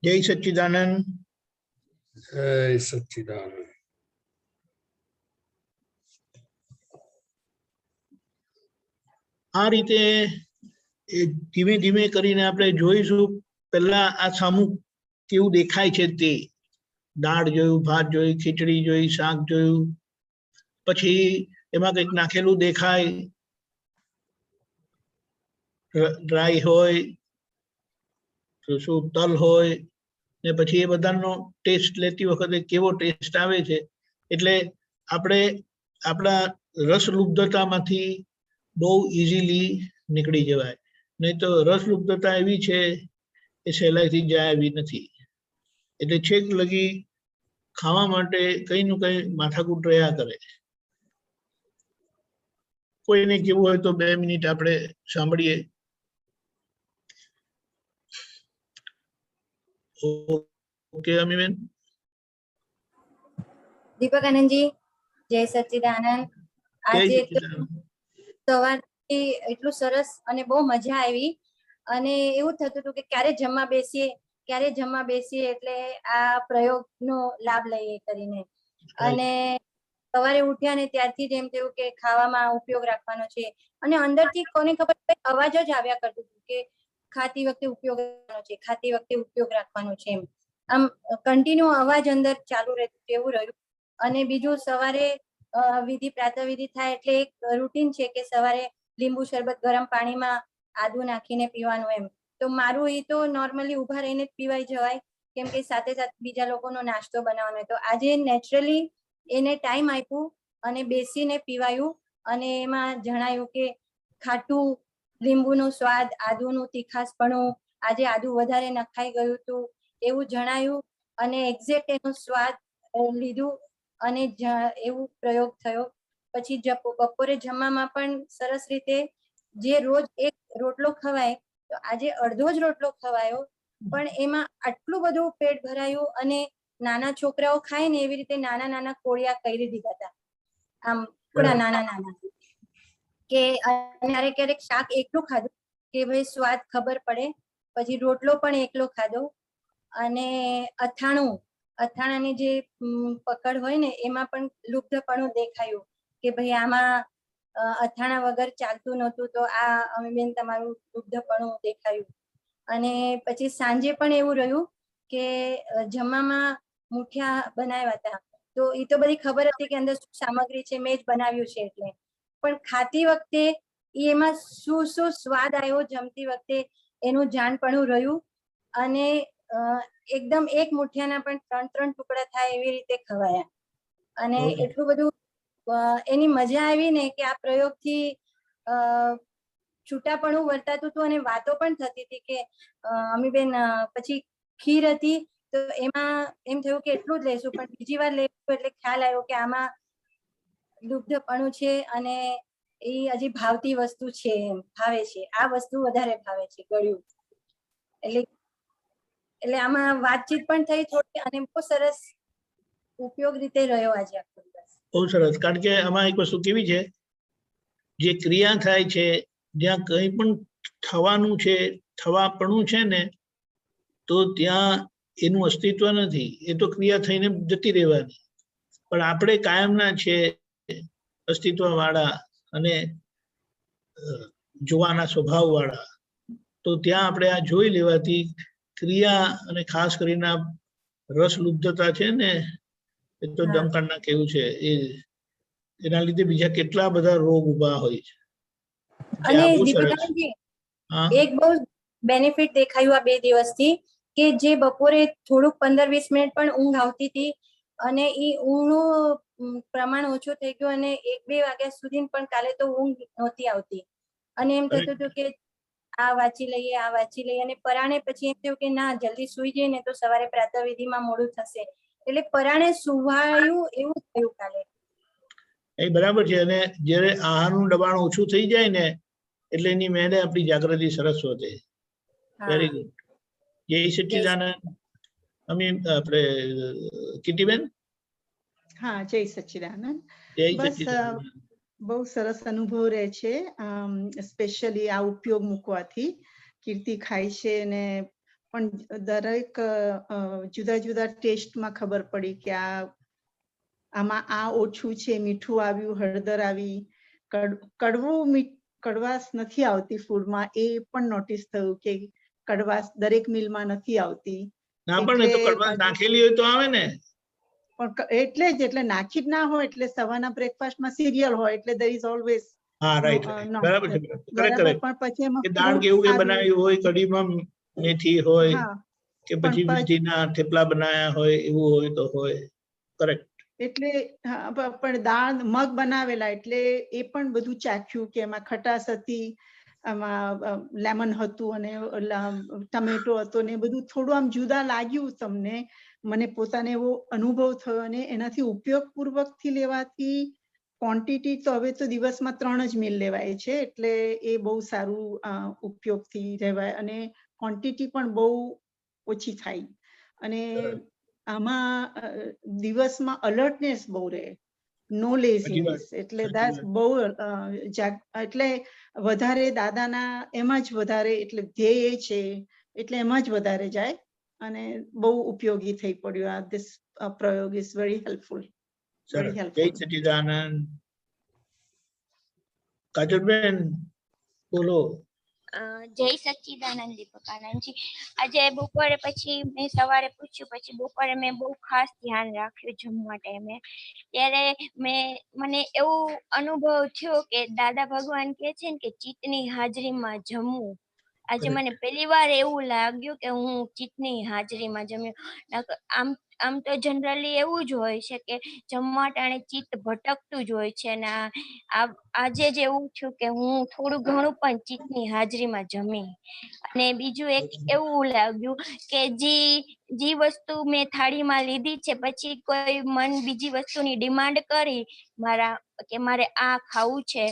જય સચ્ચિદાનંદ. જય સચ્ચિદાનંદ. આ રીતે ધીમે ધીમે કરીને આપણે જોઈશું. પહેલા આ સામું કેવું દેખાય છે તે દાળ જોયું, ભાત જોયું, ખીચડી જોઈ, શાક જોયું, પછી એમાં કંઈક નાખેલું દેખાય, ડ્રાય હોય તો શું તલ હોય, ને પછી એ બધાનો ટેસ્ટ લેતી વખતે કેવો ટેસ્ટ આવે છે. એટલે આપણે આપણા રસલુબ્ધતામાંથી બહુ ઇઝીલી નીકળી જવાય. નહીં તો રસલુબ્ધતા એવી છે એ સહેલાઈથી જાય એવી નથી. એટલે છેક લગી ખાવા માટે કઈ નું કઈ માથાકૂટ રહ્યા કરે. કોઈને કેવું હોય તો 2 મિનિટ આપણે સાંભળીએ. ઓકે અમીબેન. દીપક આનંદજી, જય સચ્ચિદાનંદ. આજે સવારથી એટલું સરસ અને બહુ મજા આવી અને એવું થતું હતું કે ક્યારે જમવા બેસીએ એટલે આ પ્રયોગનો લાભ લઈએ કરીને. અને સવારે ઉઠ્યા ને ત્યારથી જ એમ થયું કે ખાવામાં ઉપયોગ રાખવાનો છે અને અંદરથી કોને ખબર અવાજ જ આવ્યા કરતું હતું કે ખાતી વખતે ઉપયોગ રાખવાનો છે, ખાતી વખતે ઉપયોગ રાખવાનો છે. એમ આમ કન્ટિન્યુ અવાજ અંદર ચાલુ રહેતું એવું રહ્યું. અને બીજું સવારે વિધિ પ્રાતઃવિધિ થાય એટલે એક રૂટીન છે કે સવારે લીંબુ શરબત ગરમ પાણીમાં આદુ નાખીને પીવાનું. એમ તો મારું એ તો નોર્મલી ઉભા રહીને જ પીવાઈ જવાય કેમ કે સાથે સાથે બીજા લોકોનો નાસ્તો બનાવવાનો હોય. તો આજે નેચરલી એને ટાઈમ આપ્યું અને બેસીને પીવાયું અને એમાં જણાયું કે ખાટું, લીંબુનો સ્વાદ, આદુનું તીખાસપણું, આજે આદુ વધારે નખાઈ ગયું હતું એવું જણાયું અને એક્ઝેક્ટ એનો સ્વાદ લીધું અને એવું પ્રયોગ થયો. પછી બપોરે જમવામાં પણ સરસ રીતે જે રોજ એક રોટલો ખવાય તો આજે અડધો જ રોટલો ખવાયો પણ એમાં આટલું બધું પેટ ભરાયું અને નાના છોકરાઓ ખાય ને એવી રીતે નાના નાના કોળિયા કરી દીધા હતા. આમ થોડા નાના કે ક્યારેક શાક એકલું ખાધું કે ભાઈ સ્વાદ ખબર પડે. પછી રોટલો પણ એકલો ખાધો અને અથાણું અથાણાની જે પકડ હોય ને એમાં પણ લુપ્તપણું દેખાયું કે ભાઈ આમાં અથાણા વગર ચાલતું નહોતું, તો આ અમીબેન તમારું લુપ્તપણું દેખાયું. અને પછી સાંજે પણ એવું રહ્યું કે જમવામાં મુઠિયા બનાવ્યા હતા, તો એ તો બધી ખબર હતી કે અંદર શું સામગ્રી છે, મેં જ બનાવ્યું છે એટલે, પણ ખાતી વખતે એમાં શું શું સ્વાદ આવ્યો જમતી વખતે એનું જાણપણું રહ્યું. અને એકદમ એક મુઠિયાના પણ 3-3 ટુકડા થાય એવી રીતે ખવાયા. અને એટલું બધું એની મજા આવી ને કે આ પ્રયોગથી છૂટાપણું વર્તાતું હતું અને વાતો પણ થતી હતી કે અમીબેન પછી ખીર હતી તો એમાં એમ થયું કે એટલું જ લઈશું, પણ બીજી વાર લેવું એટલે ખ્યાલ આવ્યો કે આમાં લુપ્તપણું છે અને એ હજી ભાવતી વસ્તુ છે, એમ ભાવે છે, આ વસ્તુ વધારે ભાવે છે ગળ્યું. એટલે આમાં વાતચીત પણ થઈ થોડી અને બહુ સરસ ઉપયોગ રીતે રહ્યો આજે આખો દિવસ. બહુ સરસ, કારણ કે આમાં એક વસ્તુ કેવી છે, જે ક્રિયા થાય છે, જ્યાં કંઈ પણ થવાનું છે, થવાપણું છે ને, તો ત્યાં એનું અસ્તિત્વ નથી, એ તો ક્રિયા થઈને જતી રહેવાની. પણ આપણે કાયમના છે, અસ્તિત્વ વાળા અને જોવાના સ્વભાવ વાળા, તો ત્યાં આપણે આ જોઈ લેવાથી ક્રિયા અને ખાસ કરીને રસલુબ્ધતા છે ને, એ તો દમકાળ ના કેવું છે, એના લીધે બીજા કેટલા બધા રોગ ઉભા હોય છે. અને દીપિકાજી એક બહુ બેનિફિટ દેખાયું આ 2 દિવસથી કે જે બપોરે થોડુંક 15-20 મિનિટ પણ ઊંઘ આવતી હતી અને એ ઊંઘનું પ્રમાણ ઓછું થઈ ગયું અને 1-2 વાગ્યા સુધી પણ કાલે તો ઊંઘ નહોતી આવતી અને એમ થતું હતું કે આ વાંચી લઈએ અને પરાણે પછી એમ થયું કે ના જલ્દી સુઈ જઈએ ને તો સવારે પ્રાતઃવિધિમાં મોડું થશે, એટલે પરાણે સુવાયું એવું થયું કાલે. એ બરાબર છે. અને જ્યારે આહારનું દબાણ ઓછું થઈ જાય ને એટલે એની મેળે આપણી જાગૃતિ સરસ વધે. Very good. જય સચ્ચિદાનંદ. આપણે કીર્તિબેન. હા, જય સચ્ચિદાનંદ. જય બસ સચ્ચિદાનંદ. બહુ સરસ અનુભવ રહે છે, સ્પેશિયલી આ ઉપયોગ મૂકવાથી. કીર્તિ ખાય છે અને પણ દરેક જુદા જુદા ટેસ્ટમાં ખબર પડી કે આમાં આ ઓછું છે, મીઠું આવ્યું, હળદર આવી, કડવાશ નથી આવતી ફૂડમાં, એ પણ નોટિસ થયું કે કડવાશ દરેક મિલમાં નથી આવતી. ના પણ એ તો કડવાશ નાખેલી હોય તો આવે ને. પણ એટલે નાખી જ ના હોય, એટલે સવારના બ્રેકફાસ્ટમાં સિરિયલ હોય એટલે there is always હા, રાઈટ, બરાબર છે, પણ પછી એમાં દાળ કેવું કે બનાવી હોય, કઢીમાં મેથી હોય કે પછી મેથીના થેપલા બનાવ્યા હોય, એવું હોય તો હોય. કરેક્ટ. એટલે પણ દાળ મગ બનાવેલા એટલે એ પણ બધું ચાખ્યું કે એમાં ખટાશ હતી, આમાં લેમન હતું અને ટમેટો હતો ને બધું થોડું આમ જુદા લાગ્યું તમને. મને પોતાને એવો અનુભવ થયો અને એનાથી ઉપયોગપૂર્વક થી લેવાથી ક્વોન્ટિટી તો હવે તો દિવસમાં 3 જ મીલ લેવાય છે, એટલે એ બહુ સારું ઉપયોગથી રહેવાય અને ક્વોન્ટિટી પણ બહુ ઓછી થાય. અને આમાં દિવસમાં અલર્ટનેસ બહુ રહે, નો લેઝીનેસ, એટલે બહુ એટલે વધારે દાદાના એમાં જ વધારે, એટલે ધ્યેય છે એટલે એમાં જ વધારે જાય અને બહુ ઉપયોગી થઈ પડ્યું. આ ધીસ પ્રયોગ ઇઝ વેરી હેલ્પફુલ. જય સચ્ચિદાનંદ. કાજલબેન બોલો. જય સચ્ચિદાનંદ દીપકાનંદજી. આજે બપોરે પછી મેં સવારે પૂછ્યું, પછી બપોરે મેં બહુ ખાસ ધ્યાન રાખ્યું જમવા ટાઈમે. ત્યારે મને એવું અનુભવ થયો કે દાદા ભગવાન કહે છે ને કે ચિત્તની હાજરીમાં જમવું. આજે મને પહેલી વાર એવું લાગ્યું કે હું ચિત્તની હાજરીમાં જમ્યું. આમ તો જનરલી એવું જ હોય છે કે જમવા ટાણે ચિત્ત ભટકતું જ હોય છે, અને આજે જ એવું થયું કે હું થોડું ઘણું પણ ચિત્તની હાજરીમાં જમી. અને બીજું એક એવું લાગ્યું કે જે વસ્તુ મેં થાળીમાં લીધી છે, પછી કોઈ મન બીજી વસ્તુની ડિમાન્ડ કરી કે મારે આ ખાવું છે,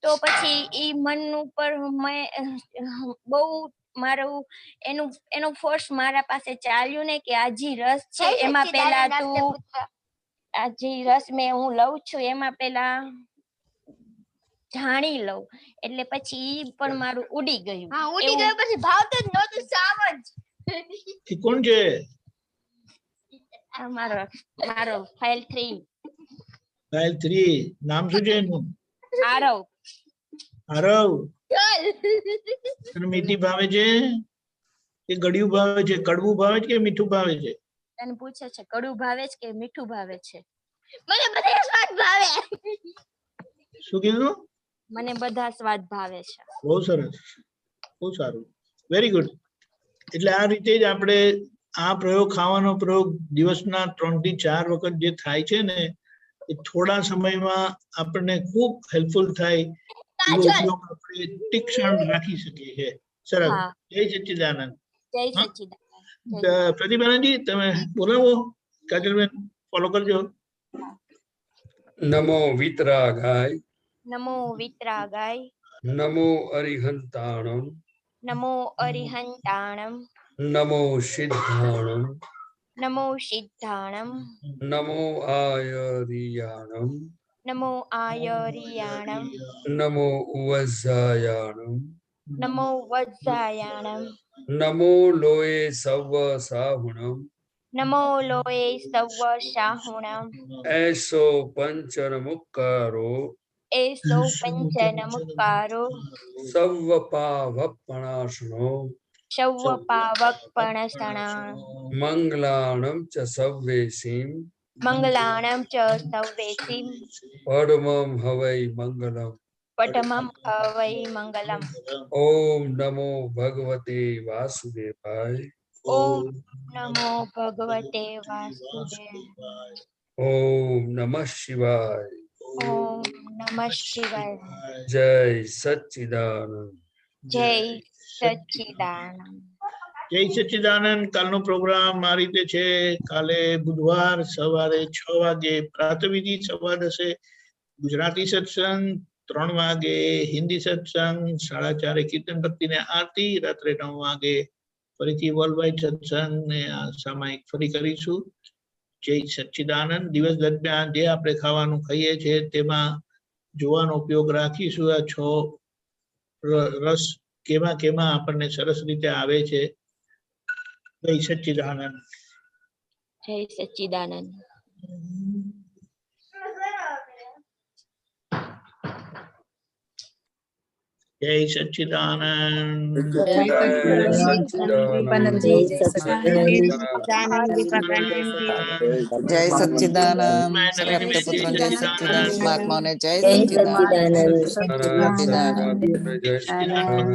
તો પછી એ મન ઉપર બહુ મારું એનો ફોર્સ મારા પાસે ચાલ્યું ને કે આ જે રસ છે એમાં પેલા આ જે રસ હું લઉં છું એમાં પેલા જાણી લઉં, એટલે પછી ઈ પણ મારું ઉડી ગયું. પછી ભાવતું જ નહોતું સાવ જ. કોણ છે? આ મારો ફાઇલ 3 ફાઇલ 3 નામ શું છે એનું? આરવ આરવ તને મીઠી ભાવે છે કે ગળ્યું ભાવે છે, કડવું ભાવે છે કે મીઠું ભાવે છે? તને પૂછે છે કડવું ભાવે છે કે મીઠું ભાવે છે? મને બધા સ્વાદ ભાવે. શું કીધું? મને બધા સ્વાદ ભાવે છે. બહુ સરસ, બહુ સારું, વેરી ગુડ. એટલે આ રીતે જ આપણે આ પ્રયોગ, ખાવાનો પ્રયોગ દિવસના 3 થી 4 વખત જે થાય છે ને, એ થોડા સમયમાં આપણને ખૂબ હેલ્પફુલ થાય એવો ઉપયોગ આપણે તીક્ષ્ણ રાખી શકીએ છીએ. સરસ. જય સચ્ચિદાનંદ. જય સચ્ચિદાનંદ. પ્રતિભાજી તમે બોલાવો. કાજલબેન ફોલો કરજો. નમો વિતરાગાય. નમો વિતરાગાય. નમો અરિહંતાણમ. નમો અરિહંતાણમ. નમો સિદ્ધાણમ. નમો સિદ્ધાણમ. નમો આયરિયાણમ. નમો આયરિયાણમ. નમો ઉવઝાયાણમ. નમો વજ્જાયાણમ. નમો લોએ સવ સાહુણમ. નમો લોએ સવ શાહુણમ. એસો પંચન મુક્કારો. એસો પંચન મુક્કારો. સવ પાવપણાસનો. શવ પાવકપણસણા. મંગલાણમ ચ સવ્વેસીમ. મંગલાણમ ચ સવ્વેસીમ. પરમમ હવૈ મંગલમ. પટમમ અવૈ મંગલમ. ઓમ નમો ભગવતે વાસુદેવાય. ઓમ નમો ભગવતે વાસુદેવાય. ઓમ નમઃ શિવાય. ઓમ નમઃ શિવાય. જય સચ્ચિદાનંદ. જય સચ્ચિદાનંદ. જય સચ્ચિદાનંદ. કાલનો પ્રોગ્રામ આ રીતે છે. કાલે બુધવાર સવારે 6 વાગે પ્રાતઃવિધિ સંવાદ હશે. ગુજરાતી સત્સંગ 3 વાગે, હિન્દી સત્સંગ 4:30 કીર્તન ભક્તિ ને આરતી, રાત્રે 9 વાગે ફરીથી વર્લ્ડ વાઇડ સત્સંગ ને સામાયિક ફરી કરીશું. જય સચ્ચિદાનંદ. દિવસ દરમિયાન જે આપણે ખાવાનું ખાઈએ છીએ તેમાં જોવાનો ઉપયોગ રાખીશું. આ 6 રસ કેમાં કેમાં આપણને સરસ રીતે આવે છે. જય સચ્ચિદાનંદ. જય સચ્ચિદાનંદ. જય સચ્ચિદાનંદ. જય સચ્ચિદાનંદ. પ્રાપ્ત પુત્ર જય સચ્ચિદાનંદ. મહાત્માઓને જય સચ્ચિદાનંદ. જય સચ્ચિદાનંદ.